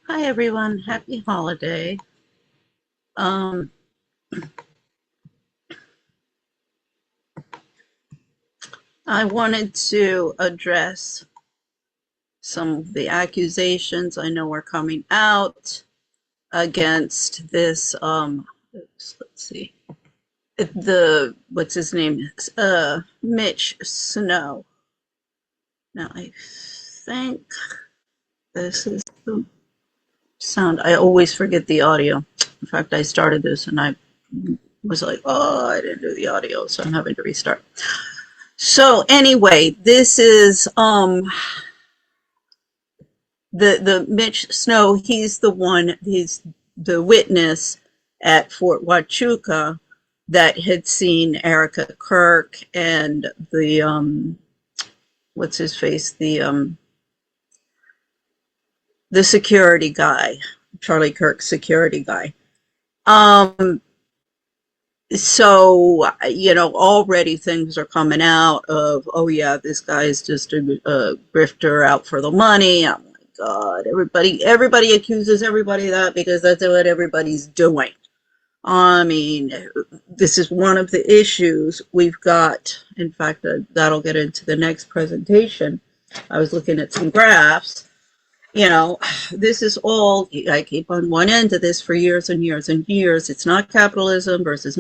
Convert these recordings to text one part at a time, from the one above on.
Hi everyone, happy holiday. Um, I wanted to address some of the accusations I know are coming out against this let's see. What's his name? Mitch Snow. Now I think this is the sound. I always forget the audio. In fact, I started this and I was like, oh, I didn't do the audio, so I'm having to restart. So anyway, this is the Mitch Snow. He's the witness at Fort Huachuca that had seen Erica Kirk and the what's his face, the security guy, Charlie Kirk's security guy. Um so already things are coming out of, oh yeah, this guy is just a grifter out for the money. Oh my god, everybody accuses everybody of that because that's what everybody's doing. I mean, this is one of the issues we've got. In fact, that'll get into the next presentation. I was looking at some graphs. you know, this is all, I keep on one end of this for years and years and years. It's not capitalism versus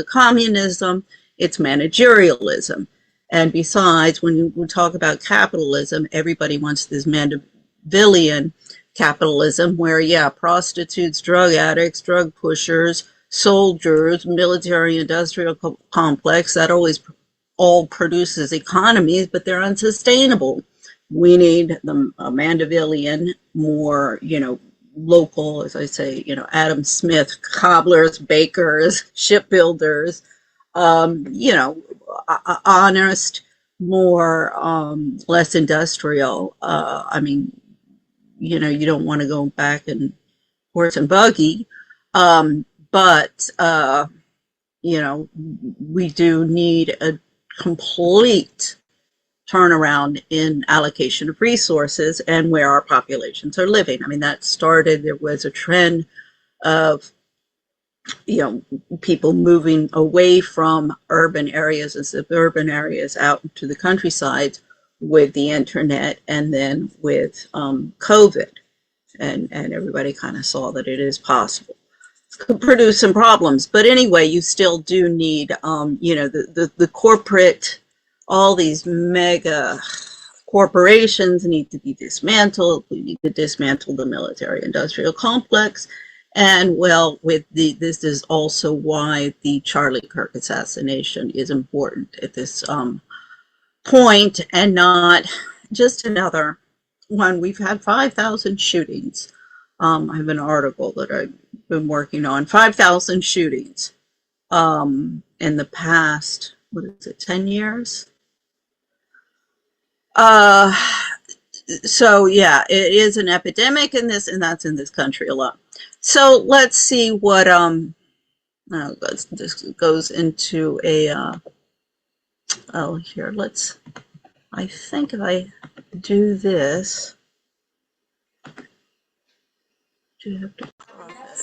communism, it's managerialism. And besides, when we talk about capitalism, everybody wants this Mandevillian capitalism where, yeah, prostitutes, drug addicts, drug pushers, soldiers, military industrial complex, that always all produces economies, but they're unsustainable. We need the Mandevillian, more, local, as I say, Adam Smith, cobblers, bakers, shipbuilders, honest, more, less industrial. I mean, you don't want to go back and horse and buggy, but we do need a complete turnaround in allocation of resources and where our populations are living. I mean, that started, there was a trend of, people moving away from urban areas and suburban areas out to the countryside with the internet and then with COVID. And everybody kind of saw that it is possible. It could produce some problems. But anyway, you still do need, the corporate, all these mega corporations need to be dismantled. We need to dismantle the military industrial complex. And well, this is also why the Charlie Kirk assassination is important at this point, and not just another one. We've had 5,000 shootings. I have an article that I've been working on. 5,000 shootings in the past, what is it, 10 years? Uh, so yeah, it is an epidemic in this, and that's in this country alone. So let's see what this goes into a oh, here, I think if I do this, do you have to crop it?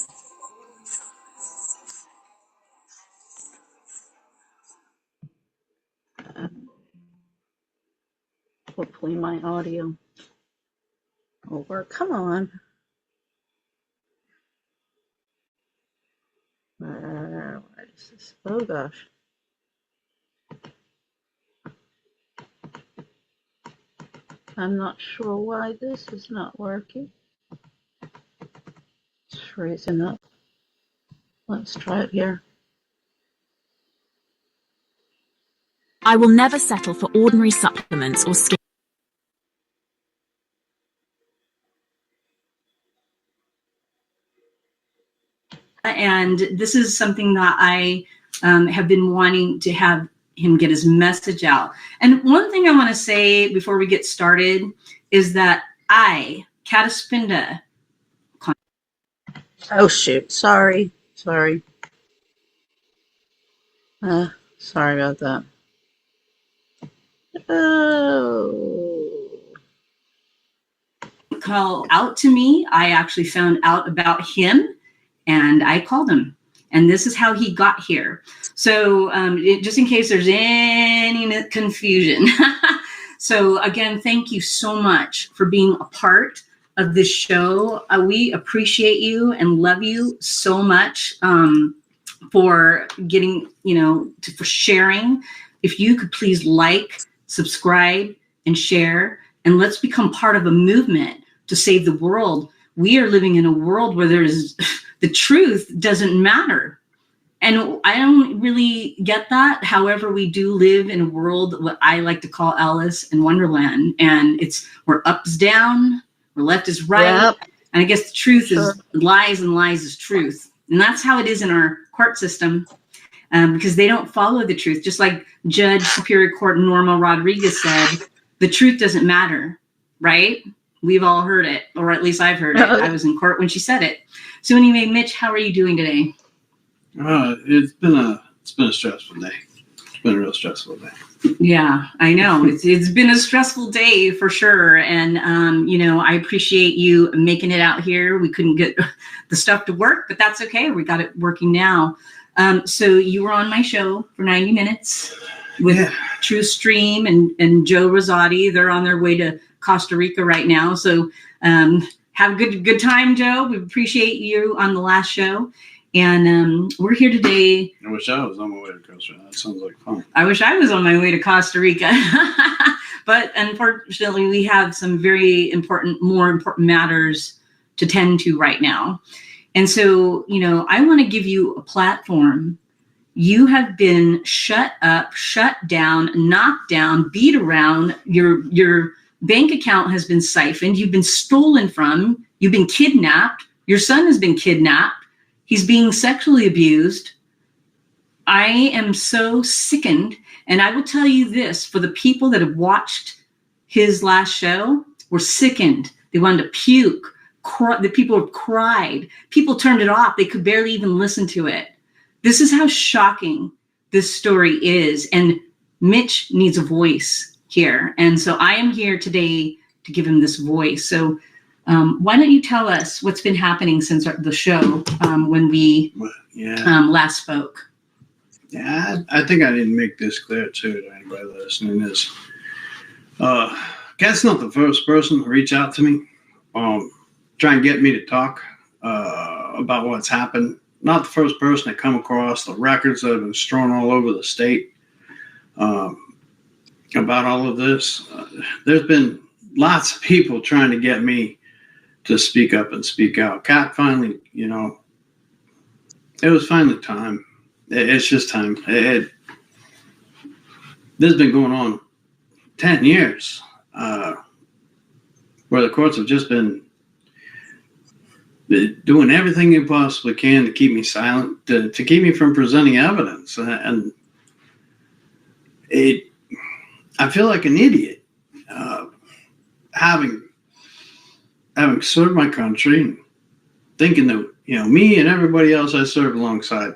Hopefully my audio will work. Come on. What is this? Oh gosh. I'm not sure why this is not working. It's freezing up. Let's try it here. I will never settle for ordinary supplements or skin. And this is something that I have been wanting to have him get his message out. And one thing I want to say before we get started is that Cataspinda. Oh shoot! Sorry. Sorry about that. Oh. call out to me. I actually found out about him, and I called him. And this is how he got here. So just in case there's any confusion. So again, thank you so much for being a part of this show. We appreciate you and love you so much for getting, for sharing. If you could please like, subscribe, and share, and let's become part of a movement to save the world. We are living in a world where the truth doesn't matter. And I don't really get that. However, we do live in a world, what I like to call Alice in Wonderland. And we're up is down, we're left is right. Yep. And I guess the truth is lies, and lies is truth. And that's how it is in our court system, because they don't follow the truth. Just like Judge Superior Court Norma Rodriguez said, the truth doesn't matter, right? We've all heard it, or at least I've heard it. I was in court when she said it. So anyway, Mitch, how are you doing today? It's been a stressful day. It's been a real stressful day. Yeah, I know. It's been a stressful day for sure. And, I appreciate you making it out here. We couldn't get the stuff to work, but that's okay. We got it working now. So you were on my show for 90 minutes with True Stream and Joe Rosati. They're on their way to Costa Rica right now. So have a good time, Joe. We appreciate you on the last show. And we're here today. I wish I was on my way to Costa Rica. That sounds like fun. I wish I was on my way to Costa Rica. But unfortunately, we have some very more important matters to tend to right now. And so, I want to give you a platform. You have been shut up, shut down, knocked down, beat around. Your bank account has been siphoned. You've been stolen from. You've been kidnapped. Your son has been kidnapped. He's being sexually abused. I am so sickened. And I will tell you this, for the people that have watched his last show, were sickened. They wanted to puke. The people have cried. People turned it off. They could barely even listen to it. This is how shocking this story is. And Mitch needs a voice here. And so I am here today to give him this voice. So why don't you tell us what's been happening since the show when we last spoke? Yeah, I think I didn't make this clear too to anybody listening. Kat's not the first person to reach out to me, try and get me to talk about what's happened. Not the first person to come across the records that have been strewn all over the state about all of this. There's been lots of people trying to get me to speak up and speak out. Kat finally, it was finally time. It's just time. This has been going on 10 years, where the courts have just been doing everything they possibly can to keep me silent, to keep me from presenting evidence. And I feel like an idiot, having served my country and thinking that, me and everybody else I served alongside,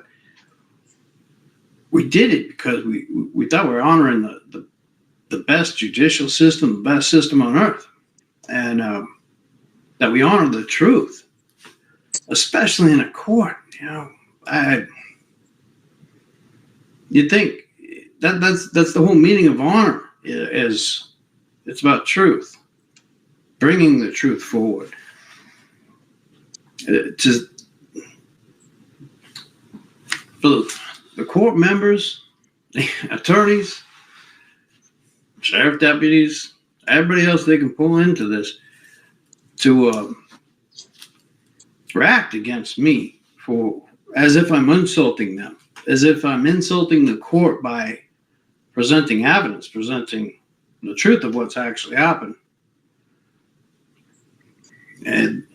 we did it because we thought we were honoring the best judicial system, the best system on earth, and that we honor the truth, especially in a court. You'd think that's the whole meaning of honor, is it's about truth, bringing the truth forward. For the court members, the attorneys, sheriff deputies, everybody else they can pull into this to act against me as if I'm insulting them, as if I'm insulting the court by presenting evidence, presenting the truth of what's actually happened. And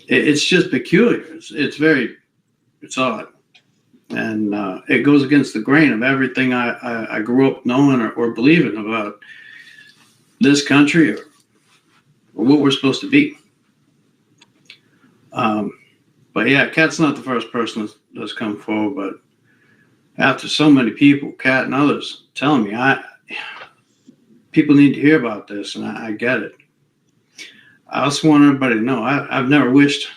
it's just peculiar. It's odd. And it goes against the grain of everything I grew up knowing or believing about this country or what we're supposed to be. But yeah, Kat's not the first person that's come forward, but after so many people, Kat and others telling me, people need to hear about this, and I get it. I just want everybody to know I've never wished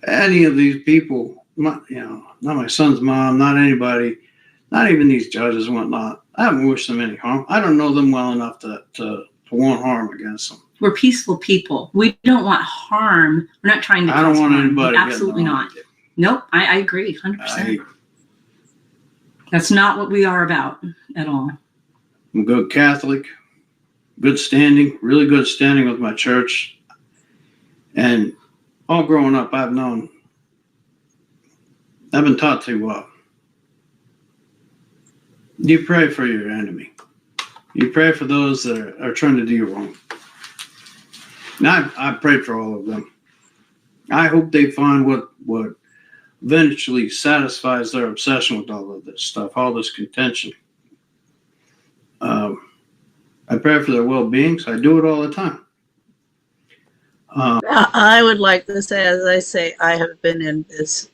any of these people, not my son's mom, not anybody, not even these judges and whatnot. I haven't wished them any harm. I don't know them well enough to want harm against them. We're peaceful people. We don't want harm. We're not trying to. I don't want harm. anybody. Absolutely not. Nope. I agree, 100%. That's not what we are about at all. I'm a good Catholic, good standing, really good standing with my church. And all growing up, I've been taught to, you pray for your enemy. You pray for those that are trying to do you wrong. And I pray for all of them. I hope they find what eventually satisfies their obsession with all of this stuff, all this contention. I pray for their well-being, so I do it all the time. I would like to say, as I say, I have been in this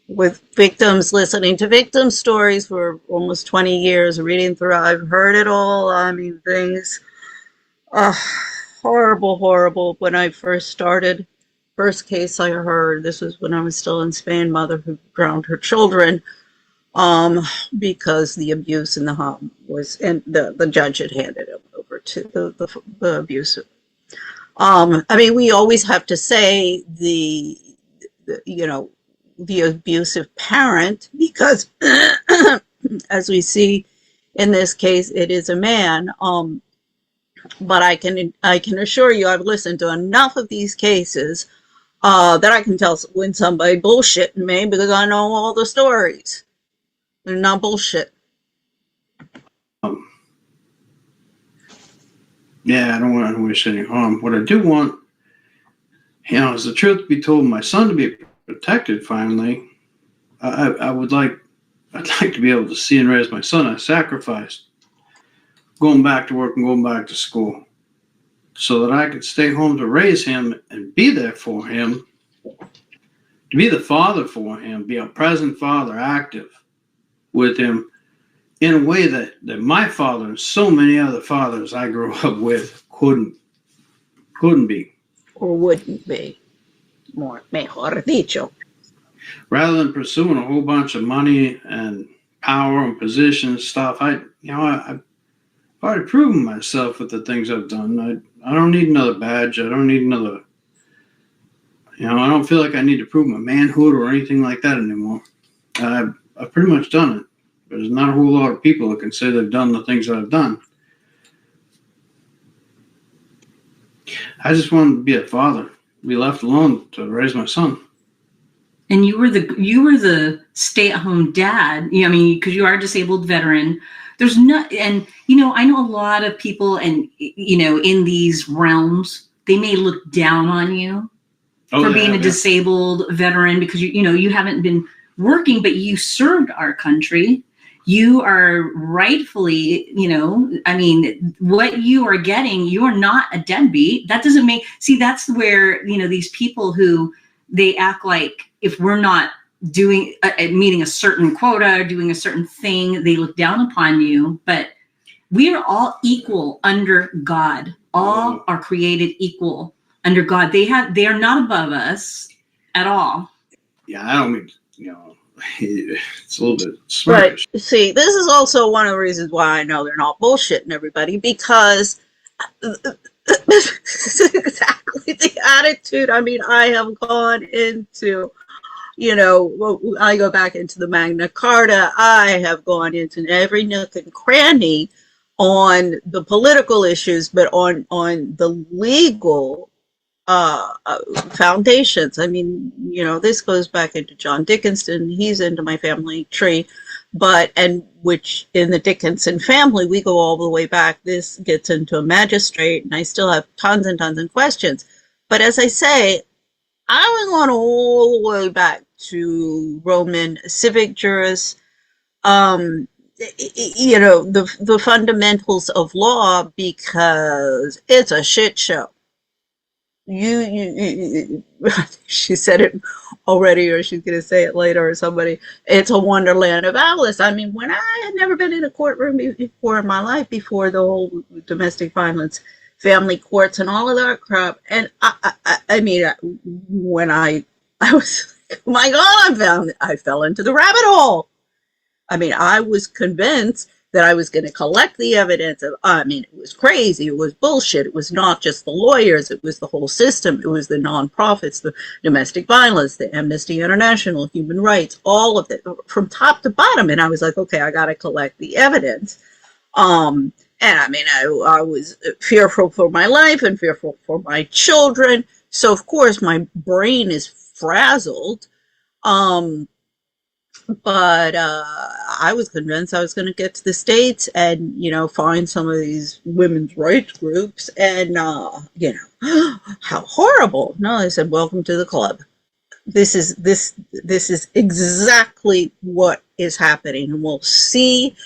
with victims, listening to victim stories for almost 20 years, reading through. I've heard it all. I mean, things horrible, horrible. When I first started, first case I heard, this was when I was still in Spain, mother who drowned her children because the abuse in the home was, and the judge had handed him over to the abuser. I mean, we always have to say the abusive parent, because as we see in this case, it is a man. But I can assure you, I've listened to enough of these cases that I can tell when somebody bullshitting me, because I know all the stories. They're not bullshit. Yeah, I don't want to wish any harm. What I do want, is the truth to be told, my son to be protected finally. I'd like to be able to see and raise my son. I sacrificed going back to work and going back to school so that I could stay home to raise him and be there for him, to be the father for him, be a present father, active with him in a way that my father and so many other fathers I grew up with couldn't be. Or wouldn't be. Mejor dicho. Rather than pursuing a whole bunch of money and power and position stuff, I've already proven myself with the things I've done. I don't need another badge. I don't need another, I don't feel like I need to prove my manhood or anything like that anymore. I've pretty much done it. There's not a whole lot of people that can say they've done the things that I've done. I just wanted to be a father, be left alone to raise my son. And you were the stay-at-home dad. I mean, because you are a disabled veteran. There's not, and I know a lot of people, and in these realms, they may look down on you for being a disabled veteran because you haven't been working, but you served our country. You are rightfully, what you are getting, you are not a deadbeat. That doesn't that's where, these people who they act like if we're not doing, meeting a certain quota or doing a certain thing, they look down upon you. But we are all equal under God. All are created equal under God. They are not above us at all. Yeah, I don't mean, it's a little bit smirkish. But see, this is also one of the reasons why I know they're not bullshitting everybody, because this is exactly the attitude. I mean, I have gone into, I go back into the Magna Carta. I have gone into every nook and cranny on the political issues, but on the legal foundations. I mean, this goes back into John Dickinson. He's into my family tree, which in the Dickinson family, we go all the way back. This gets into a magistrate, and I still have tons and tons of questions. But as I say, I was going all the way back to Roman civic juris, the fundamentals of law, because it's a shit show. She said it already, or she's going to say it later, or somebody. It's a wonderland of Alice. I mean, when I had never been in a courtroom before in my life, before the whole domestic violence family courts and all of that crap. And I mean, when I was, oh my God, I fell into the rabbit hole. I mean, I was convinced that I was going to collect the evidence. I mean, it was crazy. It was bullshit. It was not just the lawyers. It was the whole system. It was the nonprofits, the domestic violence, the Amnesty International, human rights, all of it from top to bottom. And I was like, okay, I got to collect the evidence. And I mean, I was fearful for my life and fearful for my children. So of course my brain is frazzled. But I was convinced I was going to get to the States and, you know, find some of these women's rights groups and, you know, how horrible. No, they said, welcome to the club. This is exactly what is happening. And we'll see,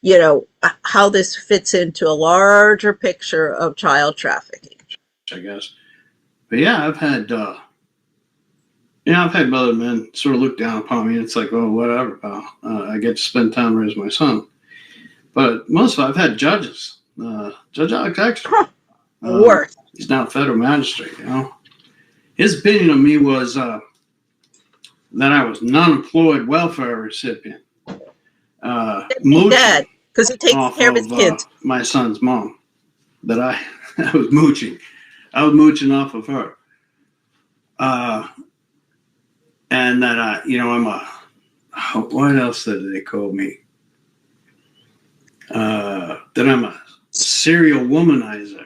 you know, how this fits into a larger picture of child trafficking. I guess. But yeah, I've had other men sort of look down upon me. It's like, oh, whatever, pal. I get to spend time raising my son. But most of I've had judges. Judge Alex Extra. Worse. He's now a federal magistrate, you know. His opinion of me was that I was non-employed welfare recipient. Dad, because he takes care of his kids. My son's mom. That I was mooching. I was mooching off of her. And that what else did they call me? That I'm a serial womanizer.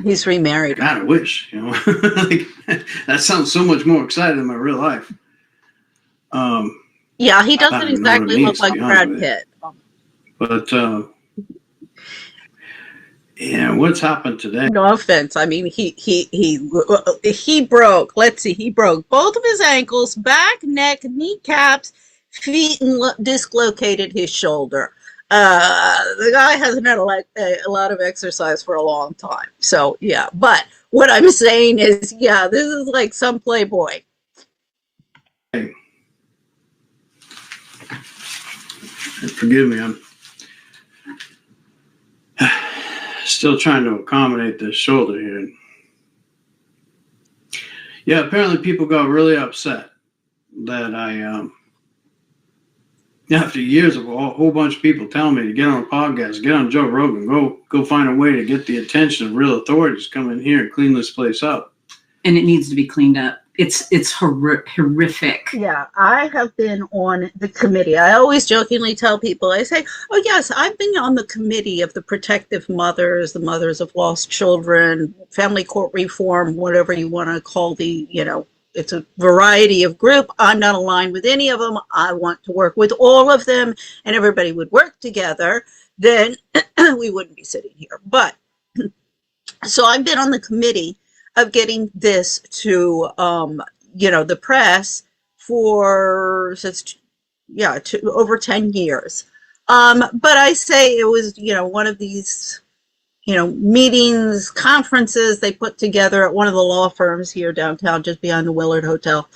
He's remarried. God, I wish, you know. Like, that sounds so much more exciting than my real life. Yeah, he doesn't exactly look like Brad Pitt. But yeah, what's happened today? No offense. I mean, he broke. Let's see. He broke both of his ankles, back, neck, kneecaps, feet, and dislocated his shoulder. The guy hasn't had a lot of exercise for a long time. So yeah. But what I'm saying is, yeah, this is like some Playboy. Forgive me. I'm still trying to accommodate this shoulder here. Yeah, apparently people got really upset that I, after years of a whole bunch of people telling me to get on a podcast, get on Joe Rogan, go find a way to get the attention of real authorities, come in here and clean this place up. And it needs to be cleaned up. It's horrific. Yeah, I have been on the committee. I always jokingly tell people, I say, oh yes, I've been on the committee of the protective mothers, the mothers of lost children, family court reform, whatever you want to call the, you know, it's a variety of group. I'm not aligned with any of them. I want to work with all of them and everybody would work together. Then we wouldn't be sitting here. But so I've been on the committee of getting this to, you know, the press for over 10 years. But I say it was, you know, one of these, you know, meetings, conferences they put together at one of the law firms here downtown, just behind the Willard Hotel.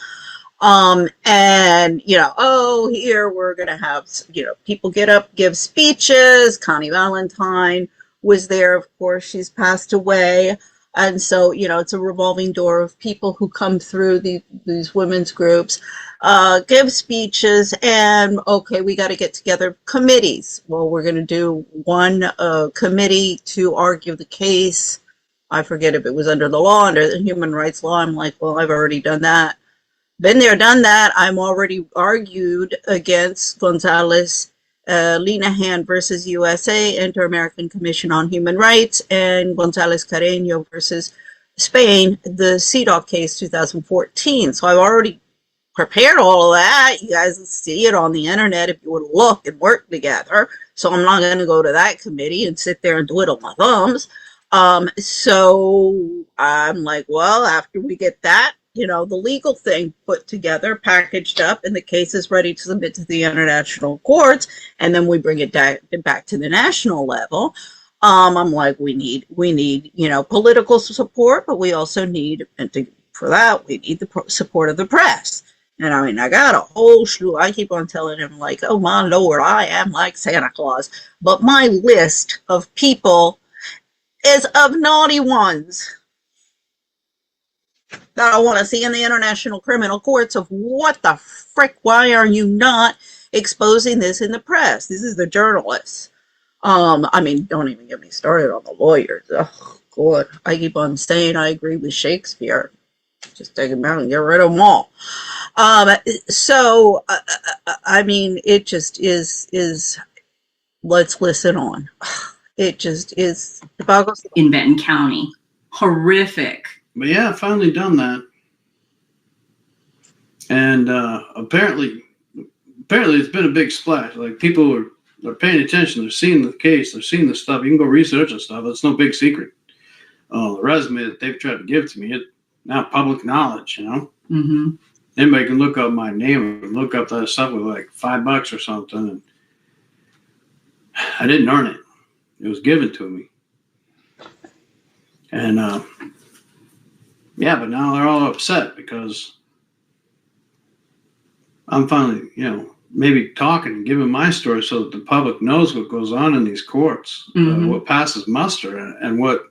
And, you know, oh, here we're going to have, you know, people get up, give speeches. Connie Valentine was there, of course, she's passed away. And so, you know, it's a revolving door of people who come through these women's groups, give speeches, and okay, we got to get together committees. Well, we're going to do one committee to argue the case. I forget if it was under the law, under the human rights law. I'm like, well, I've already done that. Been there, done that. I'm already argued against Gonzalez, Linehan versus USA, Inter-American Commission on Human Rights, and Gonzalez Carreño versus Spain, the CEDAW case 2014. So I've already prepared all of that. You guys will see it on the internet if you would look and work together. So I'm not going to go to that committee and sit there and twiddle my thumbs. So I'm like, well, after we get that, you know, the legal thing put together, packaged up, and the case is ready to submit to the international courts, and then we bring it back to the national level. I'm like, we need, you know, political support, but we also need, for that, we need the support of the press. And I mean, I got a whole slew. I keep on telling him, like, oh my Lord, I am like Santa Claus. But my list of people is of naughty ones that I want to see in the international criminal courts of what the frick, why are you not exposing this in the press? This is the journalists. I mean, don't even get me started on the lawyers. Oh, God. I keep on saying I agree with Shakespeare. Just take them out and get rid of them all. I mean, it just is, let's listen on. It just is. In Benton County. Horrific. But yeah, I've finally done that. And apparently it's been a big splash. Like, people are paying attention. They're seeing the case. They're seeing the stuff. You can go research the stuff. It's no big secret. The resume that they've tried to give to me, it's now public knowledge, you know? Mm-hmm. Anybody can look up my name and look up that stuff with like $5 or something. And I didn't earn it. It was given to me. And yeah, but now they're all upset because I'm finally, you know, maybe talking and giving my story so that the public knows what goes on in these courts, Mm-hmm. what passes muster, and what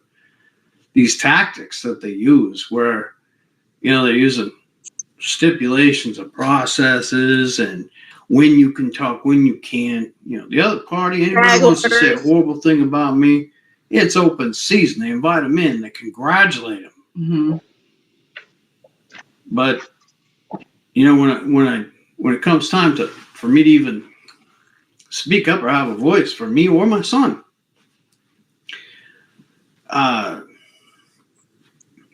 these tactics that they use, where, you know, they're using stipulations of processes and when you can talk, when you can't. You know, the other party, anybody wants to say a horrible thing about me, it's open season. They invite them in, they congratulate them. Mm-hmm. But you know, when it comes time for me to even speak up or have a voice for me or my son,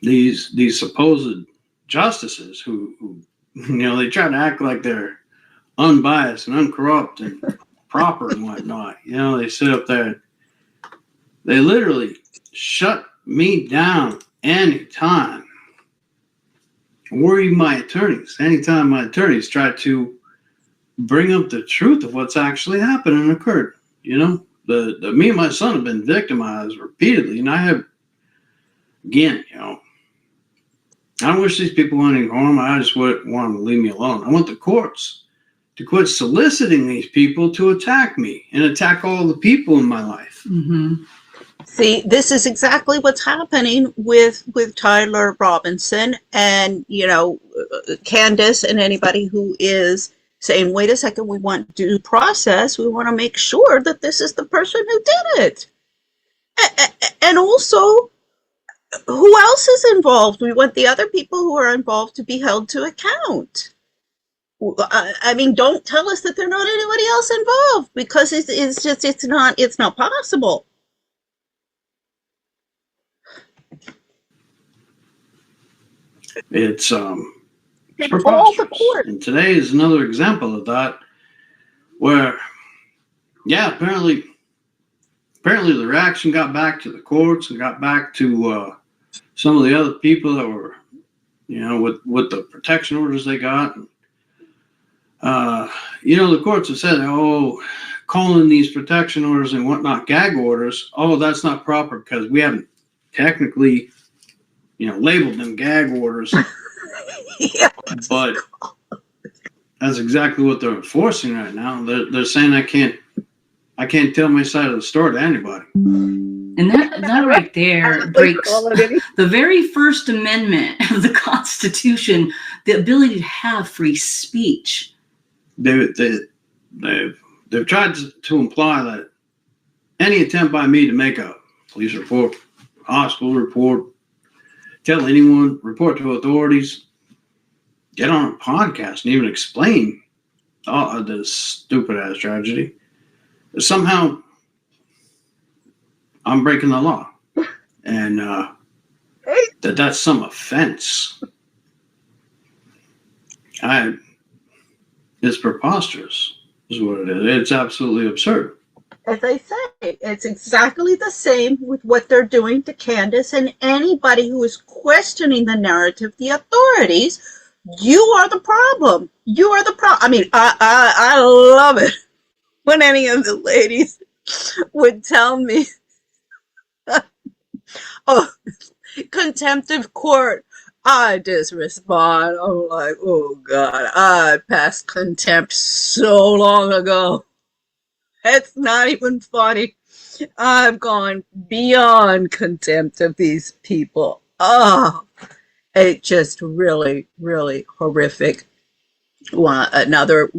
these supposed justices who you know, they try to act like they're unbiased and uncorrupt and proper and whatnot. You know, they sit up there. They literally shut me down anytime. Or even my attorneys. Anytime my attorneys try to bring up the truth of what's actually happened and occurred. You know, the me and my son have been victimized repeatedly, and I have, again, you know, I don't wish these people any harm. I just want them to leave me alone. I want the courts to quit soliciting these people to attack me and attack all the people in my life. Mm-hmm. See, this is exactly what's happening with Tyler Robinson and, you know, Candace and anybody who is saying, wait a second, we want due process. We want to make sure that this is the person who did it. And also, who else is involved? We want the other people who are involved to be held to account. I mean, don't tell us that there's not anybody else involved, because it's not possible. It's All the preposterous. court. And today is another example of that, where, yeah, apparently the reaction got back to the courts and got back to some of the other people that were, you know, with the protection orders they got. You know, the courts have said, oh, calling these protection orders and whatnot gag orders, oh, that's not proper because we haven't technically, you know, labeled them gag orders. Yeah. But that's exactly what they're enforcing right now. They're saying I can't tell my side of the story to anybody. And that right there breaks the very First Amendment of the Constitution, the ability to have free speech. They've tried to imply that any attempt by me to make a police report, hospital report, tell anyone, report to authorities, get on a podcast and even explain this stupid ass tragedy, somehow I'm breaking the law, and that's some offense. It's preposterous, is what it is. It's absolutely absurd. As I say, it's exactly the same with what they're doing to Candace and anybody who is questioning the narrative, the authorities. You are the problem. You are the problem. I mean, I love it when any of the ladies would tell me, oh, contempt of court. I just respond. I'm like, oh God, I passed contempt so long ago. It's not even funny. I've gone beyond contempt of these people. Oh, it just really, really horrific. Another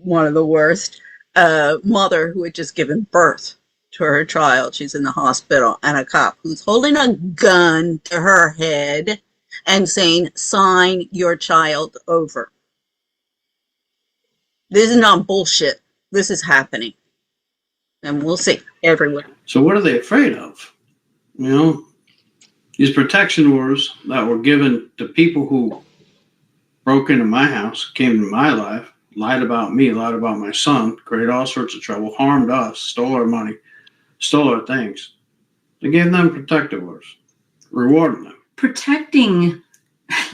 one of the worst. Mother who had just given birth to her child. She's in the hospital, and a cop who's holding a gun to her head and saying, "Sign your child over." This is not bullshit. This is happening, and we'll see everywhere. So what are they afraid of? You know, these protection orders that were given to people who broke into my house, came into my life, lied about me, lied about my son, created all sorts of trouble, harmed us, stole our money, stole our things. They gave them protective orders, rewarding them. Protecting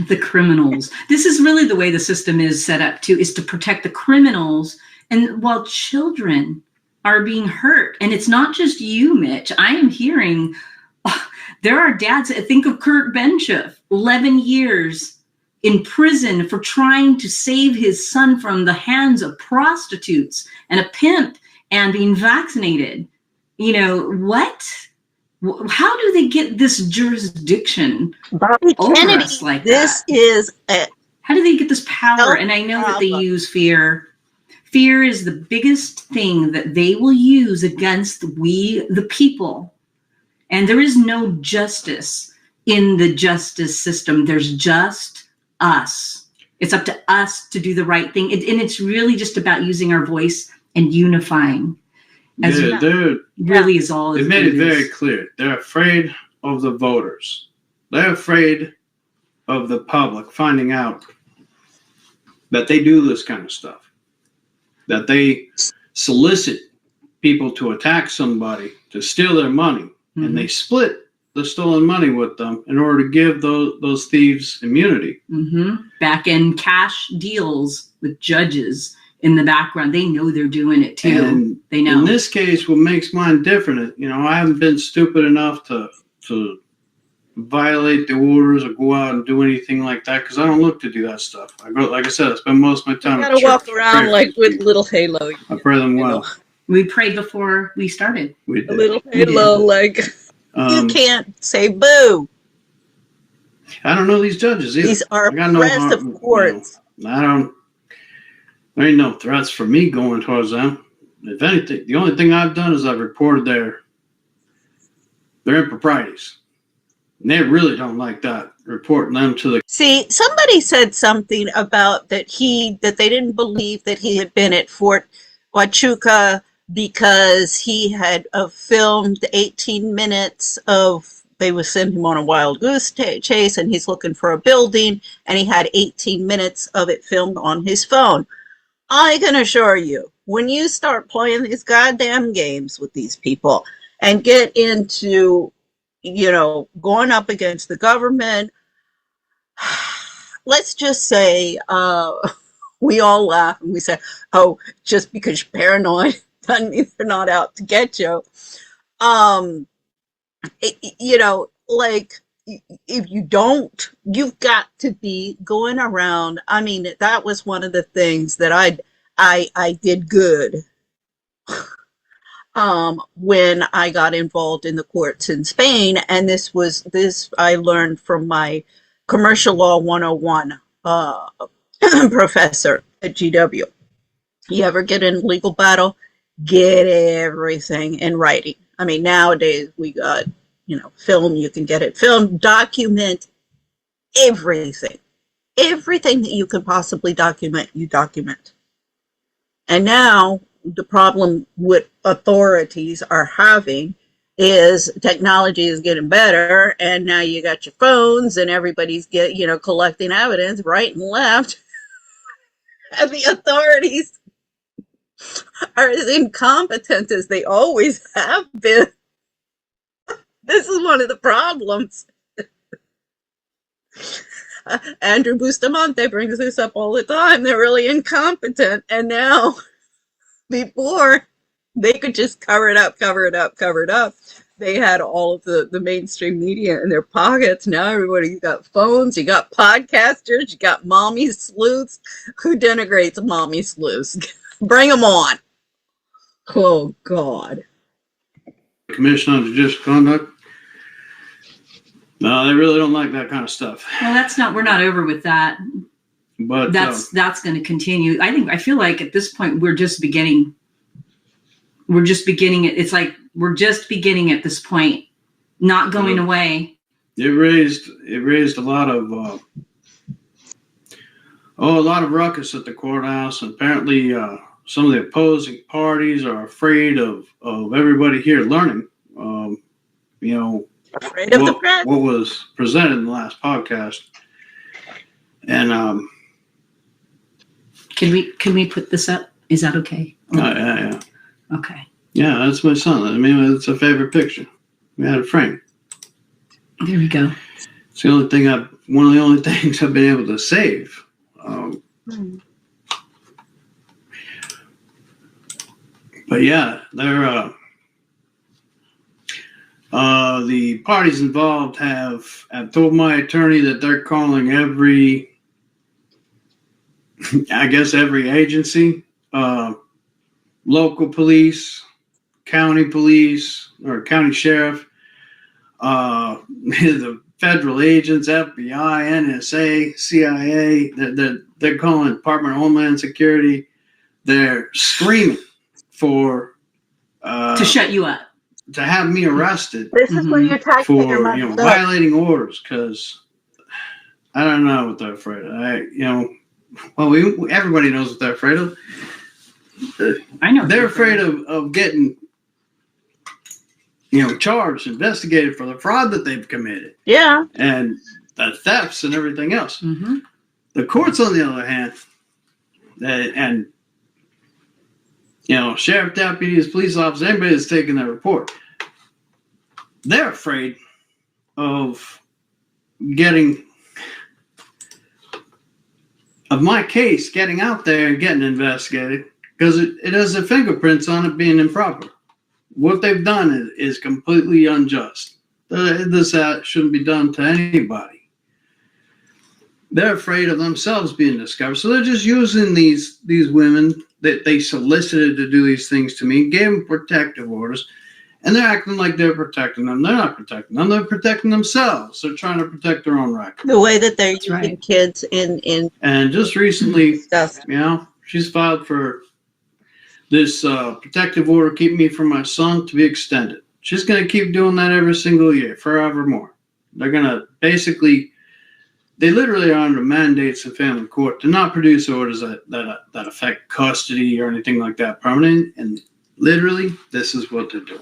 the criminals. This is really the way the system is set up too, is to protect the criminals. And while children are being hurt, and it's not just you, Mitch, I am hearing there are dads, think of Kurt Benchef, 11 years in prison for trying to save his son from the hands of prostitutes and a pimp and being vaccinated. You know, what? How do they get this jurisdiction Bobby over Kennedy, us like this that? is a How do they get this power? And I know that they problem. use fear. Fear is the biggest thing that they will use against we, the people. And there is no justice in the justice system. There's just us. It's up to us to do the right thing. And it's really just about using our voice and unifying. As Yeah, they're really is all. They made it very clear. They're afraid of the voters. They're afraid of the public finding out that they do this kind of stuff, that they solicit people to attack somebody, to steal their money, and they split the stolen money with them in order to give those thieves immunity. Back end cash deals with judges in the background. They know they're doing it too. And they know. In this case, what makes mine different is, you know, I haven't been stupid enough to violate the orders or go out and do anything like that, because I don't look to do that stuff. I go, like I said, I spend most of my time. You gotta walk around like with little halo. I pray them well. We prayed before we started. We did. A little halo, like you can't say boo. I don't know these judges either. These are oppressive courts. You know, there ain't no threats for me going towards them. If anything, the only thing I've done is I've reported their improprieties. And they really don't like that, reporting them to the... See, somebody said something about that they didn't believe that he had been at Fort Huachuca because he had filmed 18 minutes of, they would send him on a wild goose chase, and he's looking for a building, and he had 18 minutes of it filmed on his phone. I can assure you, when you start playing these goddamn games with these people and get into, you know, going up against the government, let's just say we all laugh and we say, oh, just because you're paranoid doesn't mean they're not out to get you. You know, like, if you don't, you've got to be going around. I mean, that was one of the things that I did good when I got involved in the courts in Spain. And this I learned from my commercial law 101 professor at GW. You ever get in a legal battle, get everything in writing. I mean, nowadays we got, you know, film, you can get it filmed, document everything. Everything that you can possibly document, you document. And now the problem with authorities are having is technology is getting better, and now you got your phones and everybody's collecting evidence right and left. And the authorities are as incompetent as they always have been. This is one of the problems. Andrew Bustamante brings this up all the time. They're really incompetent. And now, before, they could just cover it up. they had all of the mainstream media in their pockets. Now everybody, you got phones, you got podcasters, you got mommy sleuths. Who denigrates mommy sleuths? Bring them on. Oh, God. Commission on Judicial Conduct. No, they really don't like that kind of stuff. Well, we're not over with that. But that's going to continue. I feel like at this point we're just beginning. We're just beginning it. It's like we're just beginning at this point, not going away. It raised a lot of ruckus at the courthouse, and apparently some of the opposing parties are afraid of everybody here learning. Afraid of the press. What was presented in the last podcast, and Can we put this up? Is that okay? yeah. Okay. Yeah, that's my son. I mean, it's a favorite picture. We had a frame. There we go. It's the only thing one of the only things I've been able to save. But yeah, they're the parties involved have told my attorney that they're calling every agency, local police, county police, or county sheriff, the federal agents, FBI, NSA, CIA. They're calling Department of Homeland Security. They're screaming for to shut you up, to have me arrested. This is where you're talking for violating orders, because I don't know what they're afraid of. Everybody knows what they're afraid of. I know they're afraid of getting charged, investigated for the fraud that they've committed. Yeah. And the thefts and everything else. Mm-hmm. The courts, on the other hand, sheriff deputies, police officers, anybody that's taking that report, they're afraid of my case getting out there and getting investigated, because it has the fingerprints on it being improper. What they've done is completely unjust. This shouldn't be done to anybody. They're afraid of themselves being discovered, so they're just using these women that they solicited to do these things to me, gave them protective orders, and they're acting like they're protecting them. They're not protecting them. They're protecting themselves. They're trying to protect their own record. The way that they're using kids in. And just recently, disgusting. She's filed for this protective order, keep me from my son, to be extended. She's going to keep doing that every single year, forevermore. They're going to they literally are under mandates in family court to not produce orders that affect custody or anything like that permanent. And literally, this is what they're doing.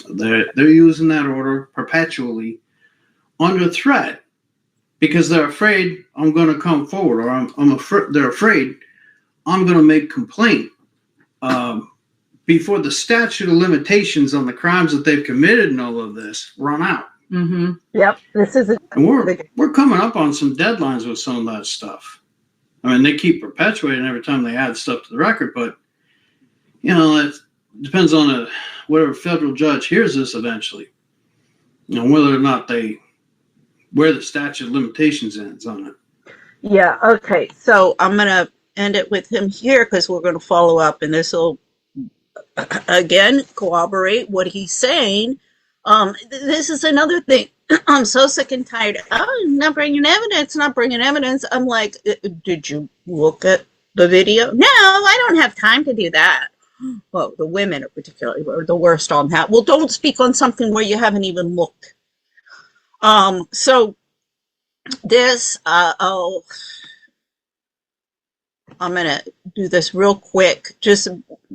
They're using that order perpetually under threat, because they're afraid I'm going to come forward, or they're afraid I'm going to make complaint before the statute of limitations on the crimes that they've committed and all of this run out. Mm-hmm. Yep, this is and we're coming up on some deadlines with some of that stuff. I mean, they keep perpetuating every time they add stuff to the record, but it depends on whatever federal judge hears this eventually. Whether or not where the statute of limitations ends on it. Yeah. Okay. So I'm gonna end it with him here, because we're going to follow up, and this will again corroborate what he's saying. This is another thing. I'm so sick and tired. Oh, not bringing evidence. I'm like, did you look at the video? No, I don't have time to do that. Well, the women are particularly the worst on that. Well, don't speak on something where you haven't even looked. So this, I'm going to do this real quick, just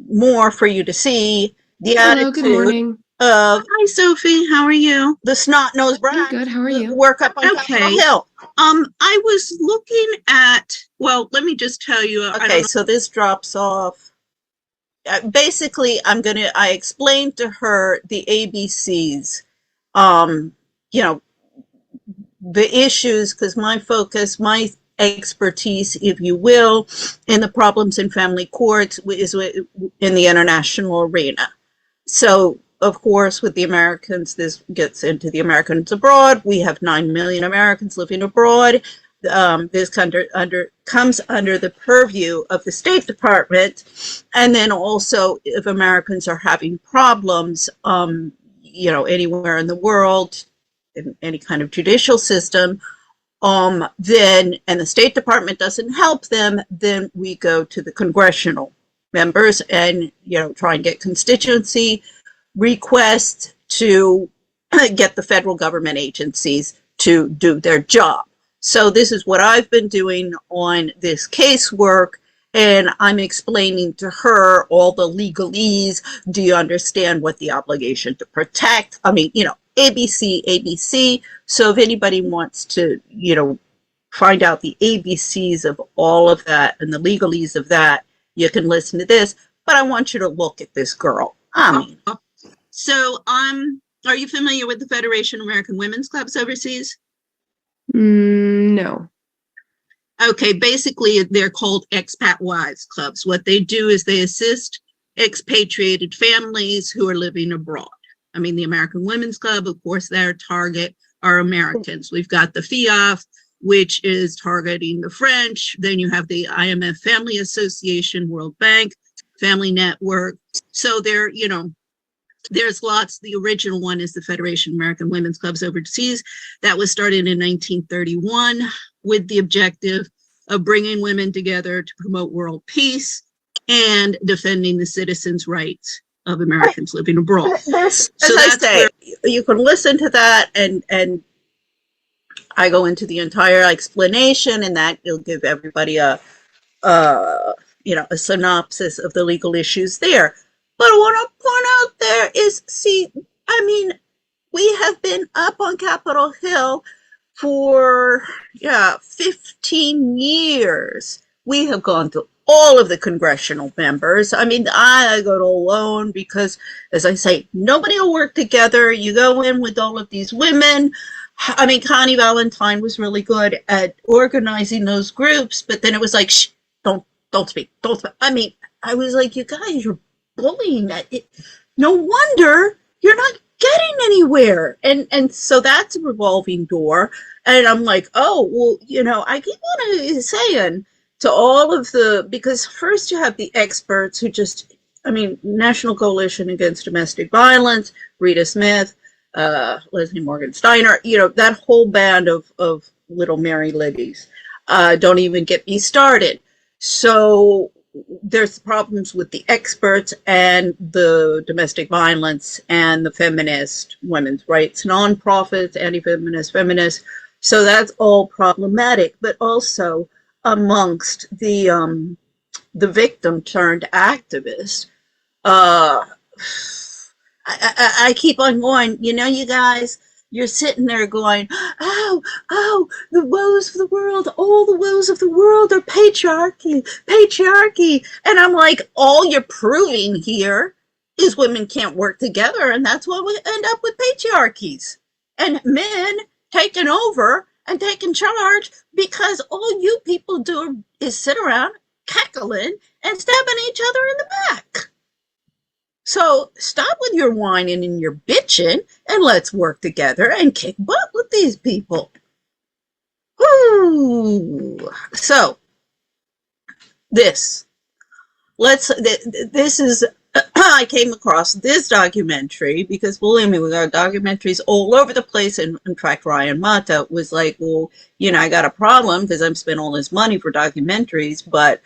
more for you to see the attitude. Good morning. Hi, Sophie. How are you? The snot-nosed brat. I'm good. How are you? Work up on Capitol Hill. I was looking at, well, let me just tell you. Okay, so this drops off. Basically, I explained to her the ABCs, the issues, because my expertise, if you will, in the problems in family courts is in the international arena. So of course, with the Americans, this gets into the Americans abroad. We have 9 million Americans living abroad. This comes under the purview of the State Department. And then also, if Americans are having problems, anywhere in the world, in any kind of judicial system, then, and the State Department doesn't help them, then we go to the congressional members and, try and get constituency requests to get the federal government agencies to do their job. So this is what I've been doing on this casework, and I'm explaining to her all the legalese. Do you understand what the obligation to protect? I mean, ABC, ABC. So if anybody wants to, find out the ABCs of all of that and the legalese of that, you can listen to this. But I want you to look at this girl. I mean, so are you familiar with the Federation of American Women's Clubs overseas? No. Okay, basically they're called expat wives clubs. What they do is they assist expatriated families who are living abroad. I mean, the American Women's Club, of course, their target are Americans. We've got the FIAF, which is targeting the French. Then you have the IMF Family Association, World Bank, Family Network. So there's lots. The original one is the Federation of American Women's Clubs Overseas. That was started in 1931 with the objective of bringing women together to promote world peace and defending the citizens' rights of Americans living abroad. So that's where you can listen to that, and I go into the entire explanation, and that will give everybody a synopsis of the legal issues there. But I want to point out there is, we have been up on Capitol Hill for 15 years. We have gone to all of the congressional members. I mean, I go to alone because, as I say, nobody will work together. You go in with all of these women. I mean, Connie Valentine was really good at organizing those groups, but then it was like, shh, don't speak. I mean, I was like, you guys, you're bullying it. No wonder you're not getting anywhere. And so that's a revolving door. And I'm like, oh, well, I keep on saying to all of because first you have the experts who National Coalition Against Domestic Violence, Rita Smith, Leslie Morgan Steiner, that whole band of little Mary Libbies. Don't even get me started. So there's problems with the experts and the domestic violence and the feminist women's rights nonprofits, anti-feminist feminists. So that's all problematic, but also amongst the victim turned activist. I keep on going, you guys, you're sitting there going, oh, the woes of the world, all the woes of the world are patriarchy. And I'm like, all you're proving here is women can't work together, and that's why we end up with patriarchies. And men taking over and taking charge because all you people do is sit around cackling and stabbing each other in the back. So stop with your whining and your bitching, and let's work together and kick butt with these people. Woo! So this is I came across this documentary because, believe me, we got documentaries all over the place. And in fact, Ryan Mata was like, well, I got a problem because I'm spending all this money for documentaries, but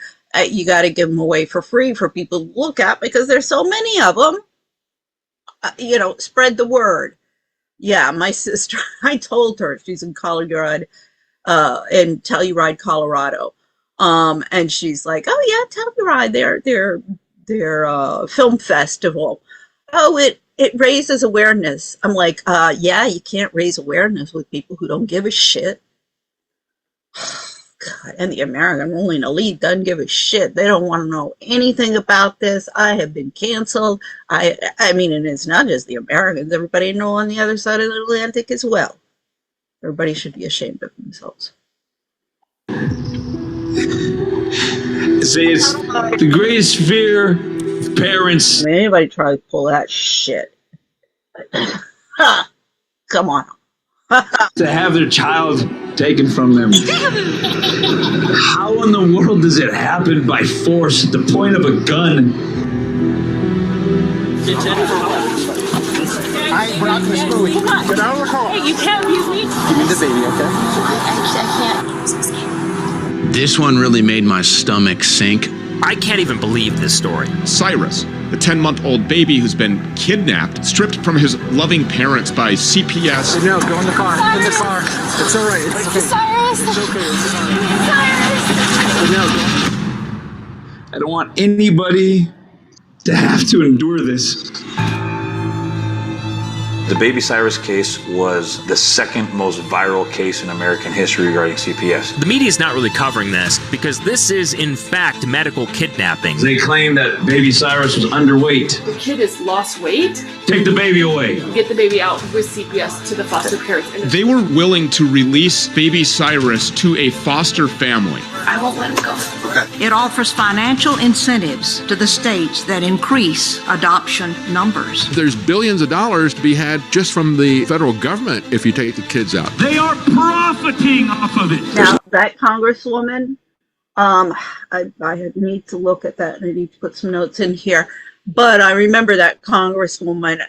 you got to give them away for free for people to look at because there's so many of them. Spread the word. Yeah, my sister, I told her, she's in Colorado, in Telluride, Colorado. And she's like, oh yeah, Telluride, their film festival. Oh, it raises awareness. I'm like, yeah, you can't raise awareness with people who don't give a shit. God, and the American ruling elite doesn't give a shit. They don't want to know anything about this. I have been canceled. I mean, and it's not just the Americans. Everybody know on the other side of the Atlantic as well. Everybody should be ashamed of themselves. See, it's the greatest fear of parents. I mean, anybody try to pull that shit. Come on. To have their child taken from them. How in the world does it happen by force at the point of a gun? I brought the spoon. Get out of the car. Hey, you can't abuse me. Give me the baby, okay? I can't. This one really made my stomach sink. I can't even believe this story. Cyrus, the 10-month-old baby who's been kidnapped, stripped from his loving parents by CPS. No, go in the car. Cyrus. In the car. It's all right. It's okay. Cyrus. It's okay. It's all right. Cyrus. No. I don't want anybody to have to endure this. The Baby Cyrus case was the second most viral case in American history regarding CPS. The media is not really covering this because this is, in fact, medical kidnapping. They claim that baby Cyrus was underweight. The kid has lost weight. Take the baby away. Get the baby out with CPS to the foster parents. They were willing to release baby Cyrus to a foster family. I won't let him go. It offers financial incentives to the states that increase adoption numbers. There's billions of dollars to be had just from the federal government if you take the kids out. They are profiting off of it. Now, that Congresswoman, I need to look at that and I need to put some notes in here. But I remember that Congresswoman,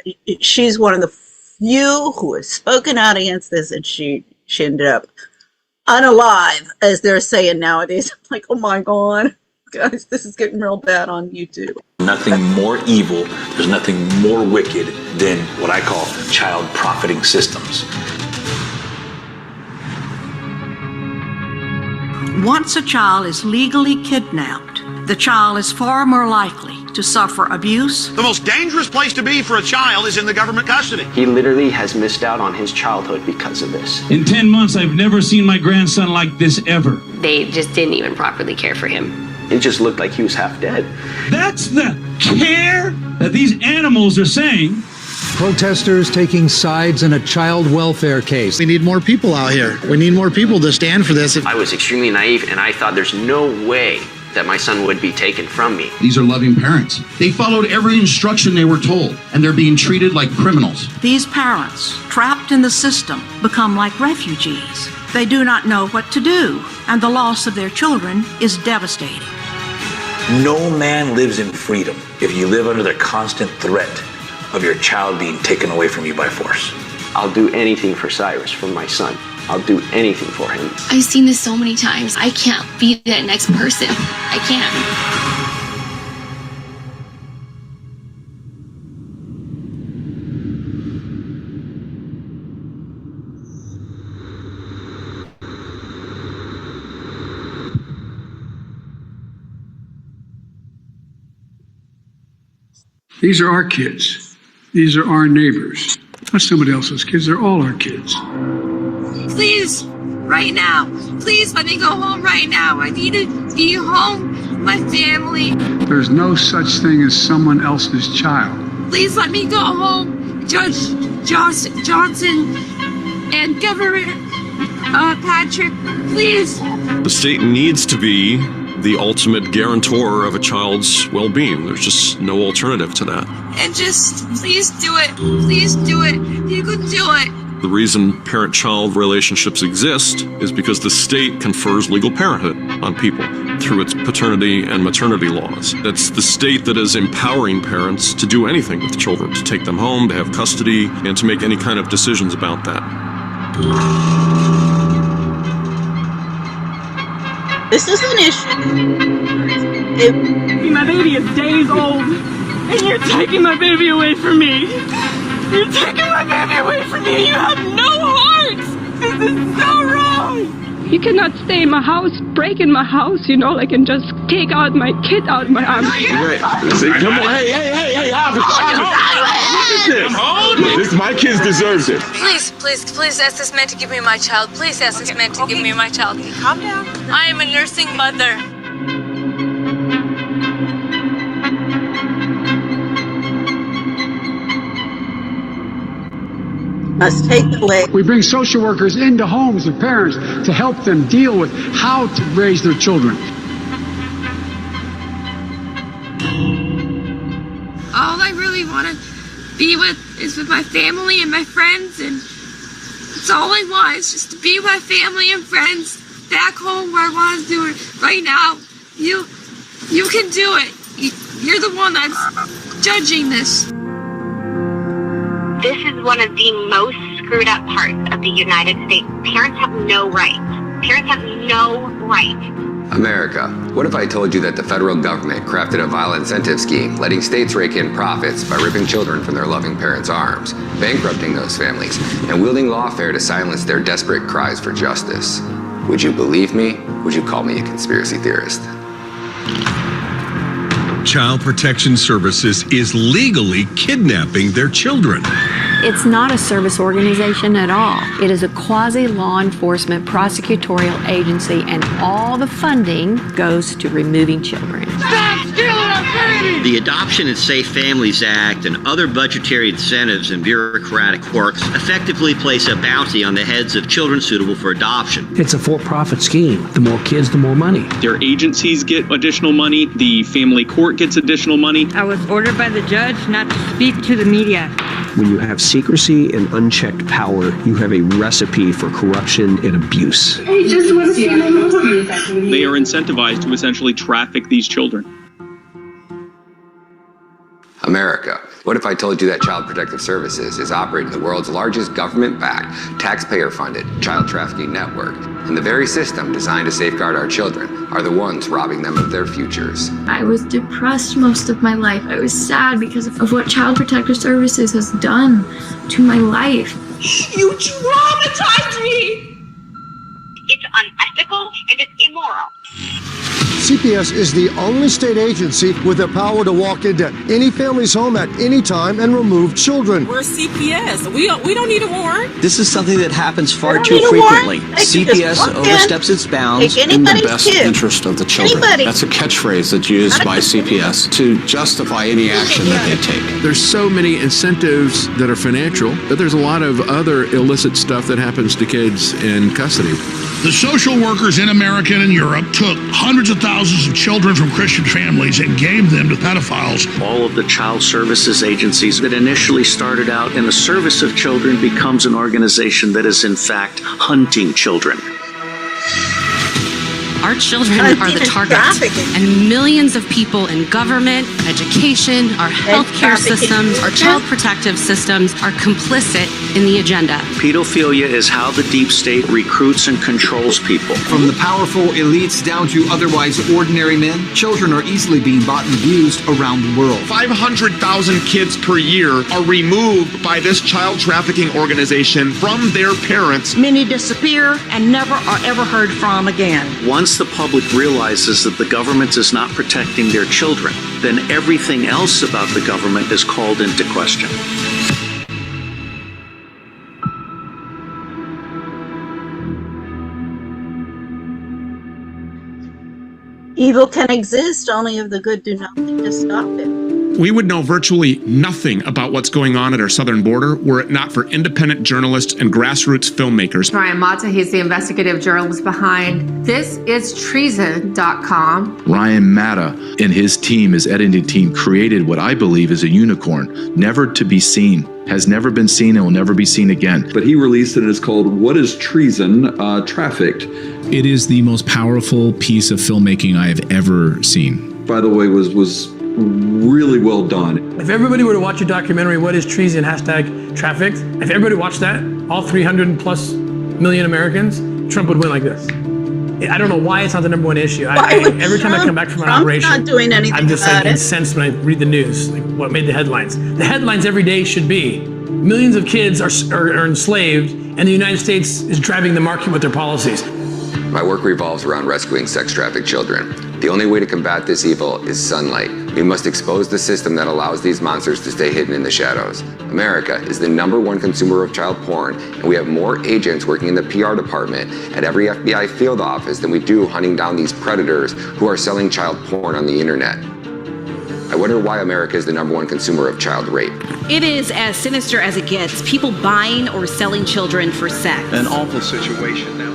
she's one of the few who has spoken out against this, and she ended up unalive, as they're saying nowadays. I'm like, oh my God, guys, this is getting real bad on YouTube. Nothing more evil, there's nothing more wicked than what I call child profiting systems. Once a child is legally kidnapped, the child is far more likely to suffer abuse. The most dangerous place to be for a child is in the government custody. He literally has missed out on his childhood because of this. In 10 months, I've never seen my grandson like this ever. They just didn't even properly care for him. It just looked like he was half dead. That's the care that these animals are saying. Protesters taking sides in a child welfare case. We need more people out here. We need more people to stand for this. I was extremely naive, and I thought there's no way that my son would be taken from me. These are loving parents. They followed every instruction they were told, and they're being treated like criminals. These parents, trapped in the system, become like refugees. They do not know what to do, and the loss of their children is devastating. No man lives in freedom if you live under the constant threat of your child being taken away from you by force. I'll do anything for Cyrus, for my son. I'll do anything for him. I've seen this so many times. I can't be that next person. I can't. These are our kids. These are our neighbors. Not somebody else's kids. They're all our kids. Please, right now. Please let me go home right now. I need to be home with my family. There's no such thing as someone else's child. Please let me go home. Judge Johnson and Governor Patrick, please. The state needs to be the ultimate guarantor of a child's well-being. There's just no alternative to that. And just please do it. Please do it. You can do it. The reason parent-child relationships exist is because the state confers legal parenthood on people through its paternity and maternity laws. It's the state that is empowering parents to do anything with children, to take them home, to have custody, and to make any kind of decisions about that. This is an issue. My baby is days old, and you're taking my baby away from me. You're taking my baby away from me. You have no heart. This is so wrong. You cannot stay in my house, break in my house, and just take out my kid out of my arms. See, come on, hey, look at this. My kids deserve it. Please ask this man to give me my child. Please ask this man to give me my child. Calm down. I am a nursing mother. Must take it away. We bring social workers into homes of parents to help them deal with how to raise their children. All I really want to be with is with my family and my friends, and it's all I want is just to be with my family and friends back home where I want to do it. Right now, you can do it. You're the one that's judging this. This is one of the most screwed up parts of the United States. Parents have no rights. Parents have no right. America, what if I told you that the federal government crafted a vile incentive scheme, letting states rake in profits by ripping children from their loving parents' arms, bankrupting those families, and wielding lawfare to silence their desperate cries for justice? Would you believe me? Would you call me a conspiracy theorist? Child Protection Services is legally kidnapping their children. It's not a service organization at all. It is a quasi-law enforcement prosecutorial agency, and all the funding goes to removing children. Stop stealing our babies! The Adoption and Safe Families Act and other budgetary incentives and bureaucratic quirks effectively place a bounty on the heads of children suitable for adoption. It's a for-profit scheme. The more kids, the more money. Their agencies get additional money. The family court gets additional money. I was ordered by the judge not to speak to the media. When you have secrecy and unchecked power, you have a recipe for corruption and abuse. He just was in a movie. They are incentivized to essentially traffic these children. America, what if I told you that Child Protective Services is operating the world's largest government-backed, taxpayer-funded child trafficking network, and the very system designed to safeguard our children are the ones robbing them of their futures? I was depressed most of my life. I was sad because of what Child Protective Services has done to my life. You traumatized me! It's unethical and it's immoral. CPS is the only state agency with the power to walk into any family's home at any time and remove children. We're CPS. We don't need a warrant. This is something that happens far too frequently. CPS oversteps its bounds in the best interest of the children. That's a catchphrase that's used by CPS to justify any action that they take. There's so many incentives that are financial, but there's a lot of other illicit stuff that happens to kids in custody. The social workers in America and in Europe took hundreds of thousands of children from Christian families and gave them to pedophiles. All of the child services agencies that initially started out in the service of children becomes an organization that is in fact hunting children. Our children are the targets, and millions of people in government, education, our healthcare systems, our child protective systems are complicit in the agenda. Pedophilia is how the deep state recruits and controls people. From the powerful elites down to otherwise ordinary men, children are easily being bought and abused around the world. 500,000 kids per year are removed by this child trafficking organization from their parents. Many disappear and never are ever heard from again. Once the public realizes that the government is not protecting their children, then everything else about the government is called into question. Evil can exist only if the good do nothing to stop it. We would know virtually nothing about what's going on at our southern border were it not for independent journalists and grassroots filmmakers. Ryan Mata, he's the investigative journalist behind ThisIsTreason.com. Ryan Mata and his team, his editing team, created what I believe is a unicorn, never to be seen, has never been seen and will never be seen again. But he released it and it's called What is Treason? Trafficked. It is the most powerful piece of filmmaking I have ever seen. By the way, was really well done. If everybody were to watch a documentary, What is Treason? #trafficked, if everybody watched that, all 300 plus million Americans, Trump would win like this. I don't know why it's not the number one issue. Every time I come back from an operation, not doing anything I'm just about like it. incensed when I read the news, like what made the headlines. The headlines every day should be, millions of kids are enslaved and the United States is driving the market with their policies. My work revolves around rescuing sex-trafficked children. The only way to combat this evil is sunlight. We must expose the system that allows these monsters to stay hidden in the shadows. America is the #1 consumer of child porn, and we have more agents working in the PR department at every FBI field office than we do hunting down these predators who are selling child porn on the internet. I wonder why America is the #1 consumer of child rape. It is as sinister as it gets. People buying or selling children for sex. An awful situation now.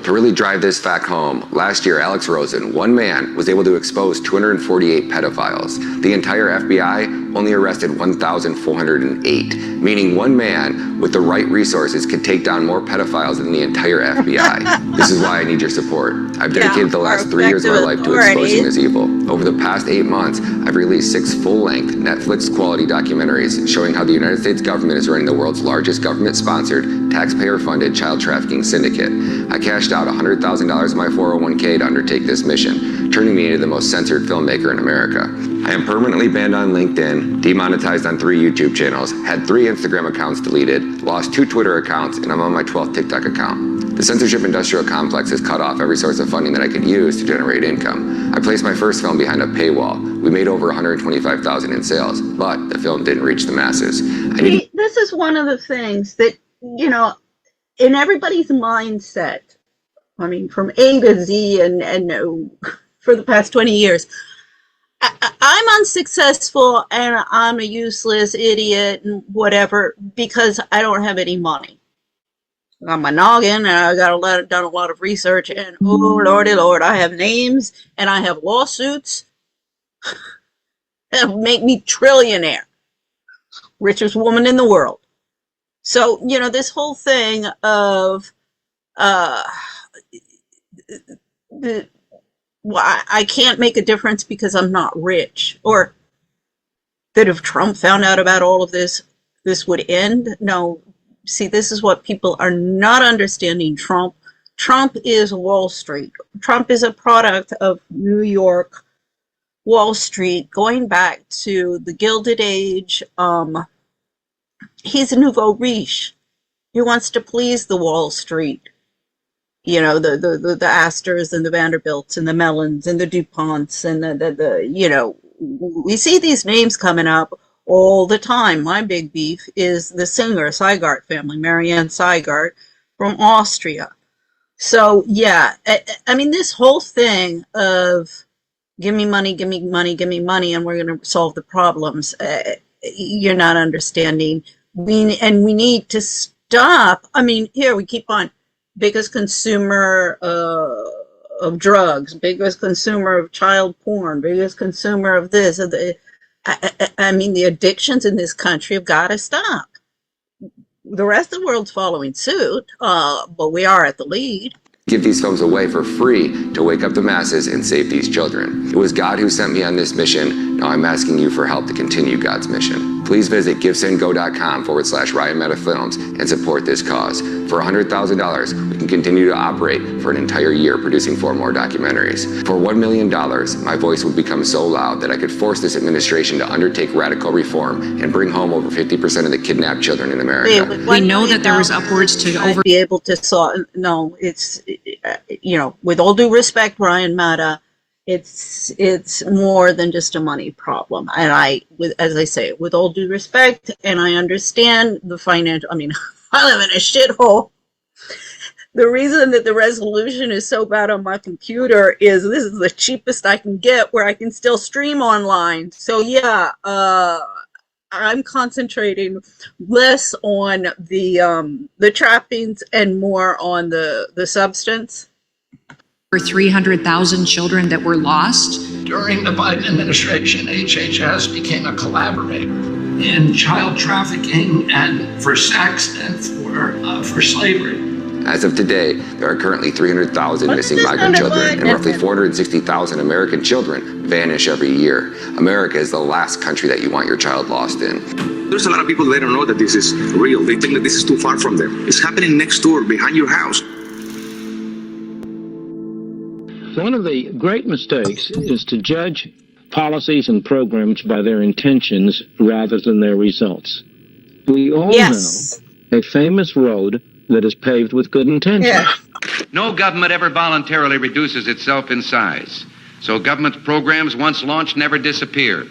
To really drive this fact home, last year Alex Rosen, one man, was able to expose 248 pedophiles. The entire FBI only arrested 1,408, meaning one man with the right resources could take down more pedophiles than the entire FBI. This is why I need your support. I've dedicated the last 3 years of my life to exposing this evil. Over the past 8 months, I've released 6 full-length Netflix-quality documentaries showing how the United States government is running the world's largest government-sponsored, taxpayer-funded child trafficking syndicate. I cashed out $100,000 of my 401k to undertake this mission, turning me into the most censored filmmaker in America. I am permanently banned on LinkedIn, demonetized on 3 YouTube channels, had 3 Instagram accounts deleted, lost 2 Twitter accounts, and I'm on my 12th TikTok account. The censorship industrial complex has cut off every source of funding that I could use to generate income. I placed my first film behind a paywall. We made over $125,000 in sales, but the film didn't reach the masses. This is one of the things that, you know, in everybody's mindset, I mean, from A to Z and for the past 20 years, I'm unsuccessful and I'm a useless idiot and whatever because I don't have any money. I got my noggin and I got done a lot of research and oh lordy lord, I have names and I have lawsuits that make me trillionaire, richest woman in the world. So, you know, this whole thing of I can't make a difference because I'm not rich, or that if Trump found out about all of this, this would end. No, see, this is what people are not understanding. Trump is Wall Street. Trump is a product of New York, Wall Street, going back to the Gilded Age. He's a nouveau riche. He wants to please the Wall Street. You know, the Astors and the Vanderbilts and the Mellons and the DuPonts and the you know, we see these names coming up all the time. My big beef is the Singer Seigert family, Marianne Seigert from Austria. So, yeah, I mean, this whole thing of give me money, give me money, give me money, and we're going to solve the problems, you're not understanding. We need to stop. I mean, here we keep on. Biggest consumer of drugs, biggest consumer of child porn, biggest consumer of this. I mean, the addictions in this country have got to stop. The rest of the world's following suit, but we are at the lead. Give these films away for free to wake up the masses and save these children. It was God who sent me on this mission. Now I'm asking you for help to continue God's mission. Please visit givesendgo.com/Ryan Meta Films and support this cause. For $100,000, we can continue to operate for an entire year producing 4 more documentaries. For $1 million, my voice would become so loud that I could force this administration to undertake radical reform and bring home over 50% of the kidnapped children in America. We know that there was upwards to over... Be able to solve... No, it's... You know, with all due respect, Ryan Mata, it's more than just a money problem. And as I say, with all due respect, and I understand the financial, I mean, I live in a shithole. The reason that the resolution is so bad on my computer is this is the cheapest I can get where I can still stream online. So yeah, I'm concentrating less on the trappings and more on the substance. For 300,000 children that were lost. During the Biden administration, HHS became a collaborator in child trafficking and for sex and for slavery. As of today, there are currently 300,000 missing migrant children, and roughly 460,000 American children vanish every year. America is the last country that you want your child lost in. There's a lot of people that don't know that this is real. They think that this is too far from them. It's happening next door, behind your house. One of the great mistakes is to judge policies and programs by their intentions rather than their results. We all know a famous road that is paved with good intentions. Yeah. No government ever voluntarily reduces itself in size. So government programs once launched never disappear.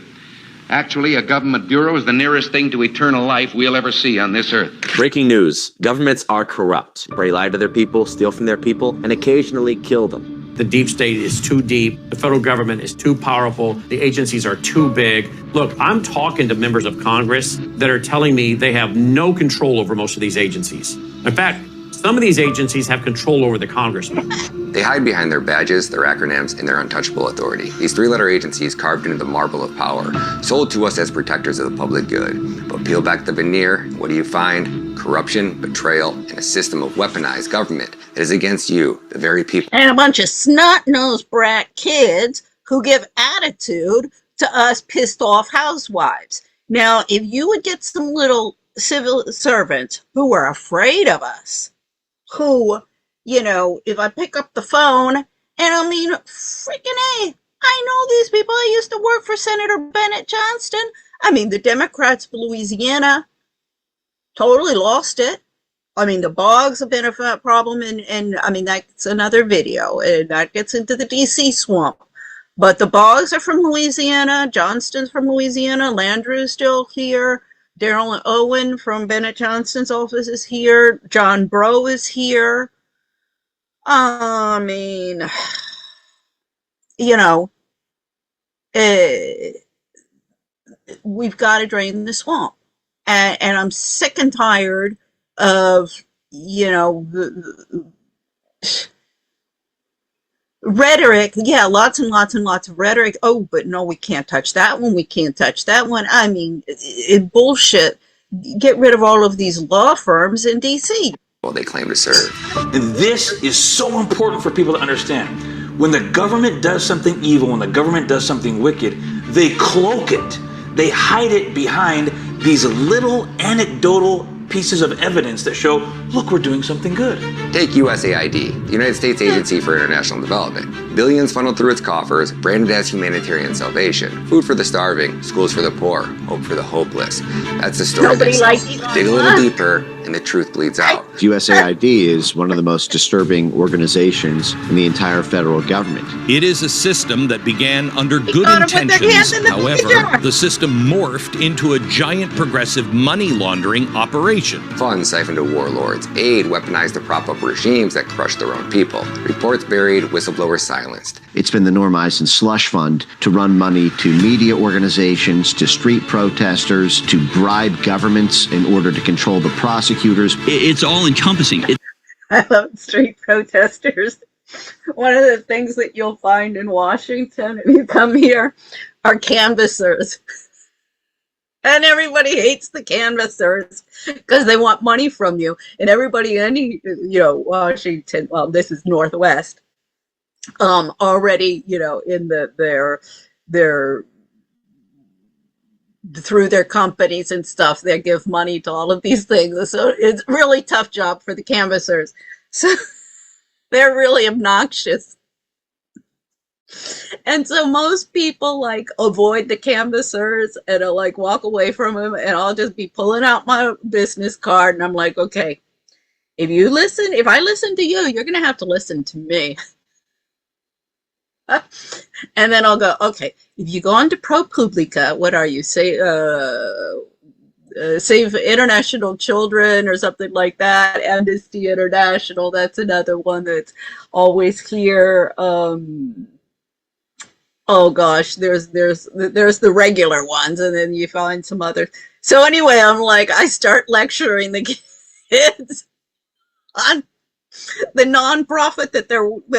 Actually, a government bureau is the nearest thing to eternal life we'll ever see on this earth. Breaking news. Governments are corrupt. They lie to their people, steal from their people, and occasionally kill them. The deep state is too deep. The federal government is too powerful. The agencies are too big. Look, I'm talking to members of Congress that are telling me they have no control over most of these agencies. In fact, Some of these agencies have control over the congressman. They hide behind their badges, their acronyms, and their untouchable authority. These three-letter agencies carved into the marble of power, sold to us as protectors of the public good. But peel back the veneer, what do you find? Corruption, betrayal, and a system of weaponized government that is against you, the very people. And a bunch of snot-nosed brat kids who give attitude to us pissed off housewives. Now, if you would get some little civil servants who were afraid of us, who, you know, if I pick up the phone, and I mean, freaking A, I know these people. I used to work for Senator Bennett Johnston. I mean, the Democrats of Louisiana totally lost it. I mean, the bogs have been a problem, and I mean, that's another video, and that gets into the DC swamp. But the bogs are from Louisiana, Johnston's from Louisiana, Landrieu's still here, Daryl Owen from Bennett Johnston's office is here, John Breaux is here. I mean, you know, we've got to drain the swamp. And I'm sick and tired of, you know, rhetoric. Yeah, lots and lots and lots of rhetoric. Oh, but no, we can't touch that one. We can't touch that one. I mean, bullshit. Get rid of all of these law firms in D.C. Well, they claim to serve. And this is so important for people to understand. When the government does something evil, when the government does something wicked, they cloak it. They hide it behind these little anecdotal pieces of evidence that show, look, we're doing something good. Take USAID, the United States Agency for International Development. Billions funneled through its coffers, branded as humanitarian salvation. Food for the starving, schools for the poor, hope for the hopeless. That's the story. Nobody likes Dig a little deeper, and the truth bleeds out. USAID is one of the most disturbing organizations in the entire federal government. It is a system that began under good intentions. However, the system morphed into a giant progressive money laundering operation. Funds siphoned to warlords, aid weaponized to prop up regimes that crush their own people. Reports buried, whistleblowers silenced. It's been the Norm Eisen slush fund to run money to media organizations, to street protesters, to bribe governments in order to control the prosecutors. It's all encompassing. I love street protesters. One of the things that you'll find in Washington if you come here are canvassers. And everybody hates the canvassers because they want money from you. And everybody in, you know, Washington, well, this is Northwest, already, you know, in their through their companies and stuff, they give money to all of these things. So it's a really tough job for the canvassers. So they're really obnoxious. And so most people like avoid the canvassers and I'll like walk away from them, and I'll just be pulling out my business card and I'm like, okay, if I listen to you, you're going to have to listen to me. And then I'll go, okay, if you go on to ProPublica, what are you, say, Save International Children or something like that, Amnesty International, that's another one that's always here. Oh gosh, there's the regular ones, and then you find some others. So anyway, I'm like, I start lecturing the kids on the nonprofit that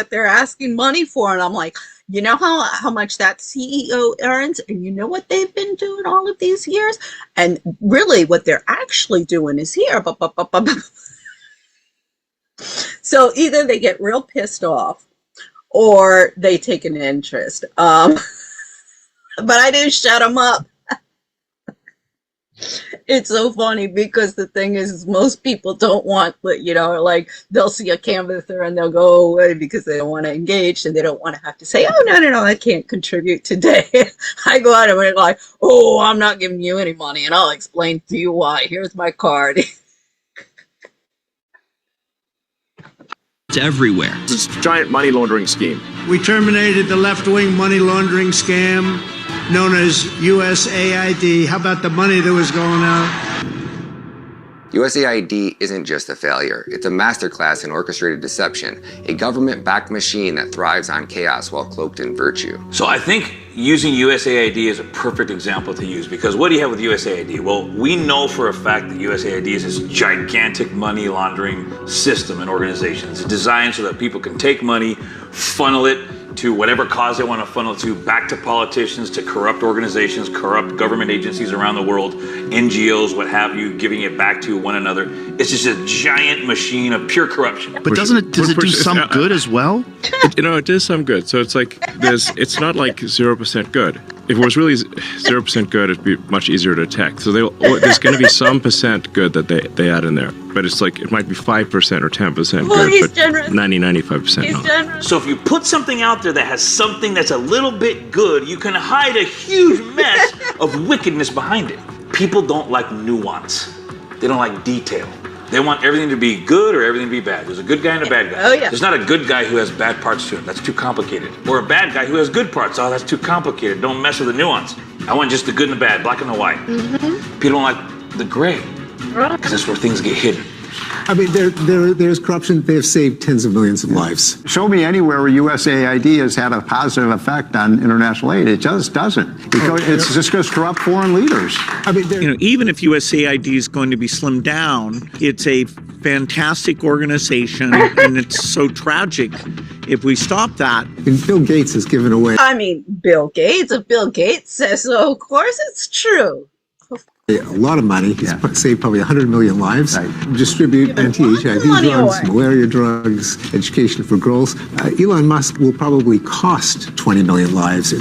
they're asking money for, and I'm like, you know how much that CEO earns, and you know what they've been doing all of these years, and really what they're actually doing is here. So either they get real pissed off, or they take an interest. But I didn't shut them up. It's so funny because the thing is most people don't want, you know, like they'll see a canvasser and they'll go away because they don't want to engage and they don't want to have to say, oh, no, I can't contribute today. I go out and we're like, oh, I'm not giving you any money and I'll explain to you why. Here's my card. It's everywhere. It's a giant money laundering scheme. We terminated the left-wing money laundering scam known as USAID. How about the money that was going out? USAID isn't just a failure. It's a masterclass in orchestrated deception, a government-backed machine that thrives on chaos while cloaked in virtue. So I think using USAID is a perfect example to use, because what do you have with USAID? Well, we know for a fact that USAID is this gigantic money laundering system and organization. It's designed so that people can take money, funnel it to whatever cause they want to funnel to, back to politicians, to corrupt organizations, corrupt government agencies around the world, NGOs, what have you, giving it back to one another. It's just a giant machine of pure corruption. But does it do some good as well? It does some good. So it's like it's not like 0% good. If it was really 0% good, it'd be much easier to detect. So there's going to be some percent good that they add in there. But it's like, it might be 5% or 10% Well, good, he's but generous. 95% He's not. generous. So if you put something out there that has something that's a little bit good, you can hide a huge mess of wickedness behind it. People don't like nuance. They don't like detail. They want everything to be good or everything to be bad. There's a good guy and a bad guy. Oh, yeah. There's not a good guy who has bad parts to him. That's too complicated. Or a bad guy who has good parts. Oh, that's too complicated. Don't mess with the nuance. I want just the good and the bad, black and the white. Mm-hmm. People don't like the gray, because that's where things get hidden. I mean, there's corruption. They have saved tens of millions of lives. Show me anywhere where USAID has had a positive effect on international aid. It just doesn't. It's just going to corrupt foreign leaders. I mean, even if USAID is going to be slimmed down, it's a fantastic organization, and it's so tragic if we stop that. And Bill Gates has given away. I mean, Bill Gates. If Bill Gates says so, of course it's true. A lot of money. He's saved probably 100 million lives. Distribute anti-HIV money drugs, away. malaria drugs, education for girls. Elon Musk will probably cost 20 million lives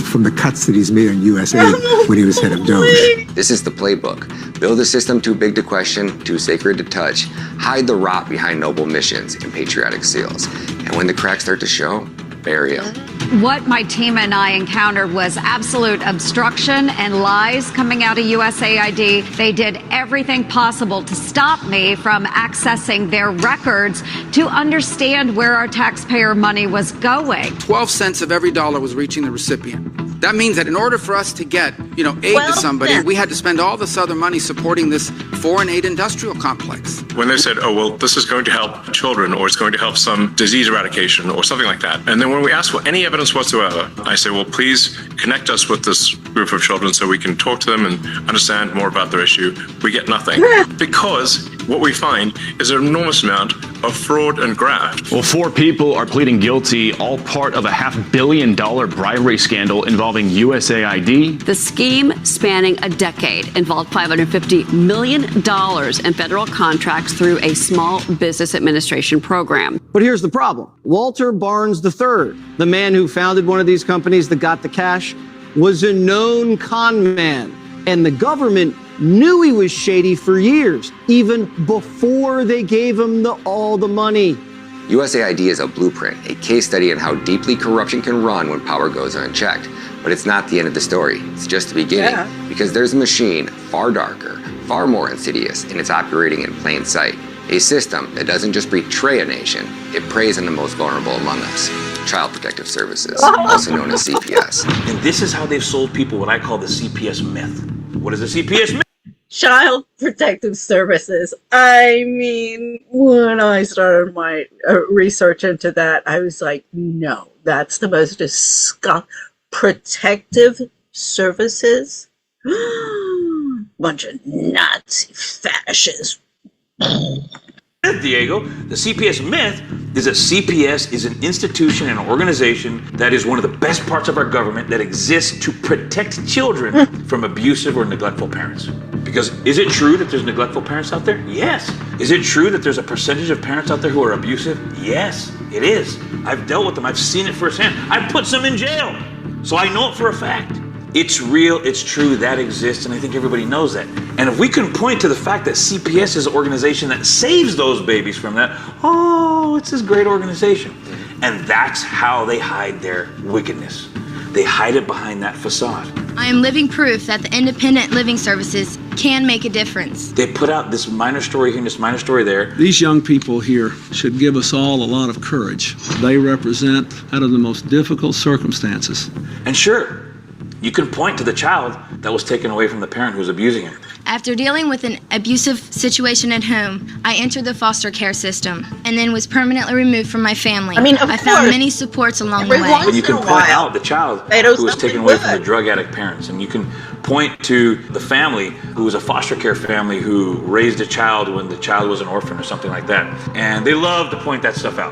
from the cuts that he's made on USAID when he was head of Doge. This is the playbook. Build a system too big to question, too sacred to touch. Hide the rot behind noble missions and patriotic seals. And when the cracks start to show, bury them. What my team and I encountered was absolute obstruction and lies coming out of USAID. They did everything possible to stop me from accessing their records to understand where our taxpayer money was going. 12 cents of every dollar was reaching the recipient. That means that in order for us to get, aid to somebody, we had to spend all this other money supporting this foreign aid industrial complex. When they said, oh, well, this is going to help children, or it's going to help some disease eradication, or something like that. And then when we ask for any evidence whatsoever, I say, well, please connect us with this group of children so we can talk to them and understand more about their issue. We get nothing. Because what we find is an enormous amount of fraud and graft. Well, 4 people are pleading guilty, all part of a $500 million bribery scandal involving USAID. The scheme, spanning a decade, involved $550 million in federal contracts through a Small Business Administration program. But here's the problem. Walter Barnes III, the man who founded one of these companies that got the cash, was a known con man. And the government knew he was shady for years, even before they gave him all the money. USAID is a blueprint, a case study in how deeply corruption can run when power goes unchecked. But it's not the end of the story. It's just the beginning. Because there's a machine far darker, far more insidious, and it's operating in plain sight. A system that doesn't just betray a nation, it preys on the most vulnerable among us. Child Protective Services, also known as CPS. And this is how they've sold people what I call the CPS myth. What is the CPS myth? Child Protective Services. I mean, when I started my research into that, I was like, no, that's the most disgusting. Protective Services? Bunch of Nazi fascists. Diego, the CPS myth is that CPS is an institution and an organization that is one of the best parts of our government that exists to protect children from abusive or neglectful parents. Because is it true that there's neglectful parents out there? Yes. Is it true that there's a percentage of parents out there who are abusive? Yes, it is. I've dealt with them. I've seen it firsthand. I've put some in jail. So I know it for a fact. It's real, it's true, that exists, and I think everybody knows that. And if we can point to the fact that CPS is an organization that saves those babies from that, oh, it's this great organization. And that's how they hide their wickedness. They hide it behind that facade. I am living proof that the independent living services can make a difference. They put out this minor story here and this minor story there. These young people here should give us all a lot of courage. They represent out of the most difficult circumstances. And sure, you can point to the child that was taken away from the parent who was abusing him. After dealing with an abusive situation at home, I entered the foster care system and then was permanently removed from my family. I found many supports along the way. And you can point out the child who was taken away from the drug addict parents, and you can point to the family who was a foster care family who raised a child when the child was an orphan or something like that. And they love to point that stuff out.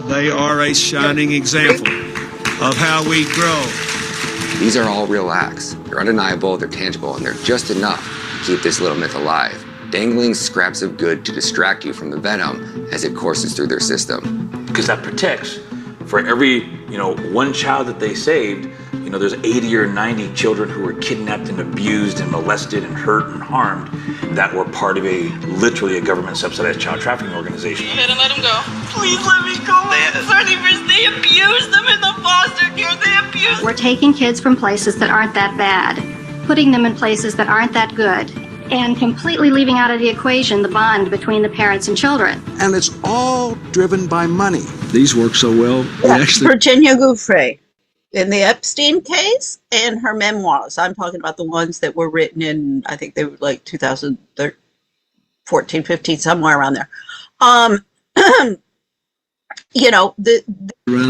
They are a shining example of how we grow. These are all real acts. They're undeniable, they're tangible, and they're just enough to keep this little myth alive, dangling scraps of good to distract you from the venom as it courses through their system. Because that protects. For every, one child that they saved, there's 80 or 90 children who were kidnapped and abused and molested and hurt and harmed that were part of literally a government subsidized child trafficking organization. Go ahead and let them go. Please let me go, man. They abuse them in the foster care. They abuse them. We're taking kids from places that aren't that bad, putting them in places that aren't that good, and completely leaving out of the equation the bond between the parents and children. And it's all driven by money. These work so well. Virginia Giuffre. In the Epstein case and her memoirs. I'm talking about the ones that were written in, I think they were like 2014, 15, somewhere around there.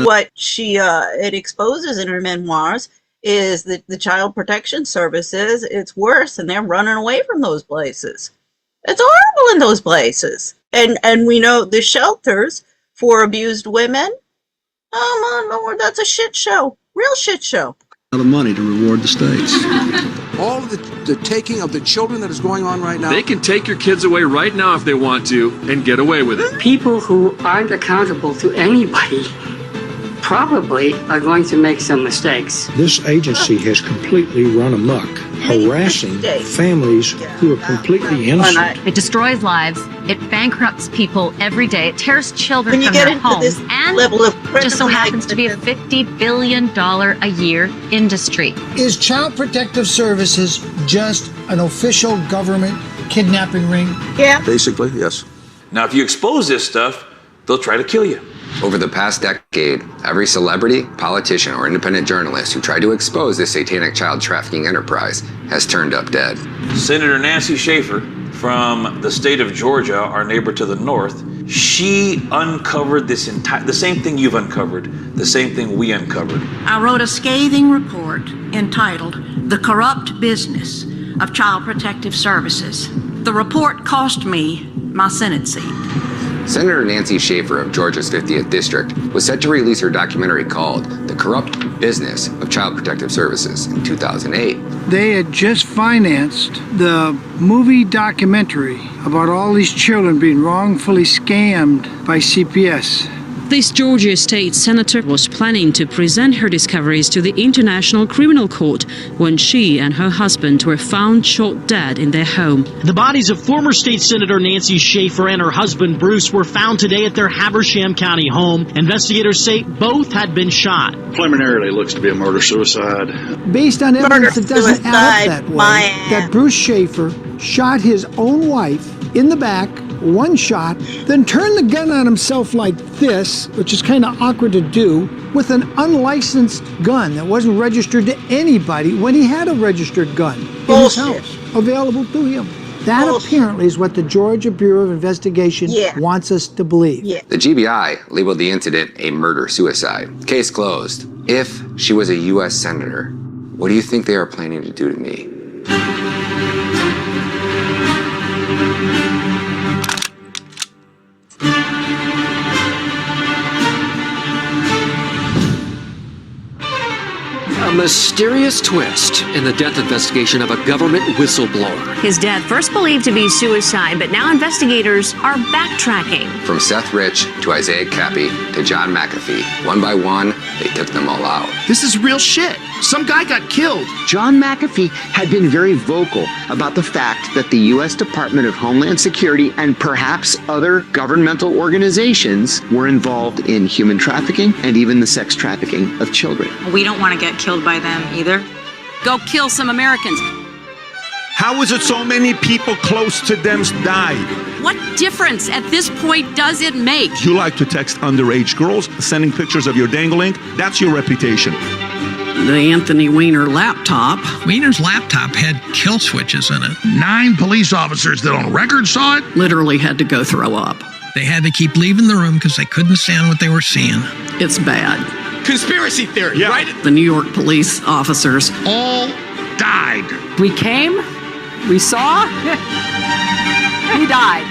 What she it exposes in her memoirs is that the Child Protection Services, it's worse, and they're running away from those places. It's horrible in those places. And we know the shelters for abused women, oh my Lord, that's a shit show. Real shit show. A lot of money to reward the states. All of the taking of the children that is going on right now. They can take your kids away right now if they want to and get away with it. People who aren't accountable to anybody probably are going to make some mistakes. This agency has completely run amok, harassing families who are completely innocent. It destroys lives. It bankrupts people every day. It tears children from their homes. And just so happens to be a $50 billion a year industry. Is Child Protective Services just an official government kidnapping ring? Yeah. Basically, yes. Now, if you expose this stuff, they'll try to kill you. Over the past decade, every celebrity, politician, or independent journalist who tried to expose this satanic child trafficking enterprise has turned up dead. Senator Nancy Schaefer from the state of Georgia, our neighbor to the north, she uncovered the same thing you've uncovered, the same thing we uncovered. I wrote a scathing report entitled "The Corrupt Business of Child Protective Services." The report cost me my Senate seat. Senator Nancy Schaefer of Georgia's 50th District was set to release her documentary called The Corrupt Business of Child Protective Services in 2008. They had just financed the movie documentary about all these children being wrongfully scammed by CPS. This Georgia state senator was planning to present her discoveries to the International Criminal Court when she and her husband were found shot dead in their home. The bodies of former state senator Nancy Schaefer and her husband Bruce were found today at their Habersham County home. Investigators say both had been shot. Preliminarily, it looks to be a murder-suicide. Based on evidence that doesn't add up that way, that Bruce Schaefer shot his own wife in the back, one shot, then turned the gun on himself like this, which is kind of awkward to do, with an unlicensed gun that wasn't registered to anybody when he had a registered gun in his house available to him. That apparently is what the Georgia Bureau of Investigation wants us to believe. The GBI labeled the incident a murder-suicide. Case closed. If she was a U.S. senator, what do you think they are planning to do to me? A mysterious twist in the death investigation of a government whistleblower. His death, first believed to be suicide, but now investigators are backtracking. From Seth Rich to Isaiah Cappy to John McAfee, one by one, they took them all out. This is real shit. Some guy got killed. John McAfee had been very vocal about the fact that the U.S. Department of Homeland Security and perhaps other governmental organizations were involved in human trafficking and even the sex trafficking of children. We don't want to get killed by them either. Go kill some Americans. How is it so many people close to them died? What difference at this point does it make? You like to text underage girls, sending pictures of your dangling? That's your reputation. The Anthony Weiner laptop. Weiner's laptop had kill switches in it. 9 police officers that on record saw it Literally had to go throw up. They had to keep leaving the room because they couldn't stand what they were seeing. It's bad. Conspiracy theory, right? The New York police officers all died. We came, we saw, he died.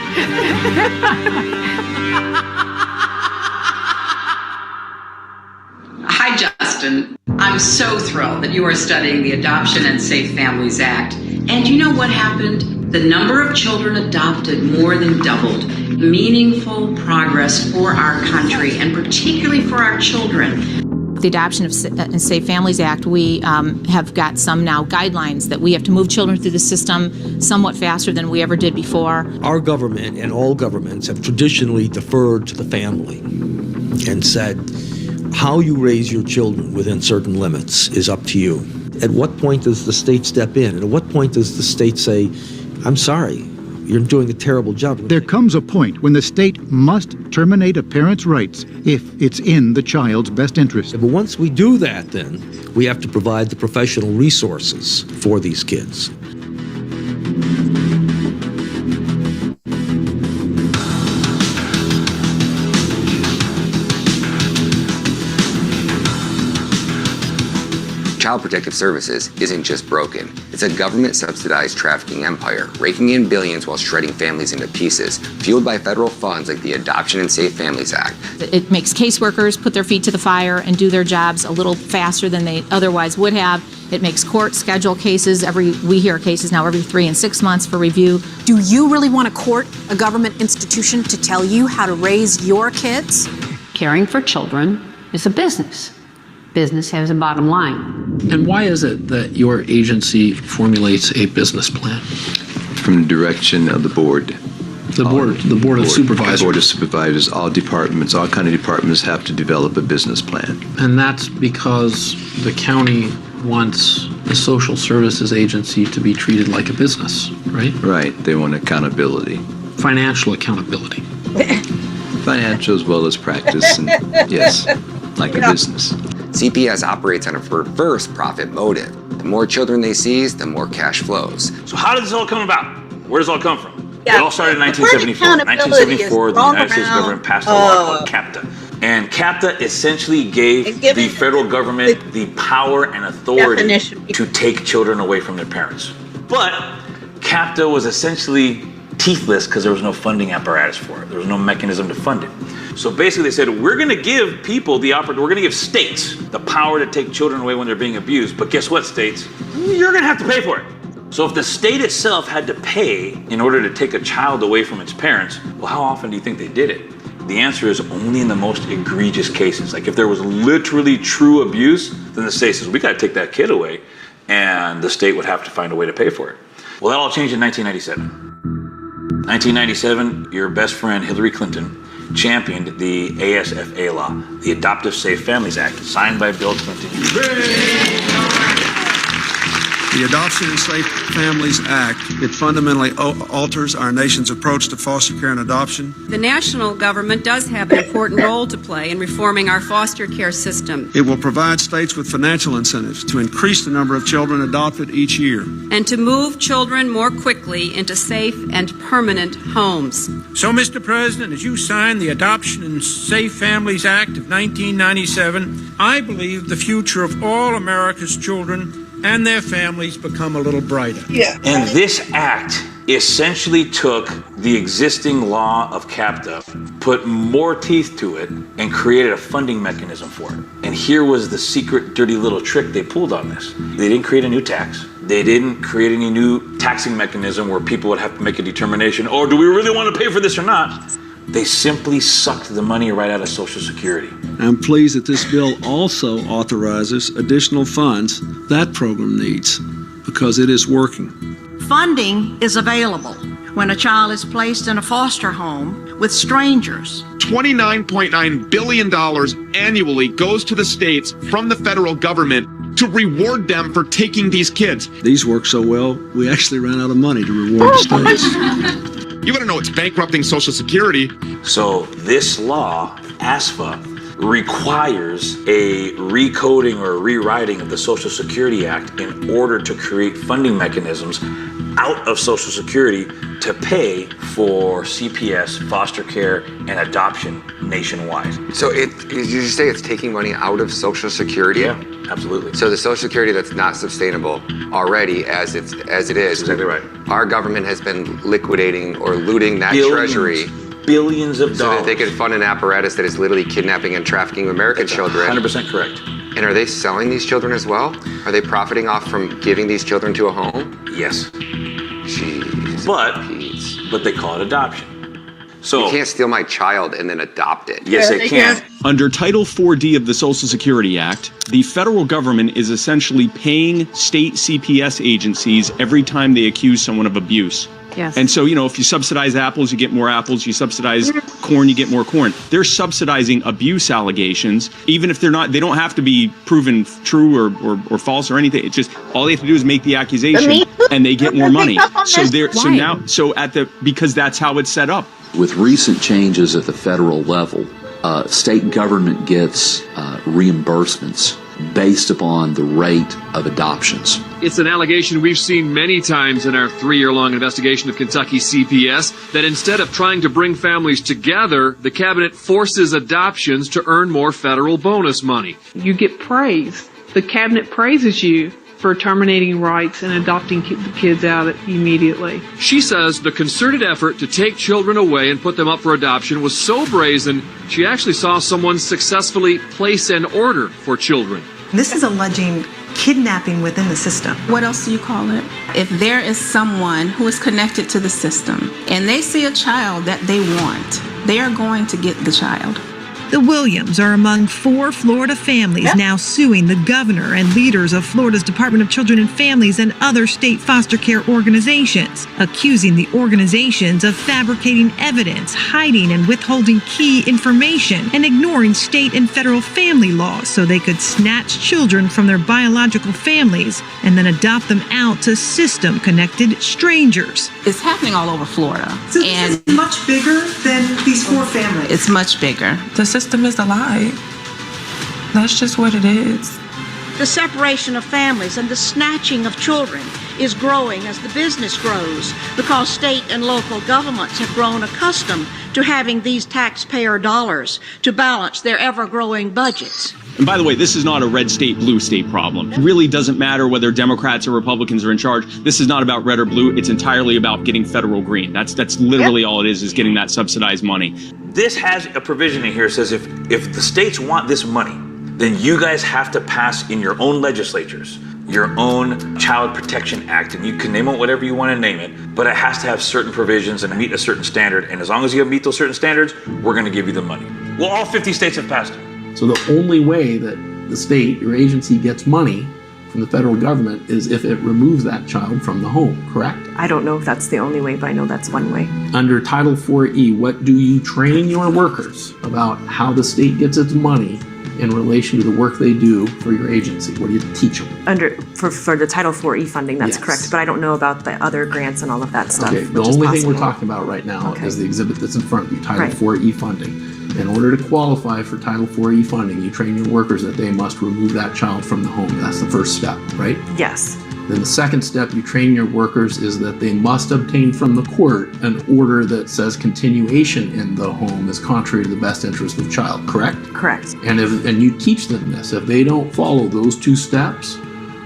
Hi, Justin. I'm so thrilled that you are studying the Adoption and Safe Families Act. And you know what happened? The number of children adopted more than doubled. Meaningful progress for our country and particularly for our children. The Adoption and Safe Families Act, we have got some now guidelines that we have to move children through the system somewhat faster than we ever did before. Our government and all governments have traditionally deferred to the family and said, how you raise your children within certain limits is up to you. At what point does the state step in? And at what point does the state say, I'm sorry, you're doing a terrible job? There comes a point when the state must terminate a parent's rights if it's in the child's best interest. But once we do that, then we have to provide the professional resources for these kids. Child Protective Services isn't just broken. It's a government-subsidized trafficking empire, raking in billions while shredding families into pieces, fueled by federal funds like the Adoption and Safe Families Act. It makes caseworkers put their feet to the fire and do their jobs a little faster than they otherwise would have. It makes courts schedule cases we hear cases now every 3 and 6 months for review. Do you really want to court a government institution to tell you how to raise your kids? Caring for children is a business. Business has a bottom line. And why is it that your agency formulates a business plan? From the direction of the board. The board of supervisors. The board of supervisors, all departments, all kind of departments have to develop a business plan. And that's because the county wants the social services agency to be treated like a business, right? Right. They want accountability. Financial accountability. Financial as well as practice, and yes, like a business. CPS operates on a perverse profit motive. The more children they seize, the more cash flows. So how did this all come about? Where does it all come from? Yeah, it all started in 1974. 1974, the United States government passed a law called CAPTA. And CAPTA essentially gave the federal government the power and authority to take children away from their parents. But CAPTA was essentially teethless because there was no funding apparatus for it. There was no mechanism to fund it. So basically they said, we're going to give people the opportunity, we're going to give states the power to take children away when they're being abused. But guess what, states? You're going to have to pay for it. So if the state itself had to pay in order to take a child away from its parents, well, how often do you think they did it? The answer is only in the most egregious cases. Like if there was literally true abuse, then the state says, we got to take that kid away. And the state would have to find a way to pay for it. Well, that all changed in 1997. 1997, your best friend Hillary Clinton championed the ASFA law, the Adoptive Safe Families Act, signed by Bill Clinton. The Adoption and Safe Families Act, it fundamentally alters our nation's approach to foster care and adoption. The national government does have an important role to play in reforming our foster care system. It will provide states with financial incentives to increase the number of children adopted each year. And to move children more quickly into safe and permanent homes. So, Mr. President, as you sign the Adoption and Safe Families Act of 1997, I believe the future of all America's children and their families become a little brighter. Yeah. And this act essentially took the existing law of CAPTA, put more teeth to it, and created a funding mechanism for it. And here was the secret, dirty little trick they pulled on this. They didn't create a new tax. They didn't create any new taxing mechanism where people would have to make a determination, oh, do we really want to pay for this or not? They simply sucked the money right out of Social Security. I'm pleased that this bill also authorizes additional funds that program needs because it is working. Funding is available when a child is placed in a foster home with strangers. $29.9 billion annually goes to the states from the federal government to reward them for taking these kids. These work so well, we actually ran out of money to reward the states. You gotta know it's bankrupting Social Security. So this law, ASFA, requires a recoding or rewriting of the Social Security Act in order to create funding mechanisms out of Social Security to pay for CPS, foster care, and adoption nationwide. So did you say it's taking money out of Social Security? Yeah, absolutely. So the Social Security that's not sustainable already as it is. Exactly right. Our government has been liquidating or looting that treasury. Billions of dollars. So that they could fund an apparatus that is literally kidnapping and trafficking American children. 100% correct. And are they selling these children as well? Are they profiting off from giving these children to a home? Yes. Jeez. But they call it adoption. So you can't steal my child and then adopt it. Yes, they can. Under Title 4D of the Social Security Act, the federal government is essentially paying state CPS agencies every time they accuse someone of abuse. Yes. And so, if you subsidize apples, you get more apples. You subsidize corn, you get more corn. They're subsidizing abuse allegations, even if they don't have to be proven true or false or anything. It's just all they have to do is make the accusation and they get more money. Because that's how it's set up. With recent changes at the federal level, state government gets reimbursements based upon the rate of adoptions. It's an allegation we've seen many times in our 3-year-long investigation of Kentucky CPS, that instead of trying to bring families together, the cabinet forces adoptions to earn more federal bonus money. You get praise. The cabinet praises you for terminating rights and adopting the kids out immediately. She says the concerted effort to take children away and put them up for adoption was so brazen, she actually saw someone successfully place an order for children. This is alleging kidnapping within the system. What else do you call it? If there is someone who is connected to the system and they see a child that they want, they are going to get the child. The Williams are among 4 Florida families now suing the governor and leaders of Florida's Department of Children and Families and other state foster care organizations, accusing the organizations of fabricating evidence, hiding and withholding key information, and ignoring state and federal family laws so they could snatch children from their biological families and then adopt them out to system-connected strangers. It's happening all over Florida. So this is much bigger than these 4 families. It's much bigger. The system is a lie. That's just what it is. The separation of families and the snatching of children is growing as the business grows because state and local governments have grown accustomed to having these taxpayer dollars to balance their ever-growing budgets. And by the way, this is not a red state, blue state problem. It really doesn't matter whether Democrats or Republicans are in charge. This is not about red or blue. It's entirely about getting federal green. That's literally all it is getting that subsidized money. This has a provision in here that says if the states want this money, then you guys have to pass in your own legislatures your own Child Protection Act, and you can name it whatever you want to name it, but it has to have certain provisions and meet a certain standard, and as long as you meet those certain standards, we're going to give you the money. Well, all 50 states have passed it. So the only way that the state, your agency, gets money from the federal government is if it removes that child from the home, correct? I don't know if that's the only way, but I know that's one way. Under Title 4E, what do you train your workers about how the state gets its money in relation to the work they do for your agency? What do you teach them? For the Title 4E funding, that's Yes. correct, but I don't know about the other grants and all of that stuff. Okay, the only thing we're talking about right now is the exhibit that's in front of you, Title 4E funding. In order to qualify for Title 4E funding, you train your workers that they must remove that child from the home. That's the first step, right? Yes. Then the second step you train your workers is that they must obtain from the court an order that says continuation in the home is contrary to the best interest of the child, correct? Correct. And you teach them this. If they don't follow those 2 steps,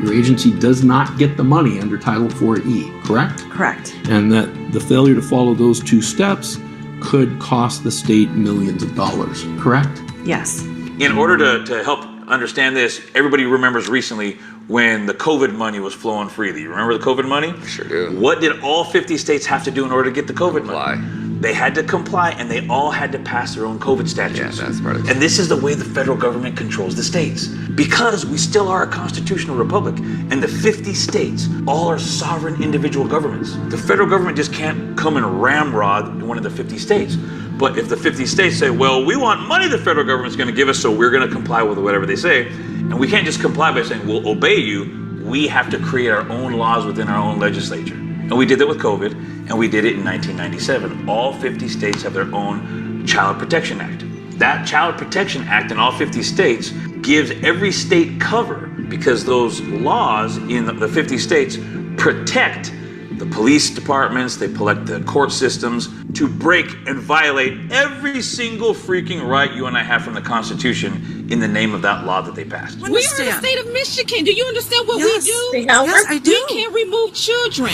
your agency does not get the money under Title 4E, correct? Correct. And that the failure to follow those 2 steps could cost the state millions of dollars, correct? Yes. In order to help understand this, everybody remembers recently when the COVID money was flowing freely. You remember the COVID money? Sure do. What did all 50 states have to do in order to get the COVID money? They had to comply, and they all had to pass their own COVID statutes. Yeah, that's part of it. And this is the way the federal government controls the states. Because we still are a constitutional republic, and the 50 states all are sovereign individual governments. The federal government just can't come and ramrod one of the 50 states. But if the 50 states say, well, we want money the federal government's going to give us, so we're going to comply with whatever they say, And we can't just comply by saying, we'll obey you. We have to create our own laws within our own legislature. And we did that with COVID, and we did it in 1997. All 50 states have their own Child Protection Act. That Child Protection Act in all 50 states gives every state cover because those laws in the 50 states protect the police departments, they protect the court systems to break and violate every single freaking right you and I have from the Constitution in the name of that law that they passed. We are in the state of Michigan. Do you understand what we do? Yes, I do. We can't remove children.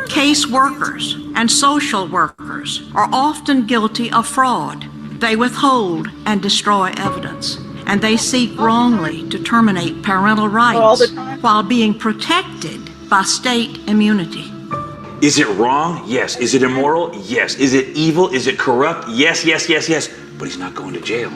Case workers and social workers are often guilty of fraud. They withhold and destroy evidence, and they seek wrongly to terminate parental rights while being protected by state immunity. Is it wrong? Yes. Is it immoral? Yes. Is it evil? Is it corrupt? Yes, yes, yes, yes. But he's not going to jail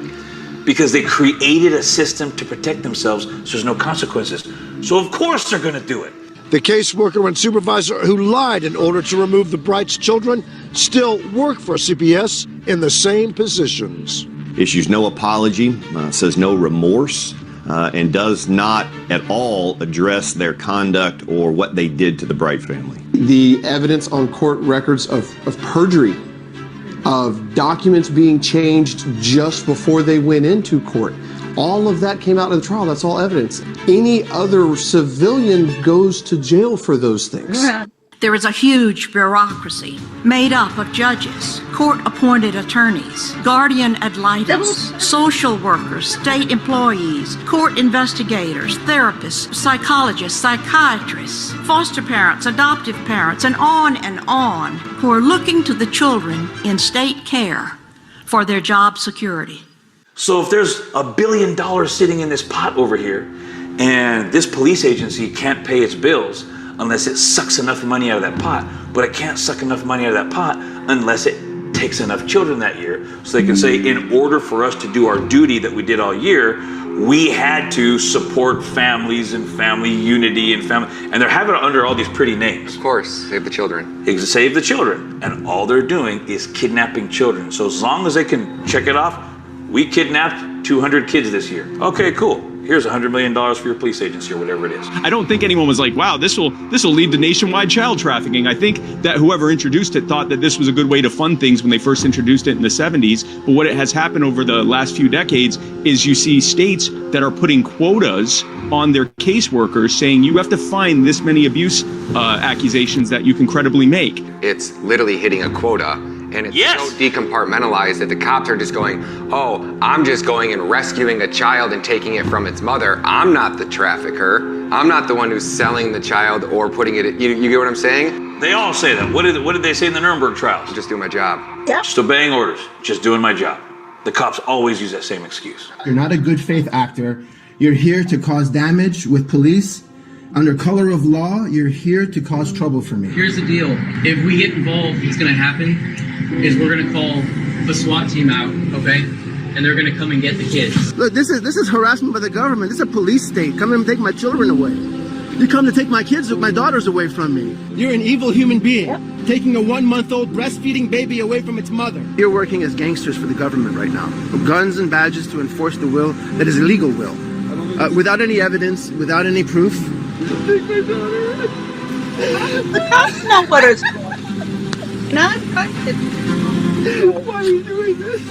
because they created a system to protect themselves so there's no consequences. So of course they're going to do it. The caseworker and supervisor who lied in order to remove the Bright's children still work for CPS in the same positions. Issues no apology, says no remorse, and does not at all address their conduct or what they did to the Bright family. The evidence on court records of perjury, of documents being changed just before they went into court, all of that came out in the trial. That's all evidence. Any other civilian goes to jail for those things. There is a huge bureaucracy made up of judges, court-appointed attorneys, guardian ad litems, social workers, state employees, court investigators, therapists, psychologists, psychiatrists, foster parents, adoptive parents, and on, who are looking to the children in state care for their job security. So if there's $1 billion sitting in this pot over here, and this police agency can't pay its bills unless it sucks enough money out of that pot, but it can't suck enough money out of that pot unless it takes enough children that year, so they can say, in order for us to do our duty that we did all year, we had to support families and family unity and family, and they're having it under all these pretty names. Of course, save the children. Save the children, and all they're doing is kidnapping children. So as long as they can check it off, we kidnapped 200 kids this year. Okay, cool. Here's $100 million for your police agency or whatever it is. I don't think anyone was like, wow, this will lead to nationwide child trafficking. I think that whoever introduced it thought that this was a good way to fund things when they first introduced it in the 70s. But what it has happened over the last few decades is you see states that are putting quotas on their caseworkers saying you have to find this many abuse accusations that you can credibly make. It's literally hitting a quota. And it's so decompartmentalized that the cops are just going, oh, I'm just going and rescuing a child and taking it from its mother. I'm not the trafficker. I'm not the one who's selling the child or putting it in. You get what I'm saying? They all say that. What did they say in the Nuremberg trials? I'm just doing my job. Yep. Just obeying orders. Just doing my job. The cops always use that same excuse. You're not a good faith actor. You're here to cause damage with police. Under color of law, you're here to cause trouble for me. Here's the deal. If we get involved, what's going to happen is we're going to call the SWAT team out, okay? And they're going to come and get the kids. Look, this is harassment by the government. This is a police state. Come and take my children away. You come to take my kids, my daughters away from me. You're an evil human being, taking a 1-month-old breastfeeding baby away from its mother. You're working as gangsters for the government right now. Guns and badges to enforce the will that is a legal will. Without any evidence, without any proof. Take my daughter. The cops know what is going on. Why are you doing this?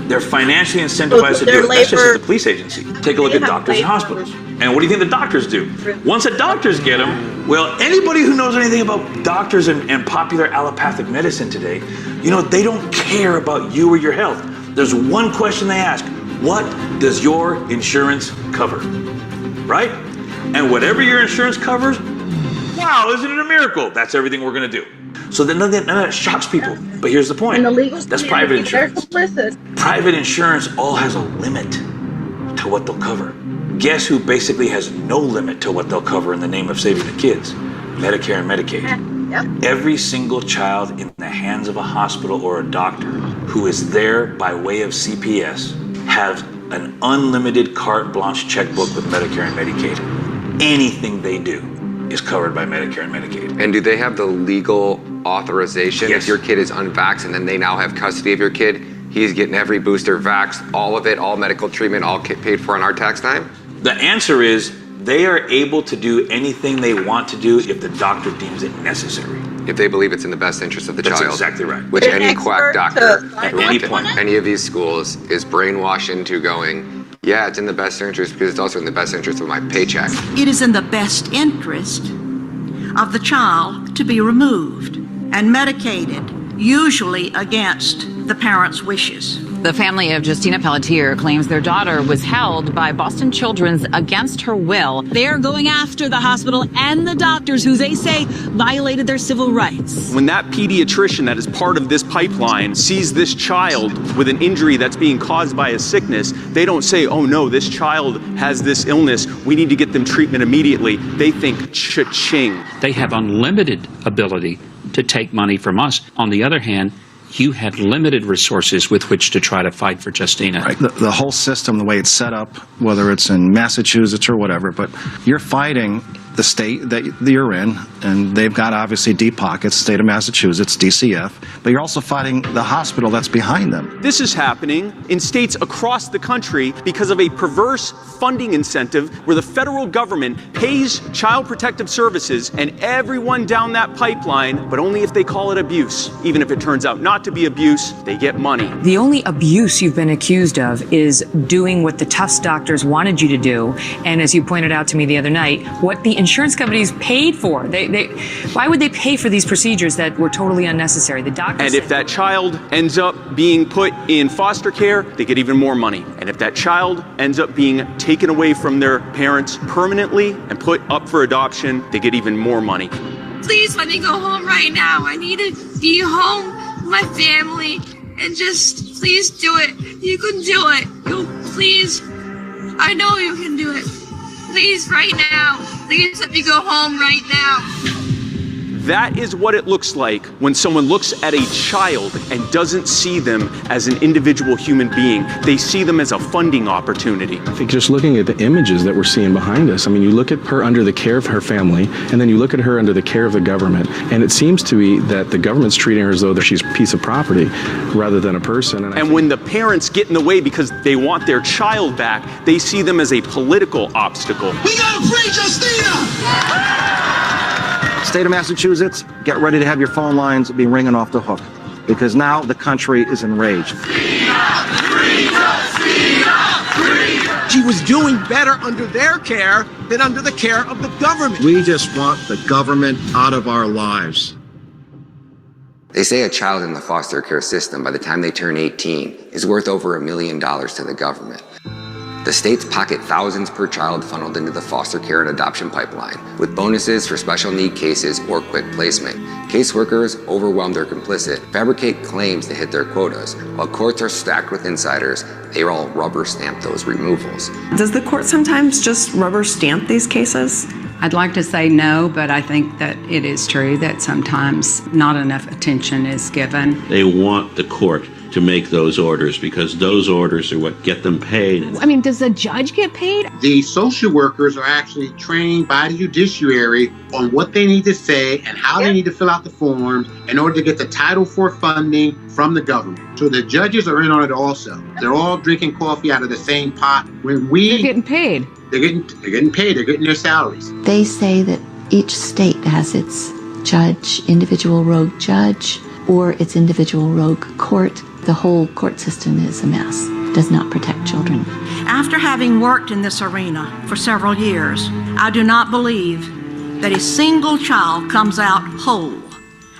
They're financially incentivized to do it. That's just at the police agency. Take a look at doctors and hospitals. And what do you think the doctors do? Once the doctors get them, well, anybody who knows anything about doctors and popular allopathic medicine today, you know, they don't care about you or your health. There's one question they ask: what does your insurance cover? Right? And whatever your insurance covers, wow, isn't it a miracle? That's everything we're going to do. So then none of that shocks people. But here's the point. And the legal that's private insurance. Complicit. Private insurance all has a limit to what they'll cover. Guess who basically has no limit to what they'll cover in the name of saving the kids? Medicare and Medicaid. Yep. Every single child in the hands of a hospital or a doctor who is there by way of CPS has an unlimited carte blanche checkbook with Medicare and Medicaid. Anything they do is covered by Medicare and Medicaid. And do they have the legal authorization? Yes. If your kid is unvaxxed and then they now have custody of your kid, He's getting every booster, vax, all of it, all medical treatment, all paid for on our tax time? The answer is they are able to do anything they want to do if the doctor deems it necessary. If they believe it's in the best interest of the child. That's exactly right. Which any quack doctor at who any went to point. any of these schools is brainwashed into going, yeah, it's in the best interest because it's also in the best interest of my paycheck. It is in the best interest of the child to be removed and medicated, usually against the parents' wishes. The family of Justina Pelletier claims their daughter was held by Boston Children's against her will. They're going after the hospital and the doctors who they say violated their civil rights. When that pediatrician that is part of this pipeline sees this child with an injury that's being caused by a sickness, they don't say, oh no, this child has this illness, we need to get them treatment immediately. They think cha-ching. They have unlimited ability to take money from us. On the other hand, you have limited resources with which to try to fight for Justina. Right. The whole system, the way it's set up, whether it's in Massachusetts or whatever, but you're fighting the state that you're in, and they've got obviously deep pockets, state of Massachusetts, DCF, but you're also fighting the hospital that's behind them. This is happening in states across the country because of a perverse funding incentive where the federal government pays Child Protective Services and everyone down that pipeline, but only if they call it abuse. Even if it turns out not to be abuse, they get money. The only abuse you've been accused of is doing what the Tufts doctors wanted you to do, and as you pointed out to me the other night, what the insurance companies paid for. Why would they pay for these procedures that were totally unnecessary? The doctors. And if that child ends up being put in foster care, they get even more money. And if that child ends up being taken away from their parents permanently and put up for adoption, they get even more money. Please let me go home right now. I need to be home with my family and just please do it. You can do it. You please. I know you can do it. Please, right now. Please let me go home right now. That is what it looks like when someone looks at a child and doesn't see them as an individual human being. They see them as a funding opportunity. I think just looking at the images that we're seeing behind us, I mean, you look at her under the care of her family, and then you look at her under the care of the government, and it seems to be that the government's treating her as though she's a piece of property rather than a person. And when the parents get in the way because they want their child back, they see them as a political obstacle. We gotta free Justina! State of Massachusetts, get ready to have your phone lines be ringing off the hook, because now the country is enraged. She was doing better under their care than under the care of the government. We just want the government out of our lives. They say a child in the foster care system, by the time they turn 18, is worth over $1 million to the government. The states pocket thousands per child funneled into the foster care and adoption pipeline, with bonuses for special need cases or quick placement. Caseworkers, overwhelmed or complicit, fabricate claims to hit their quotas. While courts are stacked with insiders, they all rubber stamp those removals. Does the court sometimes just rubber stamp these cases? I'd like to say no, but I think that it is true that sometimes not enough attention is given. They want the court to make those orders because those orders are what get them paid. I mean, does the judge get paid? The social workers are actually trained by the judiciary on what they need to say and how they need to fill out the forms in order to get the Title IV funding from the government. So the judges are in on it also. They're all drinking coffee out of the same pot. They're getting paid. They're getting paid. They're getting their salaries. They say that each state has its judge, individual rogue judge, or its individual rogue court. The whole court system is a mess. It does not protect children. After having worked in this arena for several years, I do not believe that a single child comes out whole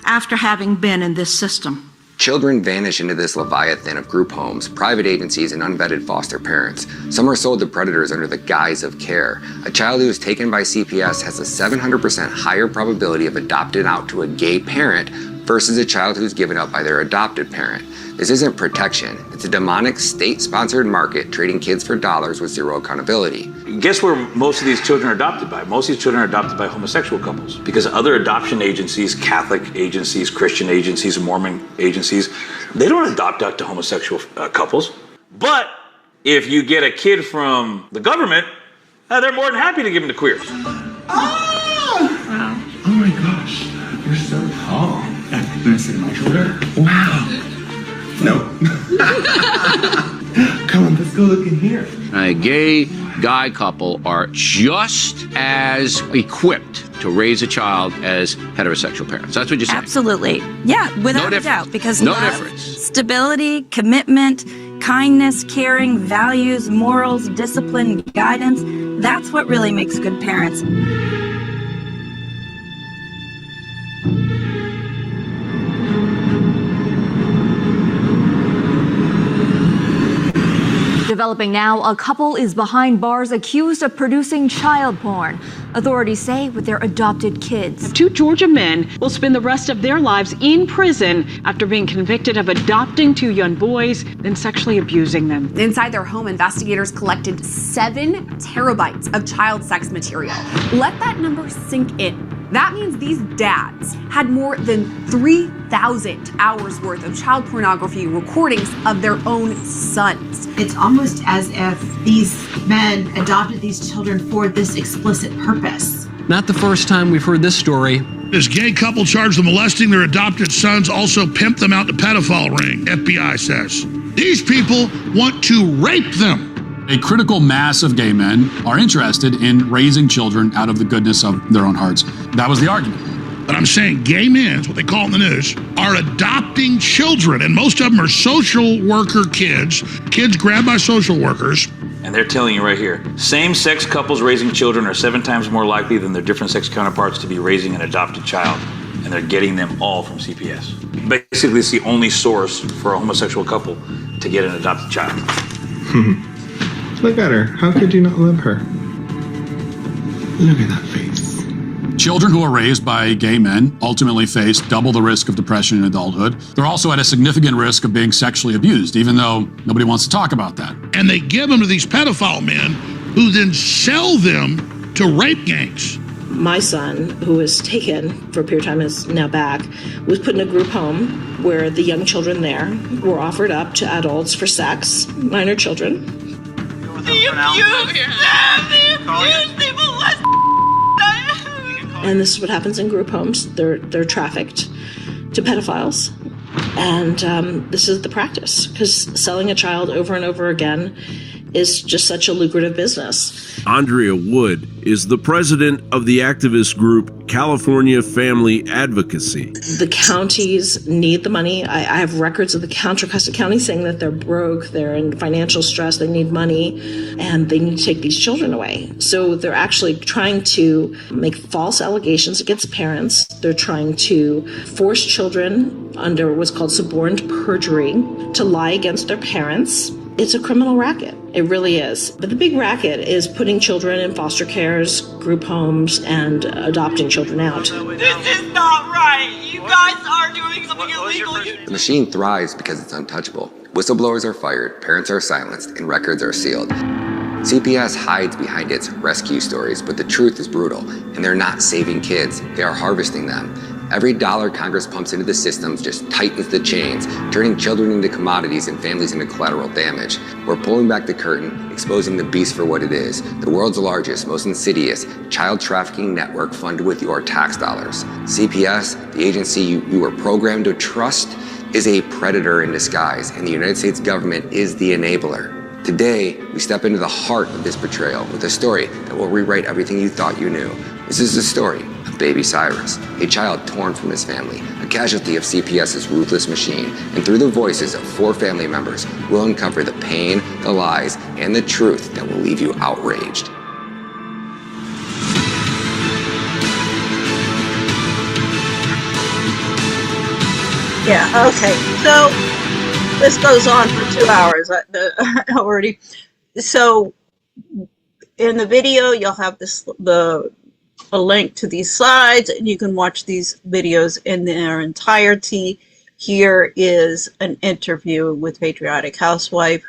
after having been in this system. Children vanish into this leviathan of group homes, private agencies, and unvetted foster parents. Some are sold to predators under the guise of care. A child who is taken by CPS has a 700% higher probability of adopting out to a gay parent versus a child who's given up by their adopted parent. This isn't protection. It's a demonic state-sponsored market trading kids for dollars with zero accountability. Guess where most of these children are adopted by? Most of these children are adopted by homosexual couples because other adoption agencies, Catholic agencies, Christian agencies, Mormon agencies, they don't adopt out to homosexual couples. But if you get a kid from the government, they're more than happy to give them to queers. Oh my gosh, you're so tall. I'm gonna sit on my shoulder. Wow. No. Come on, let's go look in here. A gay guy couple are just as equipped to raise a child as heterosexual parents. That's what you're saying. Absolutely. Yeah, without a doubt. Because no love, difference. Stability, commitment, kindness, caring, values, morals, discipline, guidance, that's what really makes good parents. Developing now, a couple is behind bars accused of producing child porn. Authorities say with their adopted kids. Two Georgia men will spend the rest of their lives in prison after being convicted of adopting two young boys, then sexually abusing them. Inside their home, investigators collected 7 terabytes of child sex material. Let that number sink in. That means these dads had more than 3,000 hours worth of child pornography recordings of their own sons. It's almost as if these men adopted these children for this explicit purpose. Not the first time we've heard this story. This gay couple charged with molesting their adopted sons also pimped them out to pedophile ring, FBI says. These people want to rape them. A critical mass of gay men are interested in raising children out of the goodness of their own hearts. That was the argument. But I'm saying gay men, is what they call it in the news, are adopting children, and most of them are social worker kids grabbed by social workers. And they're telling you right here, same-sex couples raising children are 7 times more likely than their different sex counterparts to be raising an adopted child. And they're getting them all from CPS. Basically, it's the only source for a homosexual couple to get an adopted child. Look at her. How could you not love her? Look at that face. Children who are raised by gay men ultimately face double the risk of depression in adulthood. They're also at a significant risk of being sexually abused, even though nobody wants to talk about that. And they give them to these pedophile men who then sell them to rape gangs. My son, who was taken for a period of time, is now back, was put in a group home where the young children there were offered up to adults for sex, minor children. And this is what happens in group homes. They're trafficked to pedophiles. And this is the practice, because selling a child over and over again is just such a lucrative business. Andrea Wood is the president of the activist group California Family Advocacy. The counties need the money. I have records of the Contra-Costa County saying that they're broke, they're in financial stress, they need money, and they need to take these children away. So they're actually trying to make false allegations against parents. They're trying to force children under what's called suborned perjury to lie against their parents. It's a criminal racket. It really is. But the big racket is putting children in foster cares, group homes, and adopting children out. This is not right. You guys are doing something illegal. The machine thrives because it's untouchable. Whistleblowers are fired, parents are silenced, and records are sealed. CPS hides behind its rescue stories, but the truth is brutal, and they're not saving kids. They are harvesting them. Every dollar Congress pumps into the systems just tightens the chains, turning children into commodities and families into collateral damage. We're pulling back the curtain, exposing the beast for what it is, the world's largest, most insidious child trafficking network funded with your tax dollars. CPS, the agency you were programmed to trust, is a predator in disguise, and the United States government is the enabler. Today, we step into the heart of this betrayal with a story that will rewrite everything you thought you knew. This is the story of baby Cyrus, a child torn from his family, a casualty of CPS's ruthless machine, and through the voices of 4 family members, we'll uncover the pain, the lies, and the truth that will leave you outraged. Yeah, okay. So this goes on for 2 hours already. So in the video, you'll have a link to these slides, and you can watch these videos in their entirety. Here is an interview with Patriotic Housewife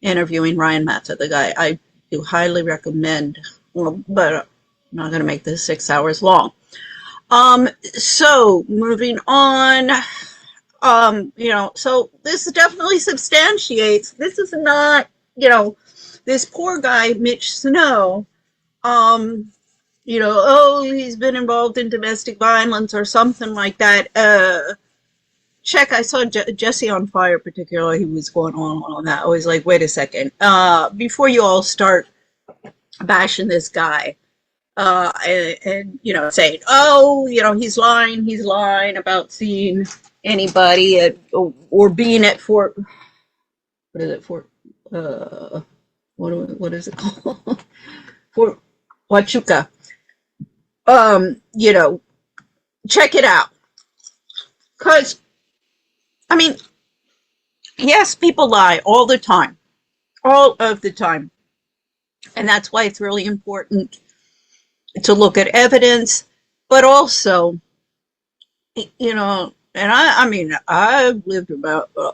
interviewing Ryan Matta, the guy I do highly recommend, but I'm not going to make this 6 hours long. So moving on, so this definitely substantiates, this is not, this poor guy, Mitch Snow, he's been involved in domestic violence or something like that. check. I saw Jesse on Fire, particularly. He was going on that. I was like, wait a second. Before you all start bashing this guy, and you know, saying, oh, you know, he's lying about seeing anybody at or being at Fort. What is it? Fort. What is it called? Fort Huachuca. You know, check it out. Because, I mean, yes, people lie all the time. All of the time. And that's why it's really important to look at evidence, but also, you know, and I mean, I've lived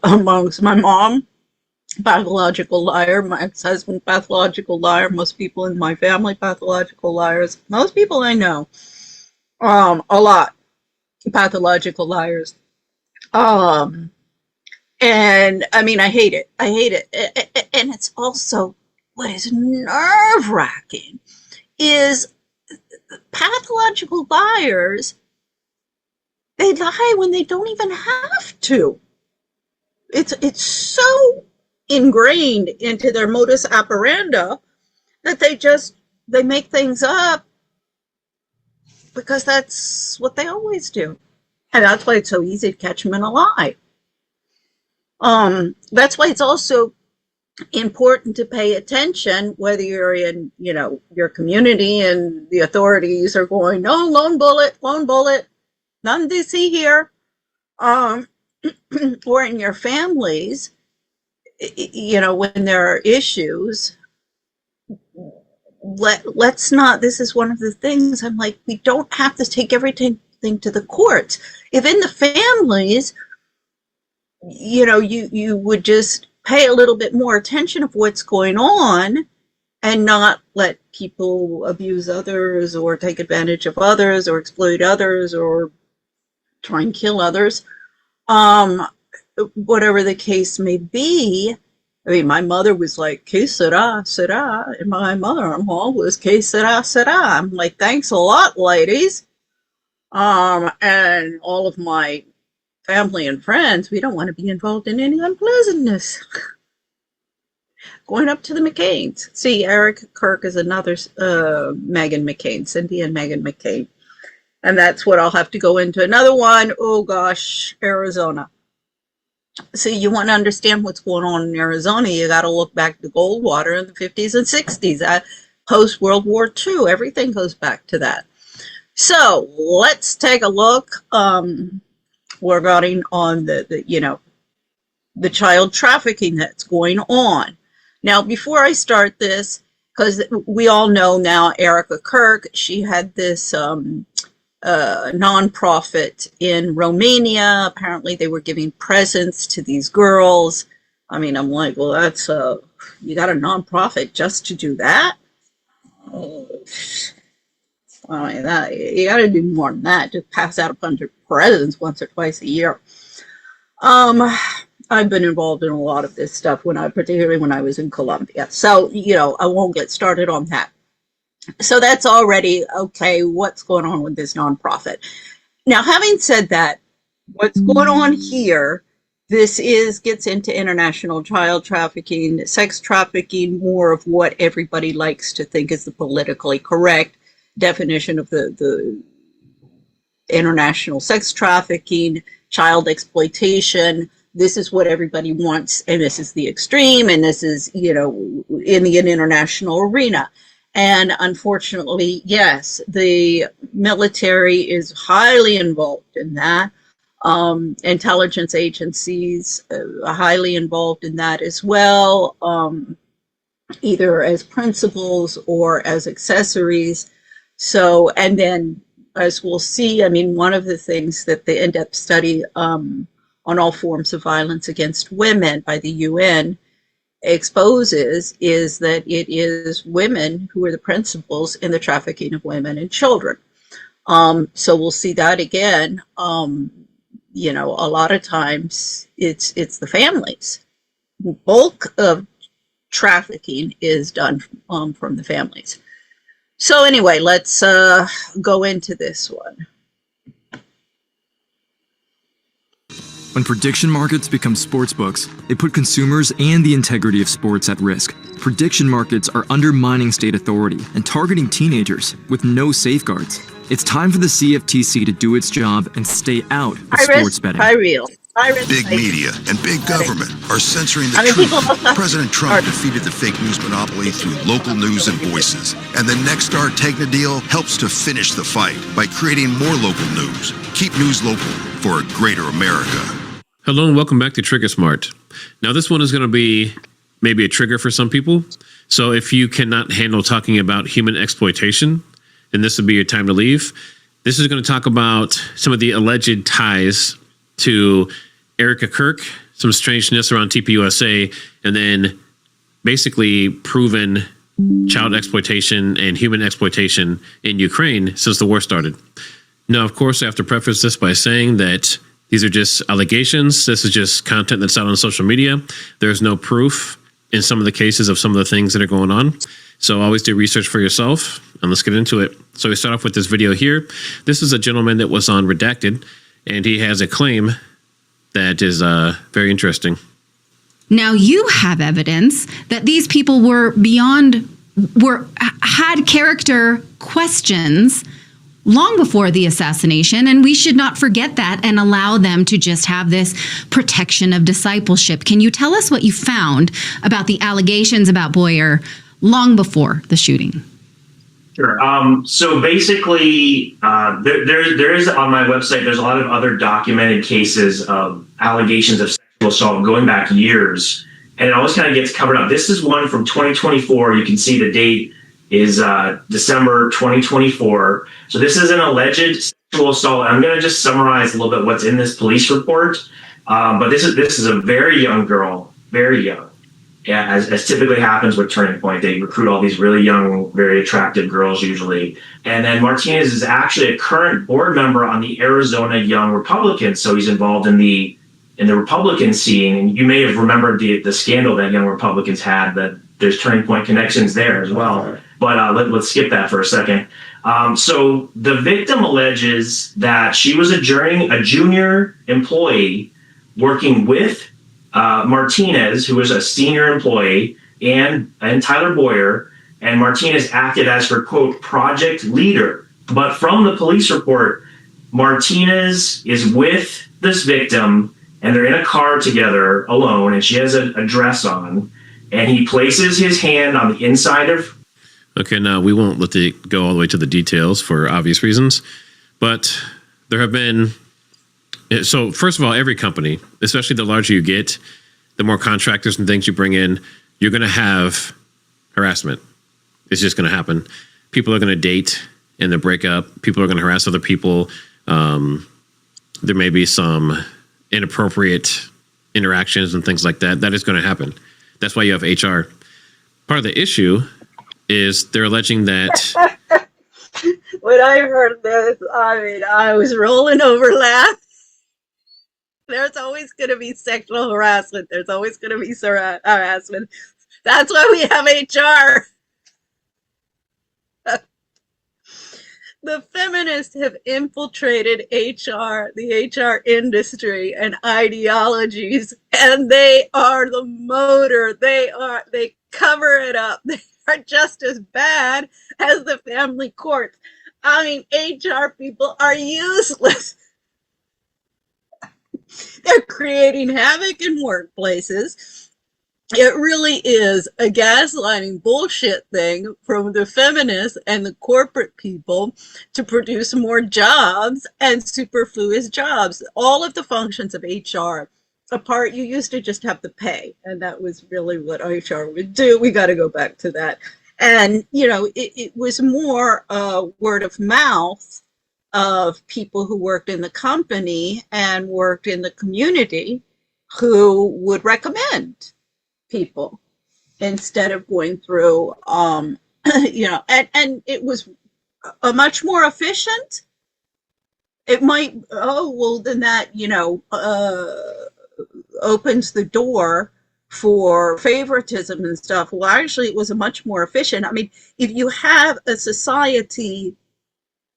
amongst my mom, pathological liar, my ex-husband, pathological liar, most people in my family, pathological liars, most people I know, a lot, pathological liars. And I mean, I hate it. And it's also what is nerve-wracking is pathological liars, they lie when they don't even have to. It's so ingrained into their modus operandi that they make things up because that's what they always do. And that's why it's so easy to catch them in a lie. That's why it's also important to pay attention, whether you're in, you know, your community and the authorities are going, no, lone bullet, none to see here, or in your families, you know, when there are issues, let's not, this is one of the things I'm like, we don't have to take everything to the courts. If in the families, you know, you would just pay a little bit more attention of what's going on and not let people abuse others or take advantage of others or exploit others or try and kill others, whatever the case may be. I mean, my mother was like, que sera, sera, and my mother-in-law was que sera, sera. I'm like, thanks a lot, ladies. And all of my family and friends, we don't want to be involved in any unpleasantness. Going up to the McCains. See, Eric Kirk is another Meghan McCain, Cindy and Meghan McCain. And that's what I'll have to go into. Another one, oh gosh, Arizona. See, you want to understand what's going on in Arizona, you got to look back to Goldwater in the 50s and 60s, post-World War II. Everything goes back to that. So let's take a look regarding on the you know, the child trafficking that's going on. Now, before I start this, because we all know now Erica Kirk, she had this nonprofit in Romania. Apparently they were giving presents to these girls. I mean, I'm like, well, that's you got a nonprofit just to do that? I mean, that you got to do more than that. Just pass out a bunch of presents once or twice a year. I've been involved in a lot of this stuff particularly when I was in Colombia. So, you know, I won't get started on that. So that's already, okay, what's going on with this nonprofit? Now, having said that, what's going on here, this gets into international child trafficking, sex trafficking, more of what everybody likes to think is the politically correct definition of the international sex trafficking, child exploitation. This is what everybody wants, and this is the extreme, and this is, you know, in the international arena. And unfortunately, yes, the military is highly involved in that. Intelligence agencies are highly involved in that as well, either as principals or as accessories. So, and then as we'll see, I mean, one of the things that the in-depth study on all forms of violence against women by the UN exposes is that it is women who are the principals in the trafficking of women and children. So we'll see that again. You know, a lot of times it's the families. The bulk of trafficking is done from the families. So anyway, let's go into this one. When prediction markets become sportsbooks, they put consumers and the integrity of sports at risk. Prediction markets are undermining state authority and targeting teenagers with no safeguards. It's time for the CFTC to do its job and stay out of sports betting. Big media and big government are censoring the truth. President Trump defeated the fake news monopoly through local news and voices. And the Nexstar Tegna deal helps to finish the fight by creating more local news. Keep news local for a greater America. Hello and welcome back to Trigger Smart. Now this one is going to be maybe a trigger for some people. So if you cannot handle talking about human exploitation, then this would be your time to leave. This is going to talk about some of the alleged ties to Erica Kirk, some strangeness around TPUSA, and then basically proven child exploitation and human exploitation in Ukraine since the war started. Now, of course, I have to preface this by saying that these are just allegations. This is just content that's out on social media. There's no proof in some of the cases of some of the things that are going on. So always do research for yourself, and let's get into it. So we start off with this video here. This is a gentleman that was on Redacted, and he has a claim that is very interesting. Now you have evidence that these people had character questions long before the assassination, and we should not forget that and allow them to just have this protection of discipleship. Can you tell us what you found about the allegations about Boyer long before the shooting? Sure. So basically, there is on my website, there's a lot of other documented cases of allegations of sexual assault going back years, and it always kind of gets covered up. This is one from 2024. You can see the date is December 2024. So this is an alleged sexual assault. I'm going to just summarize a little bit what's in this police report. But this is a very young girl, very young. Yeah, as typically happens with Turning Point, they recruit all these really young, very attractive girls usually. And then Martinez is actually a current board member on the Arizona Young Republicans, so he's involved in the Republican scene. And you may have remembered the scandal that Young Republicans had. That there's Turning Point connections there as well. But let's skip that for a second. So the victim alleges that she was a junior employee working with Martinez, who was a senior employee, and Tyler Boyer, and Martinez acted as her, quote, project leader. But from the police report, Martinez is with this victim, and they're in a car together alone, and she has a dress on, and he places his hand on the inside of... Okay, now we won't let it go all the way to the details for obvious reasons, but there have been... So first of all, every company, especially the larger you get, the more contractors and things you bring in, you're going to have harassment. It's just going to happen. People are going to date and then break up. People are going to harass other people. There may be some inappropriate interactions and things like that. That is going to happen. That's why you have HR. Part of the issue is they're alleging that... When I heard this, I was rolling over laughing. There's always going to be sexual harassment. There's always going to be harassment. That's why we have HR. The feminists have infiltrated HR, the HR industry and ideologies, and they are the motor. They cover it up. They are just as bad as the family courts. HR people are useless. They're creating havoc in workplaces. It really is a gaslighting bullshit thing from the feminists and the corporate people to produce more jobs and superfluous jobs. All of the functions of HR apart, you used to just have the pay, and that was really what HR would do. We got to go back to that. And, it was more word of mouth of people who worked in the company and worked in the community who would recommend people instead of going through, and it was a much more efficient. It might, then that, opens the door for favoritism and stuff. Well, actually, it was a much more efficient. If you have a society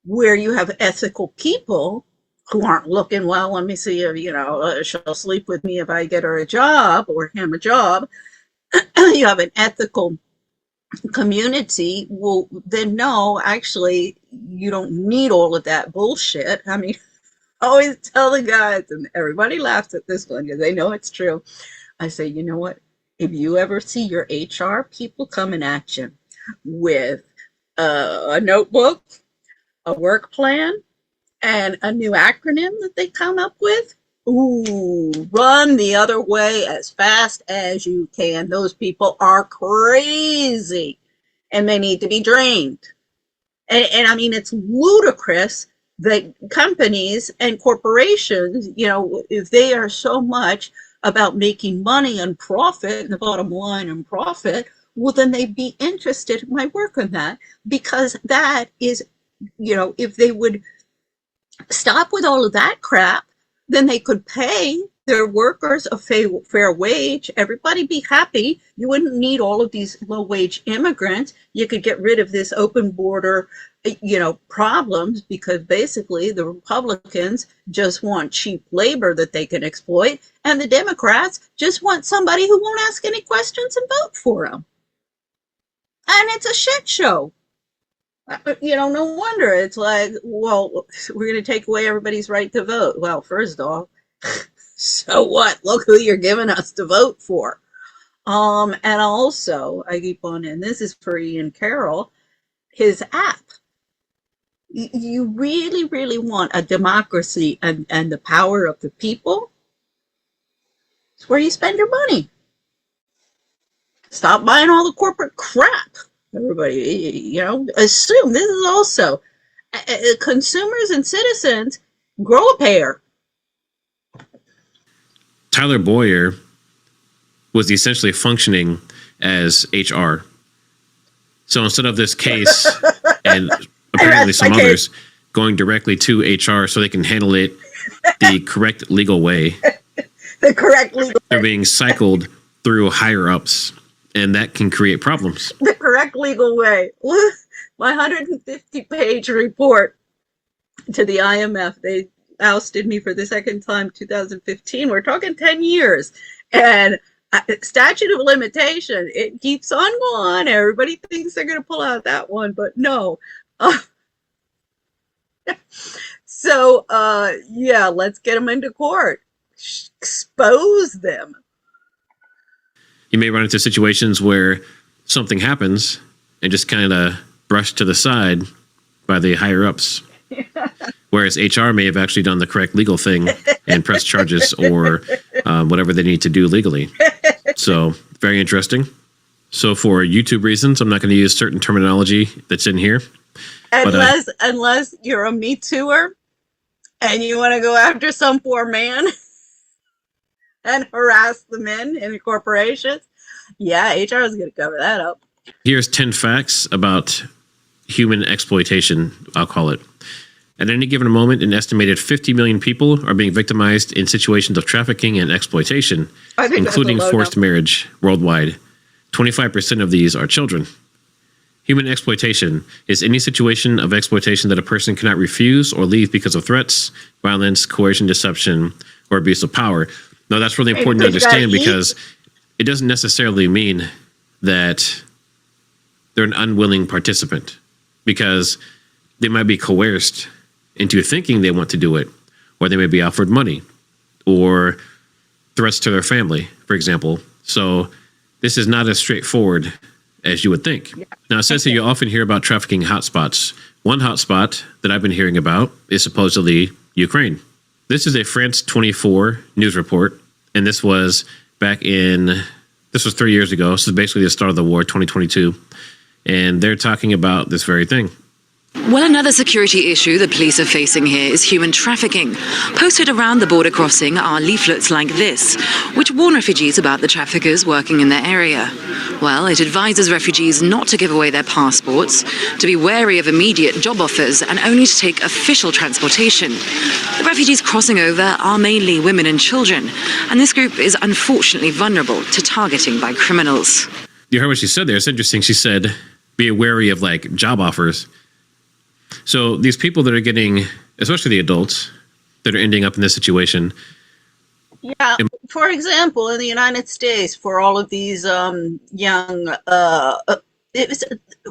where you have ethical people who aren't looking well. Let me see if, she'll sleep with me if I get her a job or him a job. You have an ethical community. Well, then no, actually, you don't need all of that bullshit. I mean, I always tell the guys, and everybody laughs at this one because they know it's true. I say, you know what? If you ever see your HR people coming at you with a notebook, a work plan, and a new acronym that they come up with, ooh, run the other way as fast as you can. Those people are crazy and they need to be drained. And I mean, it's ludicrous that companies and corporations, if they are so much about making money and profit, and the bottom line and profit, well, then they'd be interested in my work on that, because that is, if they would stop with all of that crap, then they could pay their workers a fair wage. Everybody be happy. You wouldn't need all of these low-wage immigrants. You could get rid of this open border, problems, because basically the Republicans just want cheap labor that they can exploit, and the Democrats just want somebody who won't ask any questions and vote for them. And it's a shit show. No wonder it's like, well, we're going to take away everybody's right to vote. Well, first off, so what? Look who you're giving us to vote for. And also, I keep on, and this is for Ian Carroll, his app. You really, really want a democracy and the power of the people? It's where you spend your money. Stop buying all the corporate crap. Everybody, assume this is also consumers and citizens grow a pair. Tyler Boyer was essentially functioning as HR. So instead of this case and apparently some others going directly to HR so they can handle it the correct legal way, they're being cycled through higher ups. And that can create problems. The correct legal way. My 150-page report to the IMF, they ousted me for the second time, 2015. We're talking 10 years. And statute of limitation, it keeps on going. Everybody thinks they're going to pull out that one, but no. So, let's get them into court. Expose them. You may run into situations where something happens and just kind of brushed to the side by the higher ups. Whereas HR may have actually done the correct legal thing and pressed charges or whatever they need to do legally. So very interesting. So for YouTube reasons, I'm not going to use certain terminology that's in here. Unless you're a Me Tooer and you want to go after some poor man and harass the men in corporations. Yeah, HR is going to cover that up. Here's 10 facts about human exploitation, I'll call it. At any given moment, an estimated 50 million people are being victimized in situations of trafficking and exploitation, including forced marriage worldwide. 25% of these are children. Human exploitation is any situation of exploitation that a person cannot refuse or leave because of threats, violence, coercion, deception, or abuse of power. Now, that's really important to understand, because it doesn't necessarily mean that they're an unwilling participant, because they might be coerced into thinking they want to do it, or they may be offered money or threats to their family, for example. So this is not as straightforward as you would think. Yeah. Now, it says that you often hear about trafficking hotspots. One hotspot that I've been hearing about is supposedly Ukraine. This is a France 24 news report, and this was this was 3 years ago. This is basically the start of the war, 2022, and they're talking about this very thing. Well, another security issue the police are facing here is human trafficking. Posted around the border crossing are leaflets like this, which warn refugees about the traffickers working in their area. Well, it advises refugees not to give away their passports, to be wary of immediate job offers, and only to take official transportation. The refugees crossing over are mainly women and children, and this group is unfortunately vulnerable to targeting by criminals. You heard what she said there. It's interesting. She said, be wary of job offers. So these people that are getting, especially the adults, that are ending up in this situation. Yeah, for example, in the United States, for all of these young, there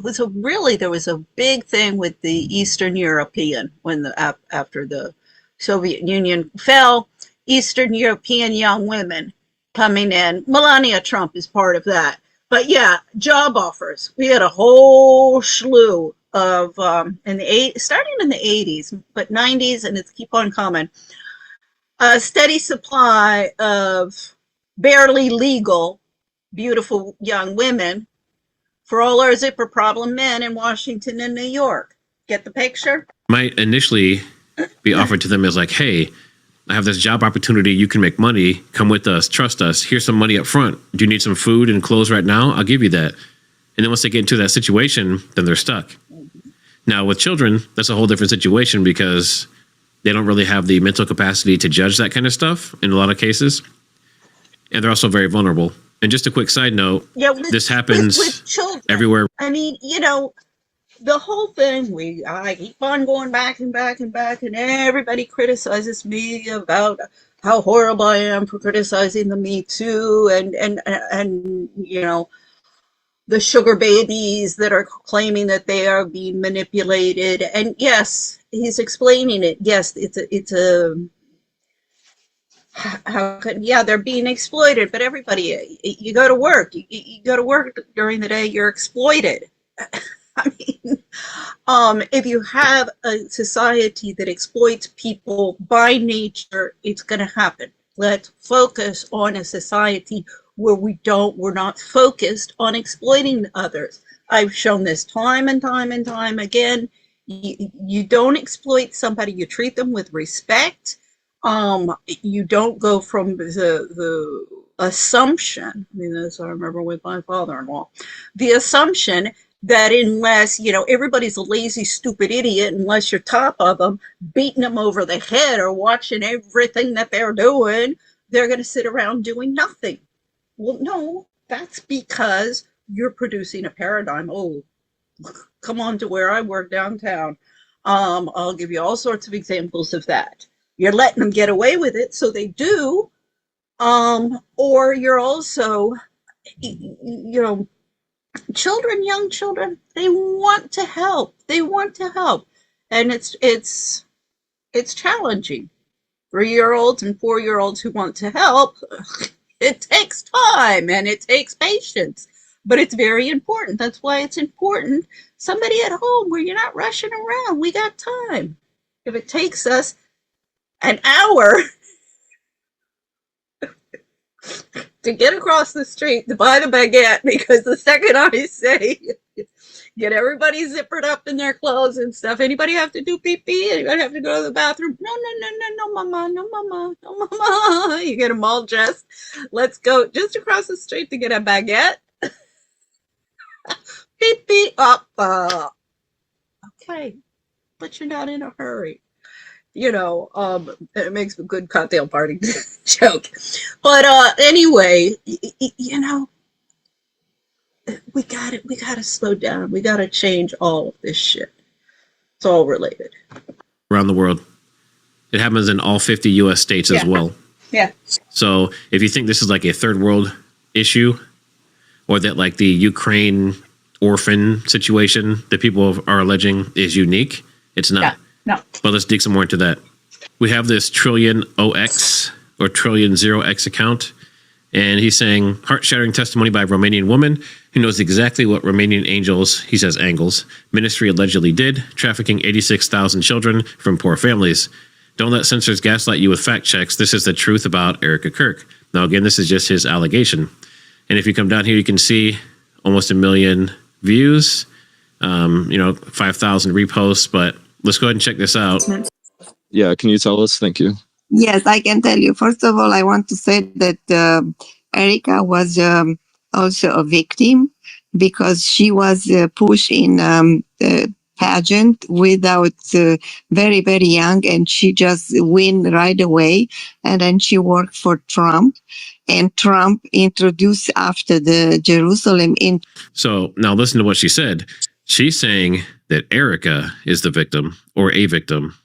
was a big thing with the Eastern European when after the Soviet Union fell, Eastern European young women coming in. Melania Trump is part of that. But yeah, job offers. We had a whole slew of starting in the 80s, but 90s, and it's keep on coming. A steady supply of barely legal, beautiful young women for all our zipper problem men in Washington and New York. Get the picture? Might initially be offered to them as like, hey, I have this job opportunity. You can make money. Come with us. Trust us. Here's some money up front. Do you need some food and clothes right now? I'll give you that. And then once they get into that situation, then they're stuck. Now with children, that's a whole different situation because they don't really have the mental capacity to judge that kind of stuff in a lot of cases. And they're also very vulnerable. And just a quick side note, this happens with children, everywhere. I mean, the whole thing, I keep on going back and back and back, and everybody criticizes me about how horrible I am for criticizing the Me Too and the sugar babies that are claiming that they are being manipulated. And yes, he's explaining it. Yes, they're being exploited, but everybody, you go to work, you go to work during the day, you're exploited. I mean, if you have a society that exploits people by nature, it's going to happen. Let's focus on a society where we're not focused on exploiting others. I've shown this time and time and time again. You don't exploit somebody, you treat them with respect. You don't go from the assumption, I mean, as I remember with my father-in-law, the assumption that unless, everybody's a lazy, stupid idiot, unless you're top of them, beating them over the head or watching everything that they're doing, they're going to sit around doing nothing. Well, no, that's because you're producing a paradigm. Oh, come on to where I work downtown. I'll give you all sorts of examples of that. You're letting them get away with it, so they do. Or you're also, young children, they want to help. They want to help. And it's challenging. 3-year-olds and 4-year-olds who want to help, it takes time and it takes patience, but it's very important. That's why it's important. Somebody at home where you're not rushing around. We got time. If it takes us an hour to get across the street to buy the baguette, because the second I say get everybody zippered up in their clothes and stuff. Anybody have to do pee-pee? Anybody have to go to the bathroom? No, mama, no, mama, no, mama. You get them all dressed. Let's go just across the street to get a baguette. Pee-pee up. Okay, but you're not in a hurry. It makes a good cocktail party joke. But anyway, we gotta slow down. We gotta change all of this shit. It's all related. Around the world. It happens in all 50 U.S. states as well. Yeah. So if you think this is like a third world issue, or that like the Ukraine orphan situation that people are alleging is unique, it's not. Yeah. No. But let's dig some more into that. We have this Trillion OX or Trillion 0X account, and he's saying heart-shattering testimony by a Romanian woman who knows exactly what Romanian angels, he says angles, ministry allegedly did, trafficking 86,000 children from poor families. Don't let censors gaslight you with fact checks. This is the truth about Erica Kirk. Now, again, this is just his allegation. And if you come down here, you can see almost 1 million views, 5,000 reposts, but let's go ahead and check this out. Yeah, can you tell us? Thank you. Yes, I can tell you. First of all, I want to say that Erica was also a victim because she was pushed in the pageant without very, very young, and she just win right away. And then she worked for Trump, and Trump introduced after the Jerusalem. So now listen to what she said. She's saying that Erica is the victim or a victim.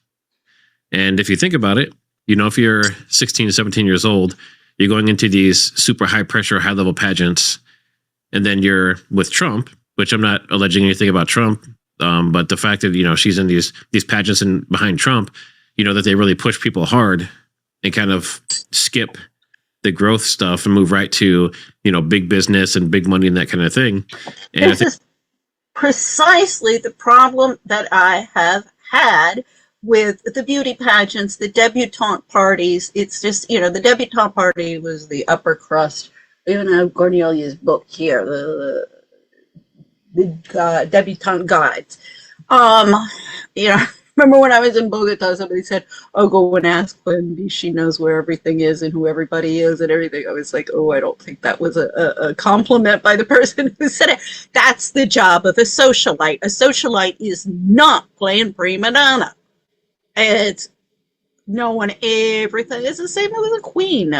And if you think about it, if you're 16, 17 years old, you're going into these super high pressure, high level pageants, and then you're with Trump, which I'm not alleging anything about Trump. But the fact that, she's in these pageants and behind Trump, that they really push people hard and kind of skip the growth stuff and move right to, big business and big money and that kind of thing. And this is precisely the problem that I have had with the beauty pageants, the debutante parties. It's just, the debutante party was the upper crust. Even have Cornelia's book here, the debutante guides. Remember when I was in Bogota, somebody said, "Oh, go and ask Wendy. She knows where everything is and who everybody is and everything." I was like, "Oh, I don't think that was a compliment by the person who said it." That's the job of a socialite. A socialite is not playing prima donna. It's knowing everything. It's the same with a queen.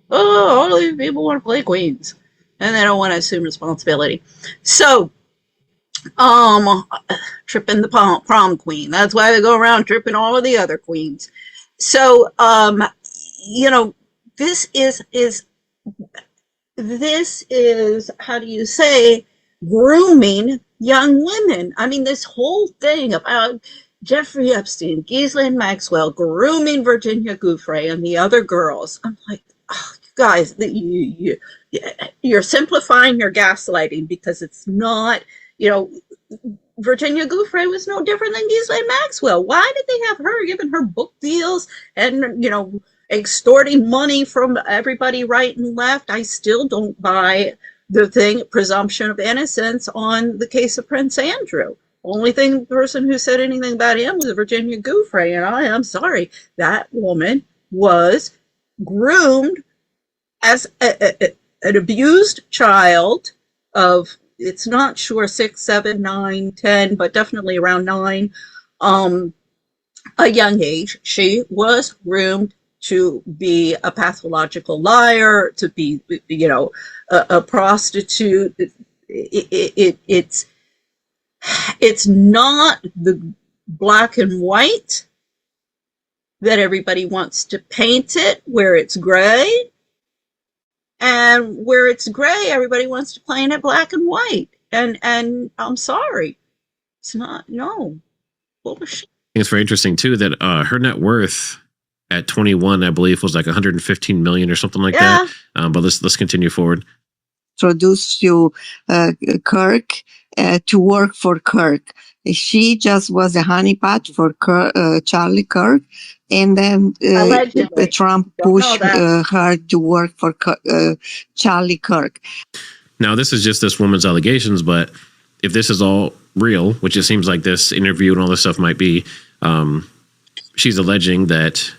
Oh, all these people want to play queens, and they don't want to assume responsibility. So, tripping the prom queen. That's why they go around tripping all of the other queens. So, this is how do you say, grooming young women. I mean, this whole thing about Jeffrey Epstein, Ghislaine Maxwell grooming Virginia Giuffre and the other girls. I'm like, oh, you guys, you're simplifying your gaslighting, because it's not, Virginia Giuffre was no different than Ghislaine Maxwell. Why did they have her giving her book deals and, extorting money from everybody right and left? I still don't buy the presumption of innocence on the case of Prince Andrew. The person who said anything about him was Virginia Giuffre, and I am sorry, that woman was groomed as an abused child of, it's not sure, 6, 7, 9, 10, but definitely around 9, a young age. She was groomed to be a pathological liar, to be, a prostitute. It's not the black and white that everybody wants to paint it, where it's gray. And where it's gray, everybody wants to paint it black and white. And I'm sorry. It's not, no. Bullshit. It's very interesting, too, that her net worth at 21, I believe, was like 115 million or something like that. But let's continue forward. Introduced to Kirk to work for Kirk. She just was a honeypot for Charlie Kirk, and then Trump pushed her to work for Charlie Kirk. Now, this is just this woman's allegations, but if this is all real, which it seems like this interview and all this stuff might be, she's alleging that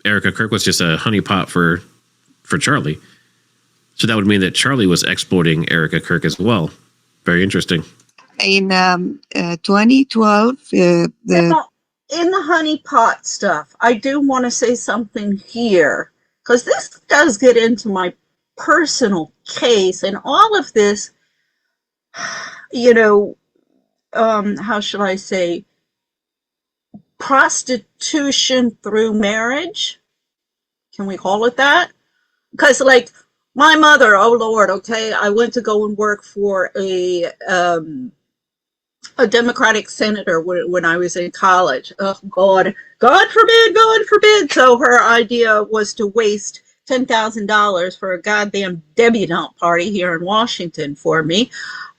Erica Kirk was just a honeypot for Charlie. So that would mean that Charlie was exploiting Erica Kirk as well. Very interesting. In 2012, in the honeypot stuff, I do want to say something here, because this does get into my personal case, and all of this, how should I say, prostitution through marriage? Can we call it that? Because, like, my mother, oh Lord, okay, I went to go and work for a Democratic senator when I was in college. Oh God forbid. So her idea was to waste $10,000 for a goddamn debutante party here in Washington for me.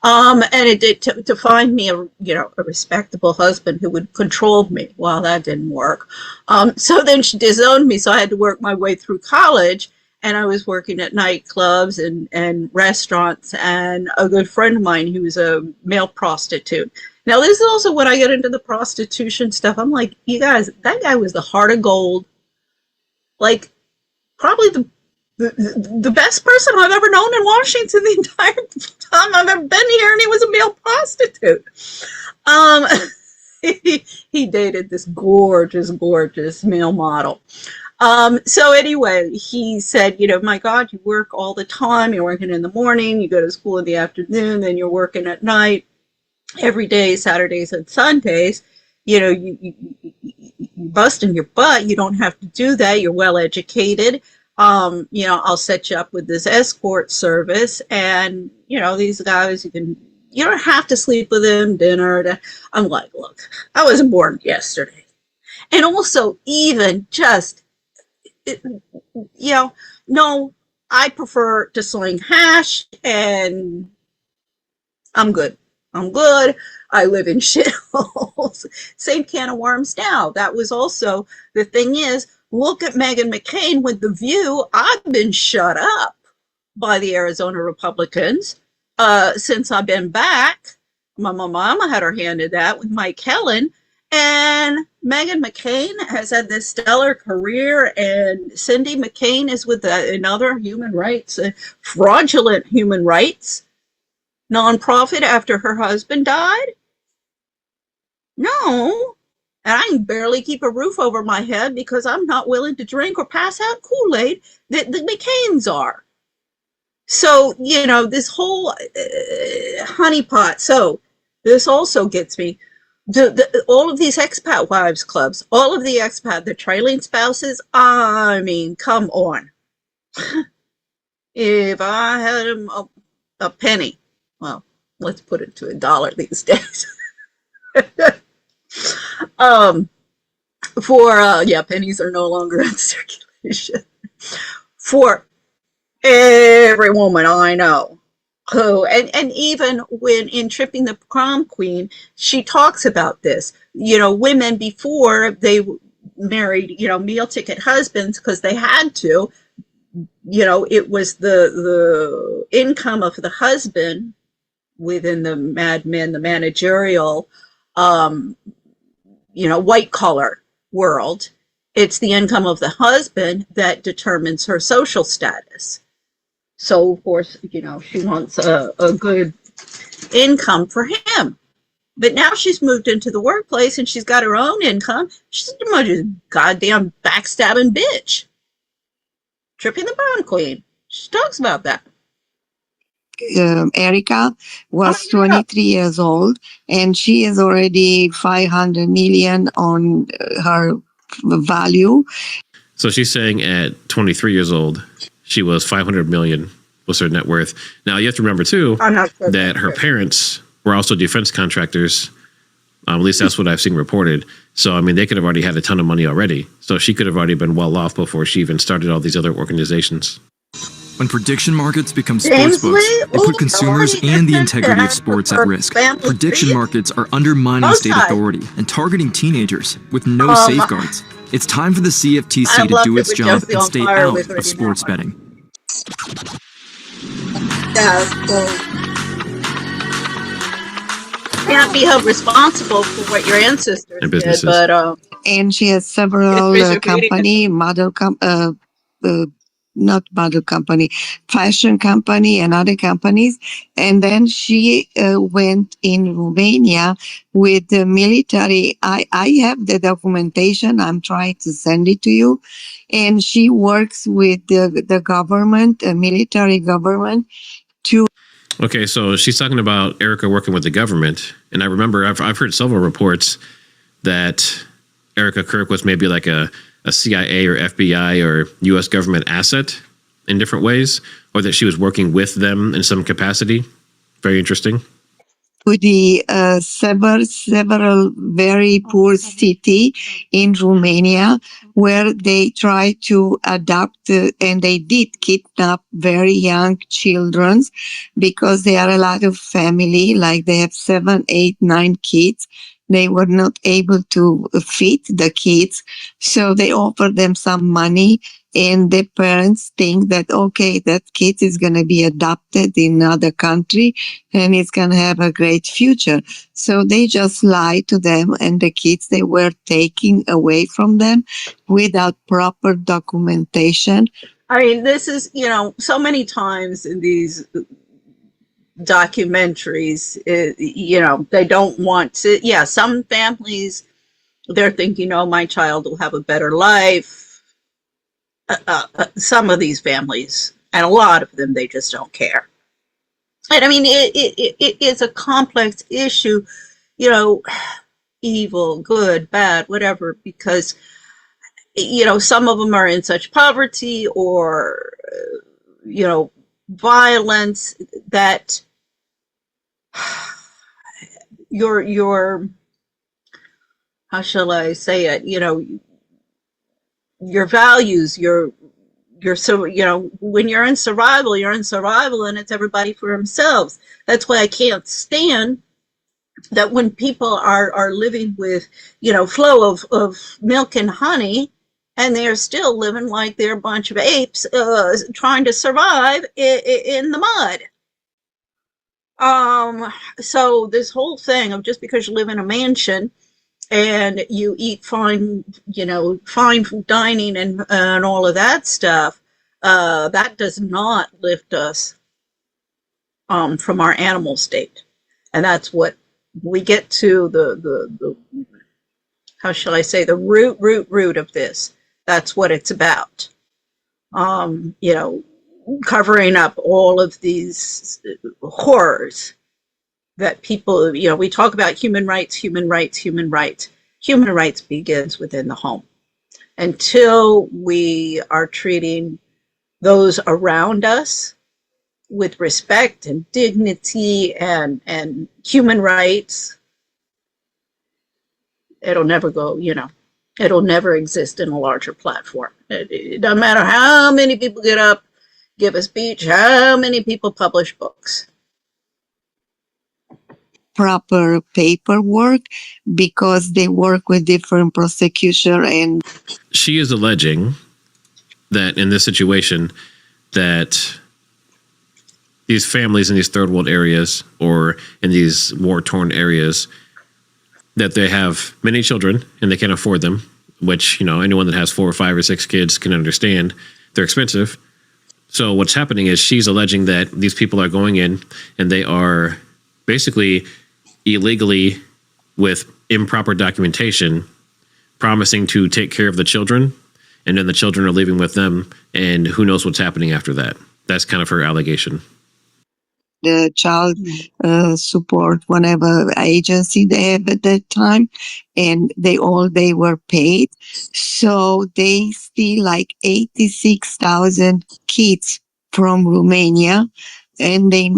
And it did to find me a respectable husband who would control me. Well, that didn't work. So then she disowned me. So I had to work my way through college. And I was working at nightclubs and restaurants, and a good friend of mine who was a male prostitute. Now, this is also when I get into the prostitution stuff. I'm like, you guys, that guy was the heart of gold. Like, probably the best person I've ever known in Washington the entire time I've ever been here, and he was a male prostitute. He dated this gorgeous male model. So anyway, he said, my God, you work all the time. You're working in the morning, you go to school in the afternoon, then you're working at night every day, Saturdays and Sundays. you busting your butt. You don't have to do that. You're well educated. I'll set you up with this escort service, and these guys, you don't have to sleep with them, dinner. I'm like, look, I wasn't born yesterday. And also, even just, no, I prefer to sling hash, and I'm good. I'm good. I live in shitholes. Same can of worms now. That was also, the thing is, look at Meghan McCain with The View. I've been shut up by the Arizona Republicans since I've been back. My mama had her hand in that with Mike Helen. And Meghan McCain has had this stellar career, and Cindy McCain is with another human rights, fraudulent human rights nonprofit after her husband died. No. And I can barely keep a roof over my head because I'm not willing to drink or pass out Kool-Aid that the McCains are. So, this whole honeypot. So this also gets me. All of these expat wives clubs, all of the trailing spouses, I mean, come on. If I had a penny, well, let's put it to $1 these days. Pennies are no longer in circulation. For every woman I know who, and even when in Tripping the Prom Queen, she talks about this. Women before they married, meal ticket husbands because they had to, it was the income of the husband within the Mad Men, the managerial, white collar world. It's the income of the husband that determines her social status. So, of course, she wants a good income for him. But now she's moved into the workplace and she's got her own income. She's a goddamn backstabbing bitch. Tripping the Prom Queen. She talks about that. Erica was 23 years old, and she is already 500 million on her value. So she's saying at 23 years old, she was 500 million was her net worth. Now you have to remember too that her parents were also defense contractors. At least that's what I've seen reported. So I mean, they could have already had a ton of money already. So she could have already been well off before she even started all these other organizations. When prediction markets become sportsbooks, they put consumers and the integrity of sports at risk. Prediction markets are undermining state authority and targeting teenagers with no safeguards. It's time for the CFTC to do its job and stay out of sports betting. Can't be held responsible for what your ancestors did, but and she has several not model company, fashion company and other companies. And then she went in Romania with the military. I have the documentation. I'm trying to send it to you. And she works with the government, a military government, to. Okay, so she's talking about Erica working with the government. And I remember I've heard several reports that Erica Kirk was maybe like a CIA or FBI or U.S. government asset in different ways, or that she was working with them in some capacity. Very interesting. To the several very poor city in Romania where they try to adopt and they did kidnap very young children because they are a lot of family, like they have 7, 8, 9 kids. They were not able to feed the kids, so they offered them some money, and the parents think that, okay, that kid is going to be adopted in another country and it's going to have a great future. So they just lied to them, and the kids, they were taken away from them without proper documentation. I mean, this is, so many times in these documentaries, they don't want to, some families, they're thinking, my child will have a better life. Some of these families, and a lot of them, they just don't care. And I mean, it is a complex issue. evil, good, bad, whatever, because, some of them are in such poverty or, violence that your how shall I say it, your values, so when you're in survival, and it's everybody for themselves. That's why I can't stand that when people are living with flow of milk and honey, and they're still living like they're a bunch of apes trying to survive in the mud. So this whole thing of just because you live in a mansion and you eat fine dining and all of that stuff, that does not lift us from our animal state. And that's what we get to the how shall I say, the root of this. That's what it's about. Covering up all of these horrors that people, we talk about human rights. Human rights begins within the home. Until we are treating those around us with respect and dignity and human rights, it'll never go, it'll never exist in a larger platform. It doesn't matter how many people get up, give a speech, how many people publish books. Proper paperwork, because they work with different prosecutor. And she is alleging that in this situation that these families in these third world areas or in these war-torn areas, that they have many children and they can't afford them, which, anyone that has 4 or 5 or 6 kids can understand. They're expensive. So what's happening is she's alleging that these people are going in and they are basically illegally, with improper documentation, promising to take care of the children, and then the children are leaving with them, and who knows what's happening after that. That's kind of her allegation. The child support, whatever agency they have at that time, and they were paid. So they steal like 86,000 kids from Romania, and they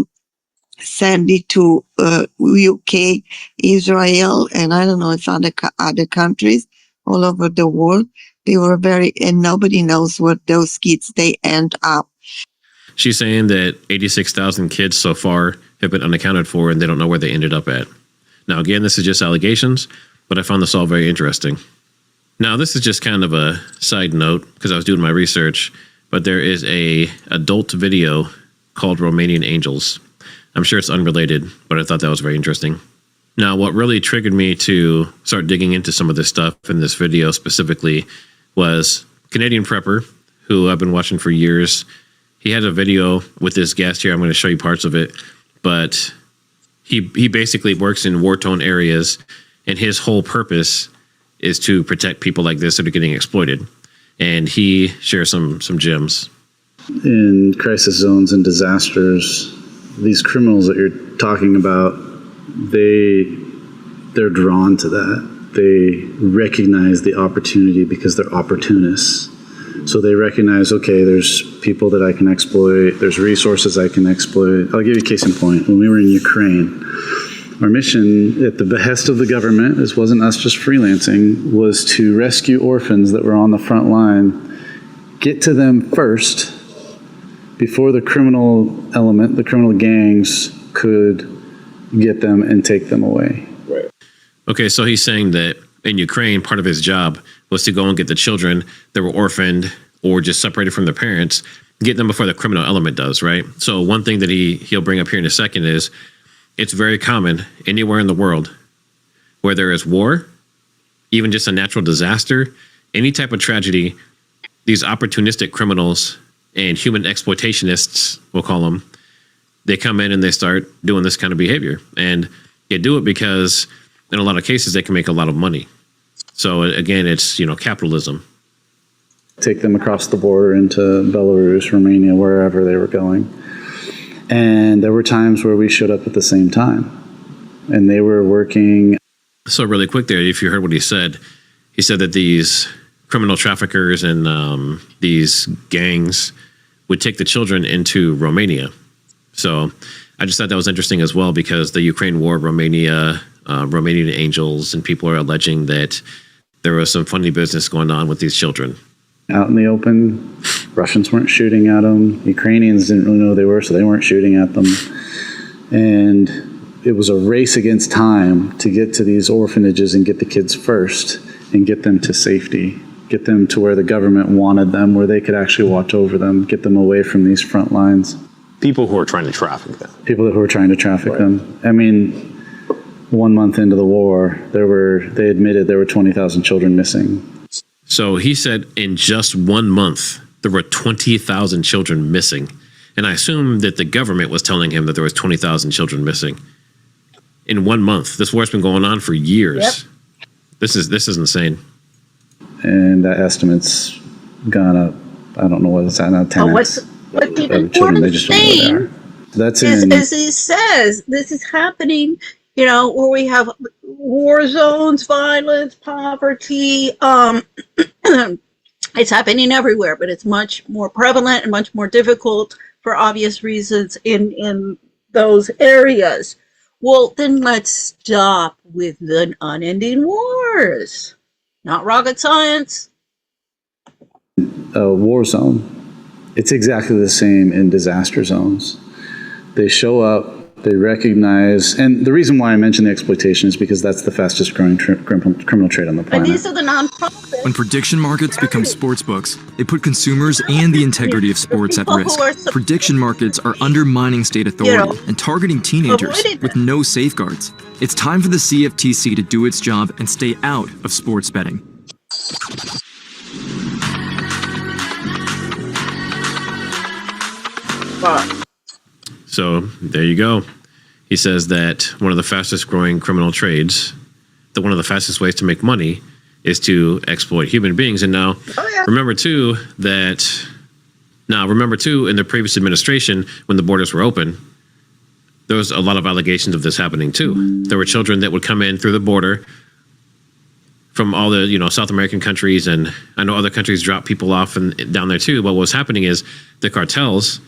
send it to UK, Israel, and I don't know if other countries all over the world. They were and nobody knows what those kids, they end up. She's saying that 86,000 kids so far have been unaccounted for, and they don't know where they ended up at. Now, again, this is just allegations, but I found this all very interesting. Now, this is just kind of a side note because I was doing my research, but there is a adult video called Romanian Angels. I'm sure it's unrelated, but I thought that was very interesting. Now, what really triggered me to start digging into some of this stuff in this video specifically was Canadian prepper, who I've been watching for years. He had a video with this guest here. I'm going to show you parts of it, but he basically works in war-torn areas, and his whole purpose is to protect people like this that are getting exploited. And he shares some gems. In crisis zones and disasters, these criminals that you're talking about, they're drawn to that. They recognize the opportunity because they're opportunists. So they recognize, okay, there's people that I can exploit, there's resources I can exploit. I'll give you a case in point. When we were in Ukraine, our mission at the behest of the government, this wasn't us just freelancing, was to rescue orphans that were on the front line, get to them first before the criminal element, the criminal gangs could get them and take them away. Right. Okay, so he's saying that in Ukraine, part of his job was to go and get the children that were orphaned or just separated from their parents, get them before the criminal element does, right? So one thing that he'll bring up here in a second is it's very common anywhere in the world where there is war, even just a natural disaster, any type of tragedy, these opportunistic criminals and human exploitationists, we'll call them, they come in and they start doing this kind of behavior. And they do it because in a lot of cases they can make a lot of money. So again, it's, capitalism. Take them across the border into Belarus, Romania, wherever they were going. And there were times where we showed up at the same time. And they were working So really quick there, if you heard what he said that these criminal traffickers and these gangs would take the children into Romania. So I just thought that was interesting as well, because the Ukraine war, Romanian angels, and people are alleging that there was some funny business going on with these children. Out in the open, Russians weren't shooting at them. Ukrainians didn't really know who they were, so they weren't shooting at them. And it was a race against time to get to these orphanages and get the kids first and get them to safety, get them to where the government wanted them, where they could actually watch over them, get them away from these front lines. People who are trying to traffic them. People who are trying to traffic them. I mean, 1 month into the war, they admitted there were 20,000 children missing. So he said in just 1 month, there were 20,000 children missing. And I assume that the government was telling him that there was 20,000 children missing. In 1 month. This war's been going on for years. Yep. This is insane. And that estimate's gone up. I don't know what it's at now, 10x. What's the important thing that's is, as he says, this is happening, where we have war zones, violence, poverty. It's happening everywhere, but it's much more prevalent and much more difficult for obvious reasons in those areas. Well, then let's stop with the unending wars. Not rocket science. A war zone. It's exactly the same in disaster zones. They show up, they recognize, and the reason why I mentioned the exploitation is because that's the fastest growing criminal trade on the planet. And these are the nonprofits. When prediction markets become sports books, they put consumers and the integrity of sports at risk. Prediction markets are undermining state authority and targeting teenagers with no safeguards. It's time for the CFTC to do its job and stay out of sports betting. So there you go. He says that one of the fastest growing criminal trades, that one of the fastest ways to make money is to exploit human beings. And now, remember too, in the previous administration, when the borders were open, there was a lot of allegations of this happening too. There were children that would come in through the border from all the South American countries, and I know other countries drop people off and down there too. But what was happening is the cartels,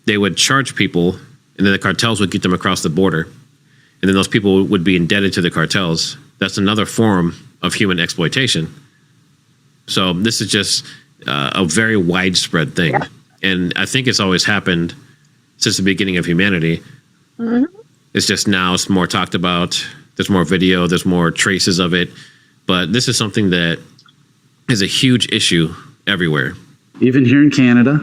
they would charge people, and then the cartels would get them across the border, and then those people would be indebted to the cartels. That's another form of human exploitation. So this is just a very widespread thing, and I think it's always happened since the beginning of humanity. Mm-hmm. It's just now it's more talked about. There's more video. There's more traces of it. But this is something that is a huge issue everywhere. Even here in Canada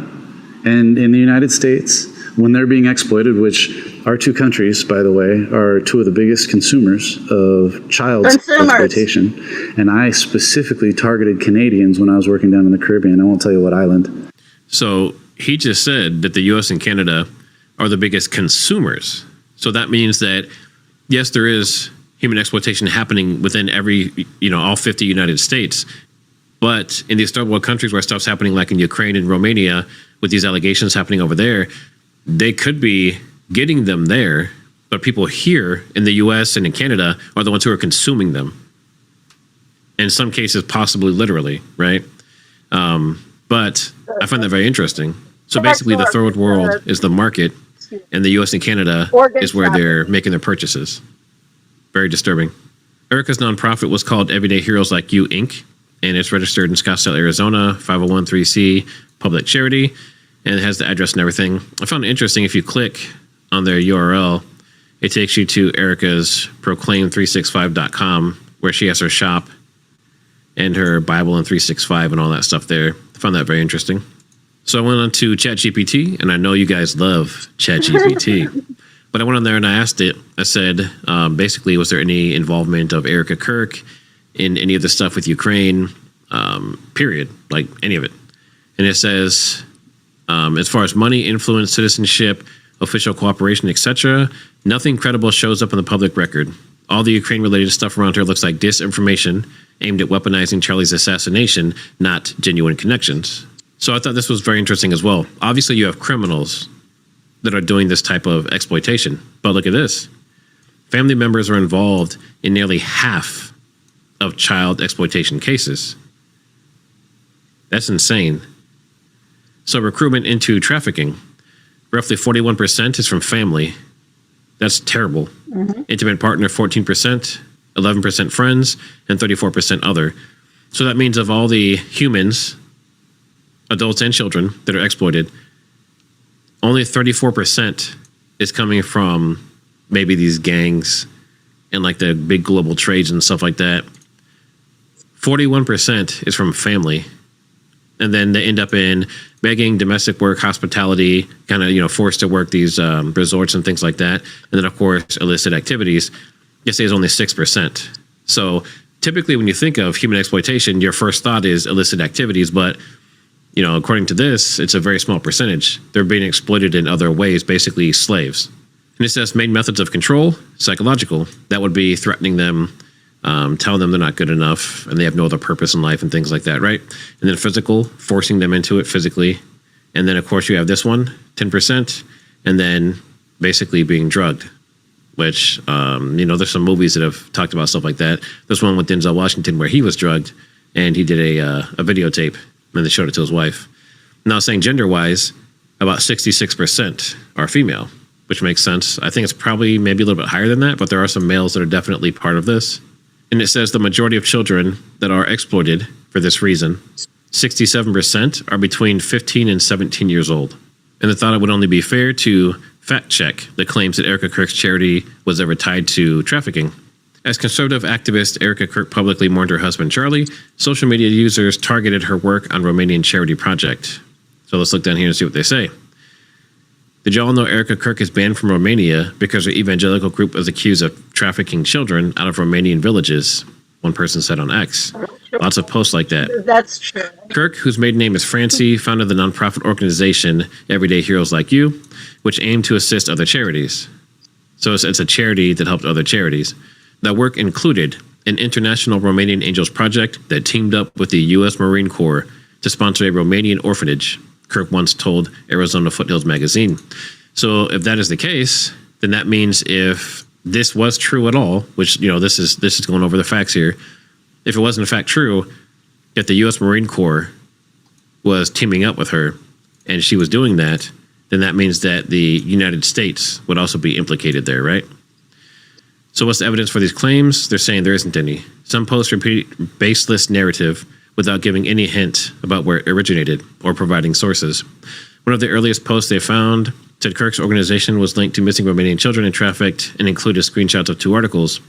and in the United States, when they're being exploited, which our two countries, by the way, are two of the biggest consumers of child exploitation. And I specifically targeted Canadians when I was working down in the Caribbean. I won't tell you what island. So he just said that the U.S. and Canada are the biggest consumers. So that means that, yes, there is human exploitation happening within all 50 United States. But in these third world countries where stuff's happening, like in Ukraine and Romania, with these allegations happening over there, they could be getting them there, but people here in the US and in Canada are the ones who are consuming them. In some cases, possibly literally, right? But I find that very interesting. So basically, the third world is the market, and the US and Canada is where they're making their purchases. Very disturbing. Erica's nonprofit was called Everyday Heroes Like You, Inc., and it's registered in Scottsdale, Arizona, 501(c) public charity, and it has the address and everything. I found it interesting, if you click on their URL, it takes you to Erica's proclaim365.com, where she has her shop and her Bible and 365 and all that stuff there. I found that very interesting. So I went on to ChatGPT, and I know you guys love ChatGPT. But I went on there and I asked it, I said, basically, was there any involvement of Erica Kirk in any of the stuff with Ukraine, period, like any of it. And it says, as far as money, influence, citizenship, official cooperation, etc., nothing credible shows up in the public record. All the Ukraine-related stuff around here looks like disinformation aimed at weaponizing Charlie's assassination, not genuine connections. So I thought this was very interesting as well. Obviously, you have criminals that are doing this type of exploitation. But look at this. Family members are involved in nearly half of child exploitation cases. That's insane. So recruitment into trafficking, roughly 41% is from family. That's terrible. Intimate partner, 14%, 11% friends, and 34% other. So that means of all the humans, adults and children that are exploited, only 34% is coming from maybe these gangs and like the big global trades and stuff like that. 41% is from family. And then they end up in begging, domestic work, hospitality, kind of, forced to work these resorts and things like that. And then, of course, illicit activities. You say is only 6%. So typically when you think of human exploitation, your first thought is illicit activities. But, according to this, it's a very small percentage. They're being exploited in other ways, basically slaves. And it says main methods of control, psychological. That would be threatening them, telling them they're not good enough and they have no other purpose in life and things like that, right? And then physical, forcing them into it physically. And then, of course, you have this one, 10%, and then basically being drugged, which, there's some movies that have talked about stuff like that. There's one with Denzel Washington where he was drugged and he did a videotape and they showed it to his wife. Now, saying gender-wise, about 66% are female, which makes sense. I think it's probably maybe a little bit higher than that, but there are some males that are definitely part of this. And it says the majority of children that are exploited for this reason, 67% are between 15 and 17 years old. And they thought it would only be fair to fact check the claims that Erica Kirk's charity was ever tied to trafficking. As conservative activist Erica Kirk publicly mourned her husband Charlie, social media users targeted her work on Romanian charity project. So let's look down here and see what they say. Did y'all know Erica Kirk is banned from Romania because her evangelical group is accused of trafficking children out of Romanian villages? One person said on X. Lots of posts like that. That's true. Kirk, whose maiden name is Francie, founded the nonprofit organization Everyday Heroes Like You, which aimed to assist other charities. So it's a charity that helped other charities. That work included an international Romanian Angels project that teamed up with the U.S. Marine Corps to sponsor a Romanian orphanage, Kirk once told Arizona Foothills magazine. So if that is the case, then that means if this was true at all, which, this is going over the facts here. If it wasn't in fact true that the U.S. Marine Corps was teaming up with her and she was doing that, then that means that the United States would also be implicated there, right? So what's the evidence for these claims? They're saying there isn't any. Some posts repeat baseless narrative without giving any hint about where it originated or providing sources. One of the earliest posts they found said Kirk's organization was linked to missing Romanian children and trafficked and included screenshots of 2 articles.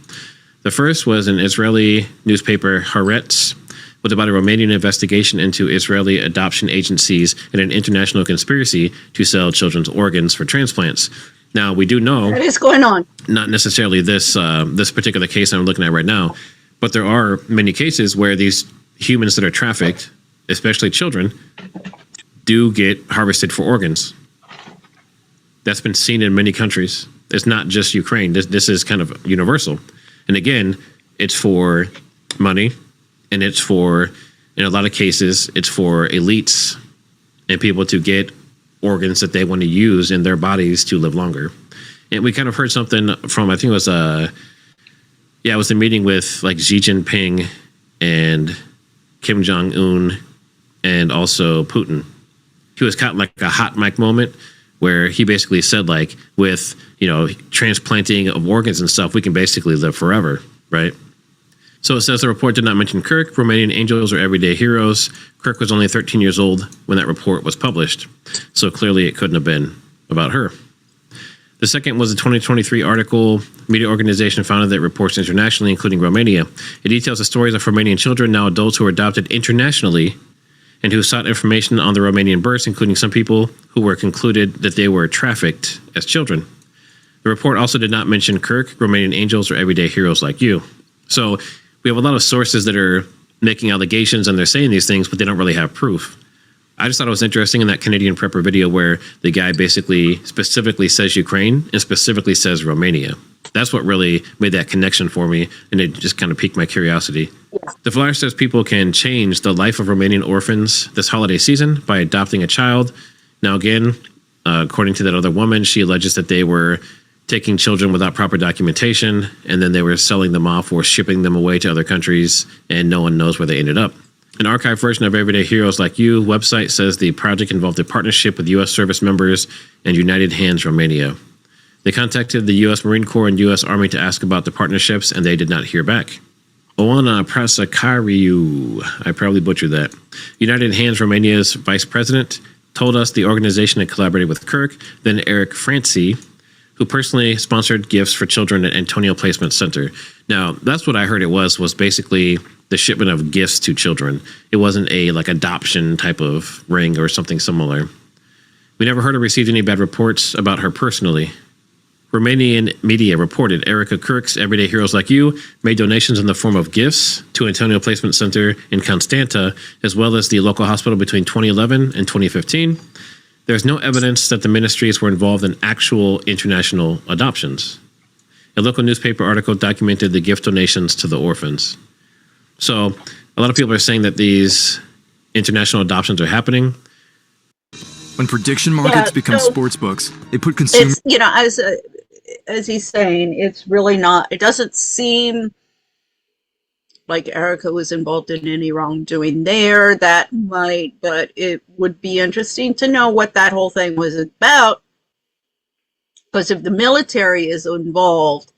The first was an Israeli newspaper, Haaretz, was about a Romanian investigation into Israeli adoption agencies and an international conspiracy to sell children's organs for transplants. Now, we do know what is going on. Not necessarily this particular case I'm looking at right now, but there are many cases where these humans that are trafficked, especially children, do get harvested for organs. That's been seen in many countries. It's not just Ukraine. This is kind of universal. And again, it's for money, and it's for, in a lot of cases, it's for elites and people to get organs that they want to use in their bodies to live longer. And we kind of heard something from, I think it was it was a meeting with like Xi Jinping and Kim Jong-un and also Putin. He was caught in like a hot mic moment where he basically said like, with, transplanting of organs and stuff, we can basically live forever, right? So it says the report did not mention Kirk, Romanian Angels, or Everyday Heroes. Kirk was only 13 years old when that report was published. So clearly it couldn't have been about her. The second was a 2023 article, media organization founded that reports internationally, including Romania. It details the stories of Romanian children, now adults, who were adopted internationally and who sought information on the Romanian births, including some people who were concluded that they were trafficked as children. The report also did not mention Kirk, Romanian Angels, or Everyday Heroes Like You. So we have a lot of sources that are making allegations and they're saying these things, but they don't really have proof. I just thought it was interesting in that Canadian prepper video where the guy basically specifically says Ukraine and specifically says Romania. That's what really made that connection for me, and it just kind of piqued my curiosity. The flyer says people can change the life of Romanian orphans this holiday season by adopting a child. Now, again, according to that other woman, she alleges that they were taking children without proper documentation, and then they were selling them off or shipping them away to other countries, and no one knows where they ended up. An archived version of Everyday Heroes Like You website says the project involved a partnership with U.S. service members and United Hands Romania. They contacted the U.S. Marine Corps and U.S. Army to ask about the partnerships, and they did not hear back. Oana Prasakariu, I probably butchered that, United Hands Romania's vice president, told us the organization had collaborated with Kirk, then Eric Francie, who personally sponsored gifts for children at Antonio Placement Center. Now, that's what I heard it was basically the shipment of gifts to children. It wasn't a adoption type of ring or something similar. We never heard or received any bad reports about her personally. Romanian media reported Erica Kirk's Everyday Heroes Like You made donations in the form of gifts to Antonio Placement Center in Constanta, as well as the local hospital between 2011 and 2015. There's no evidence that the ministries were involved in actual international adoptions. A local newspaper article documented the gift donations to the orphans. So a lot of people are saying that these international adoptions are happening. When prediction markets become sports books, they put consumers... As he's saying, it's really not, it doesn't seem like Erica was involved in any wrongdoing there. That might, but it would be interesting to know what that whole thing was about. Because if the military is involved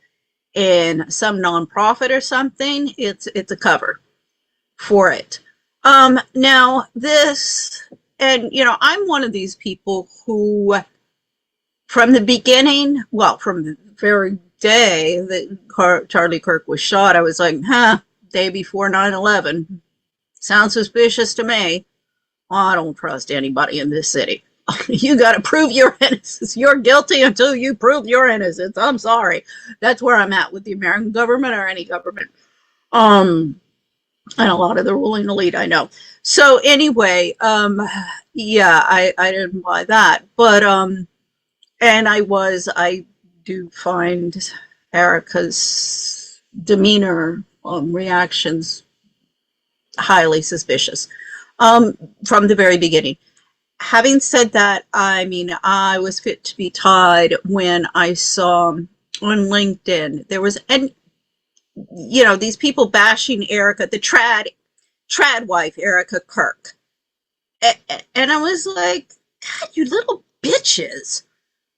in some nonprofit or something, it's a cover for it. Now this, and I'm one of these people who, from the beginning, well, from the very day that Charlie Kirk was shot, I was like, day before 9/11. Sounds suspicious to me. I don't trust anybody in this city. You got to prove your innocence. You're guilty until you prove your innocence. I'm sorry. That's where I'm at with the American government or any government. And a lot of the ruling elite, I know. So anyway, yeah, I didn't buy that. But, and I do find Erica's demeanor, reactions highly suspicious from the very beginning. Having said that, I mean, I was fit to be tied when I saw on LinkedIn, there was, and these people bashing Erica, the trad wife, Erica Kirk. And I was like, God, you little bitches.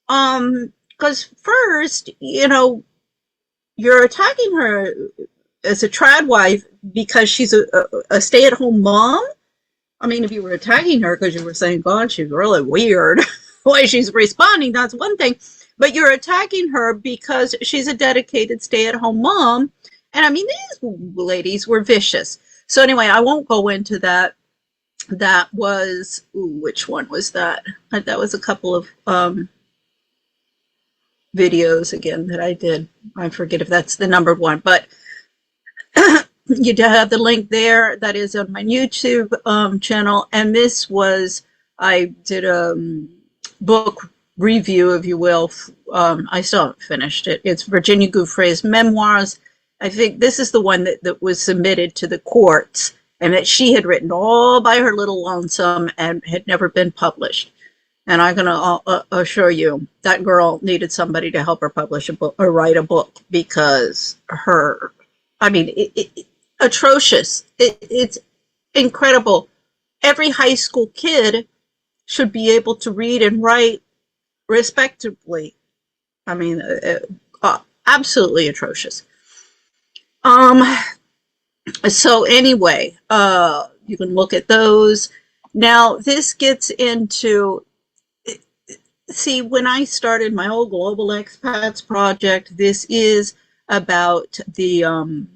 Because first, you're attacking her as a trad wife because she's a stay-at-home mom. I mean, if you were attacking her because you were saying, God, she's really weird, the way she's responding, that's one thing. But you're attacking her because she's a dedicated stay-at-home mom. And I mean, these ladies were vicious. So anyway, I won't go into that. That was, which one was that? That was a couple of videos again that I did. I forget if that's the numbered one, but you do have the link there. That is on my YouTube channel. And this was, I did a book review, if you will. I still haven't finished it. It's Virginia Gouffre's memoirs. I think this is the one that was submitted to the courts and that she had written all by her little lonesome and had never been published. And I'm going to assure you that girl needed somebody to help her publish a book or write a book because her, I mean, atrocious. It's incredible. Every high school kid should be able to read and write respectably. I mean, absolutely atrocious. So anyway, you can look at those. Now, this gets into, see, when I started my old Global Expats project, this is about the,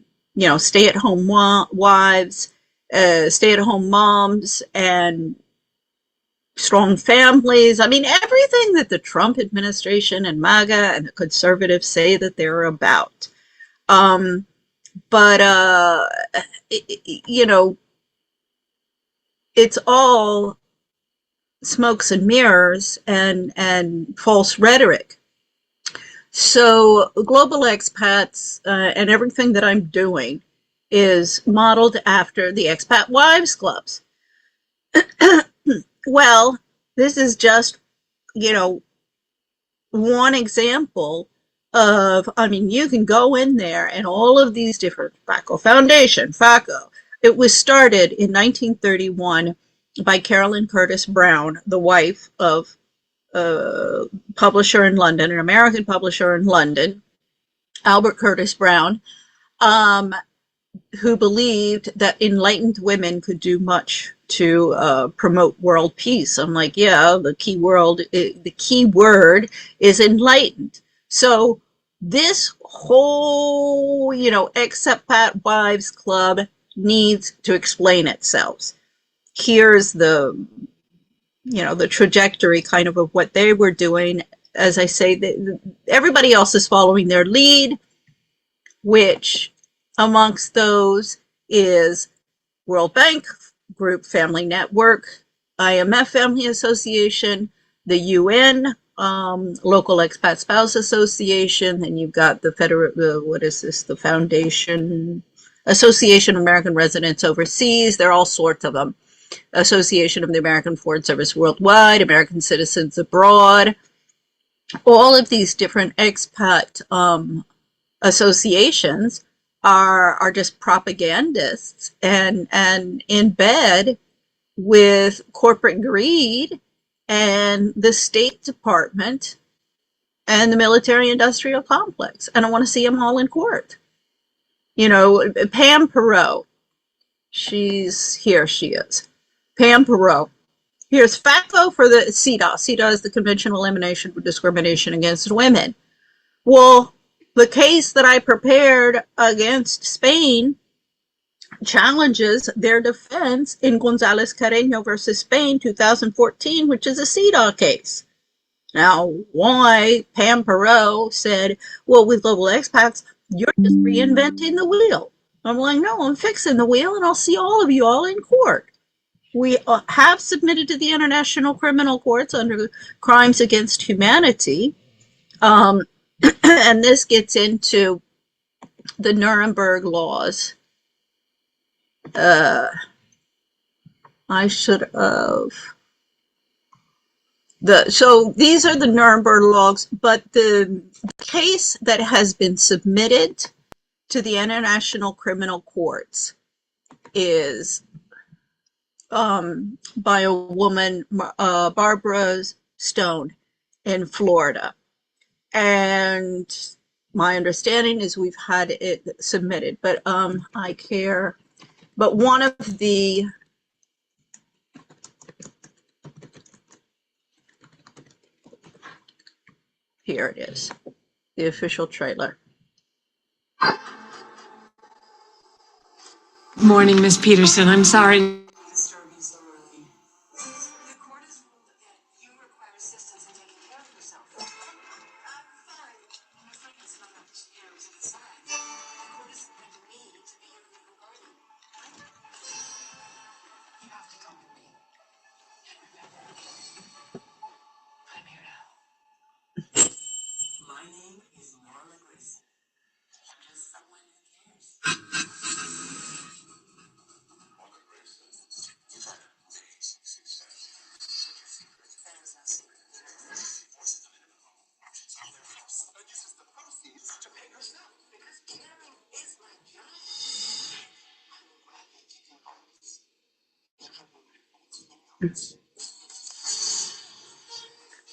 stay-at-home wives, stay-at-home moms, and strong families. I mean, everything that the Trump administration and MAGA and the conservatives say that they're about. But it's all smokes and mirrors and false rhetoric. So Global Expats and everything that I'm doing is modeled after the Expat Wives Clubs. Well, this is just, one example I mean, you can go in there and all of these different FACO Foundation, FACO. It was started in 1931 by Carolyn Curtis Brown, the wife of a publisher in London, an American publisher in London, Albert Curtis Brown, who believed that enlightened women could do much to promote world peace. I'm like, yeah, the key word is enlightened. So this whole, expat wives club needs to explain itself. Here's the trajectory kind of what they were doing. As I say, everybody else is following their lead, which amongst those is World Bank Group Family Network, IMF Family Association, the UN, Local Expat Spouse Association, and you've got the the Foundation, Association of American Residents Overseas. There are all sorts of them. Association of the American Foreign Service Worldwide, American Citizens Abroad. All of these different expat associations are just propagandists and in bed with corporate greed and the State Department and the military-industrial complex. And I want to see them all in court. Pam Perot, she's here, she is. Pam Perot. Here's FACO for the CEDAW. CEDAW is the Conventional Elimination of Discrimination Against Women. Well, the case that I prepared against Spain challenges their defense in González Carreño versus Spain, 2014, which is a CEDAW case. Now, why Pam Perot said, well, with global expats, you're just reinventing the wheel. I'm like, no, I'm fixing the wheel, and I'll see all of you all in court. We have submitted to the International Criminal Courts under crimes against humanity. And this gets into the Nuremberg laws. I should have. So these are the Nuremberg laws, but the case that has been submitted to the International Criminal Courts is by a woman, Barbara Stone, in Florida. And my understanding is we've had it submitted, but I care. But one of the here it is, the official trailer. Morning, Miss Peterson. I'm sorry.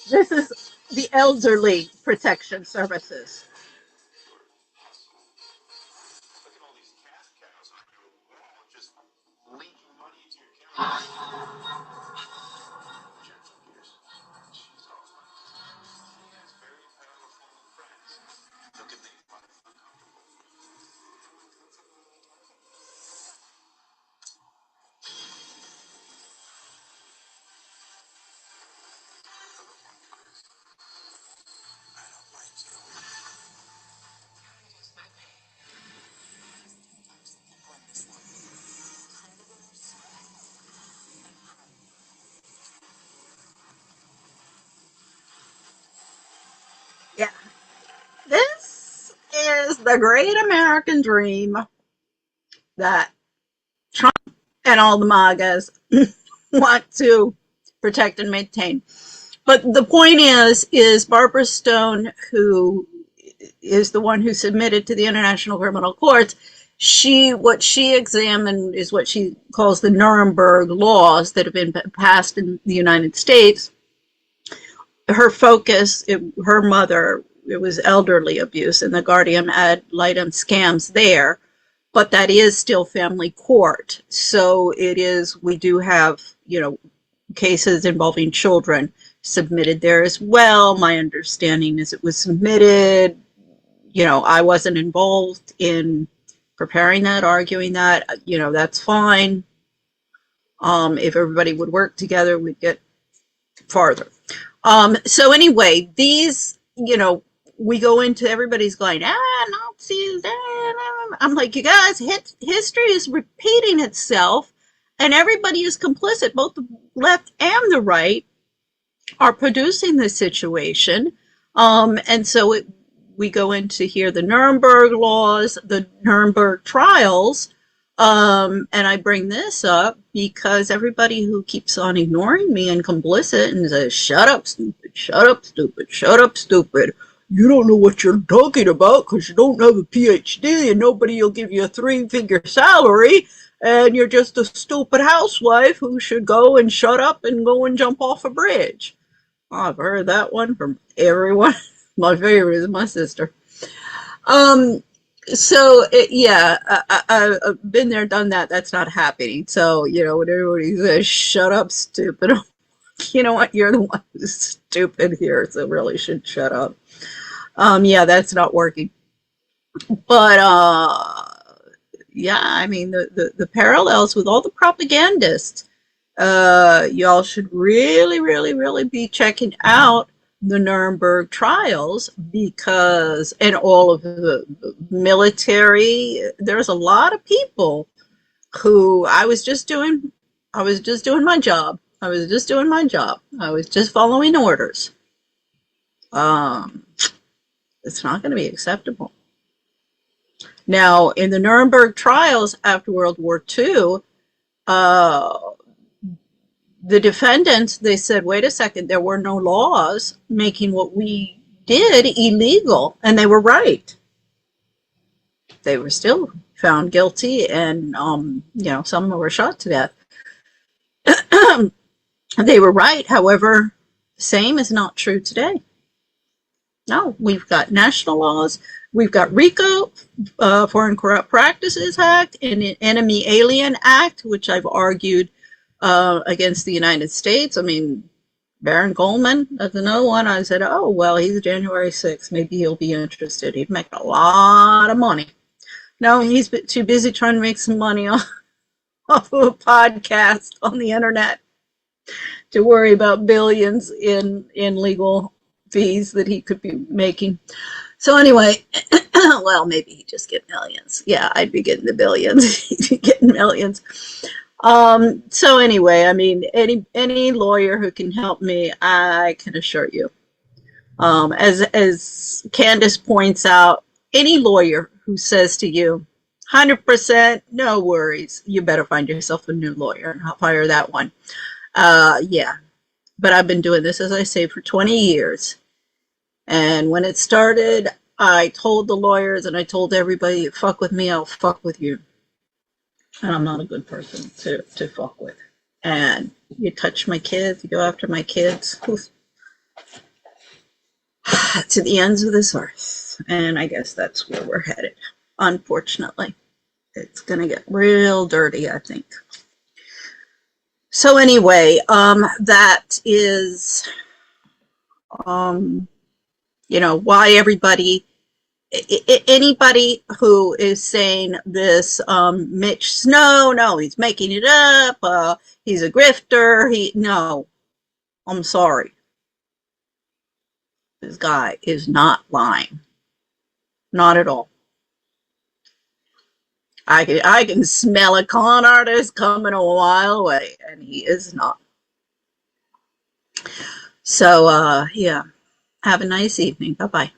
This is the Elderly Protection Services. Yeah, this is the great American dream that Trump and all the MAGAs want to protect and maintain. But the point is Barbara Stone, who is the one who submitted to the International Criminal Court. What she examined is what she calls the Nuremberg laws that have been passed in the United States. Her focus, her mother, it was elderly abuse and the guardian ad litem scams there, but that is still family court. So it is, we do have, cases involving children submitted there as well. My understanding is it was submitted, I wasn't involved in preparing that, arguing that, that's fine. If everybody would work together, we'd get farther. So anyway, these, we go into, everybody's going, Nazis. I'm like, you guys, history is repeating itself and everybody is complicit. Both the left and the right are producing this situation. And so we go into here the Nuremberg laws, the Nuremberg trials. And I bring this up because everybody who keeps on ignoring me and complicit and says, shut up, stupid, shut up, stupid, shut up, stupid. You don't know what you're talking about because you don't have a PhD and nobody will give you a 3-figure salary and you're just a stupid housewife who should go and shut up and go and jump off a bridge. I've heard that one from everyone. My favorite is my sister. I've been there, done that. That's not happening. So, when everybody says, shut up, stupid, you know what? You're the one who's stupid here, so really should shut up. That's not working. But, the parallels with all the propagandists, y'all should really, really, really be checking out the Nuremberg trials because, and all of the military, there's a lot of people who I was just doing my job. I was just following orders. It's not going to be acceptable. Now, in the Nuremberg trials after World War II, the defendants, they said, wait a second, there were no laws making what we did illegal. And they were right. They were still found guilty and, some were shot to death. They were right. However, same is not true today. No, we've got national laws. We've got RICO, Foreign Corrupt Practices Act, and Enemy Alien Act, which I've argued against the United States. I mean, Baron Goldman, that's another one. I said, oh, well, he's January 6th. Maybe he'll be interested. He'd make a lot of money. No, he's too busy trying to make some money off of a podcast on the internet to worry about billions in legal fees that he could be making. So anyway, well, maybe he'd just get millions. Yeah, I'd be getting the billions. He'd be getting millions. So anyway, I mean, any lawyer who can help me, I can assure you. As Candace points out, any lawyer who says to you, 100%, no worries, you better find yourself a new lawyer and I'll hire that one. But I've been doing this, as I say, for 20 years. And when it started, I told the lawyers and I told everybody, you fuck with me, I'll fuck with you. And I'm not a good person to fuck with. And you touch my kids, you go after my kids, to the ends of this earth. And I guess that's where we're headed. Unfortunately, it's going to get real dirty, I think. So anyway, that is, why everybody, anybody who is saying this, Mitch, no, he's making it up, he's a grifter, no, I'm sorry. This guy is not lying. Not at all. I can smell a con artist coming a while away, and he is not. So, have a nice evening. Bye-bye.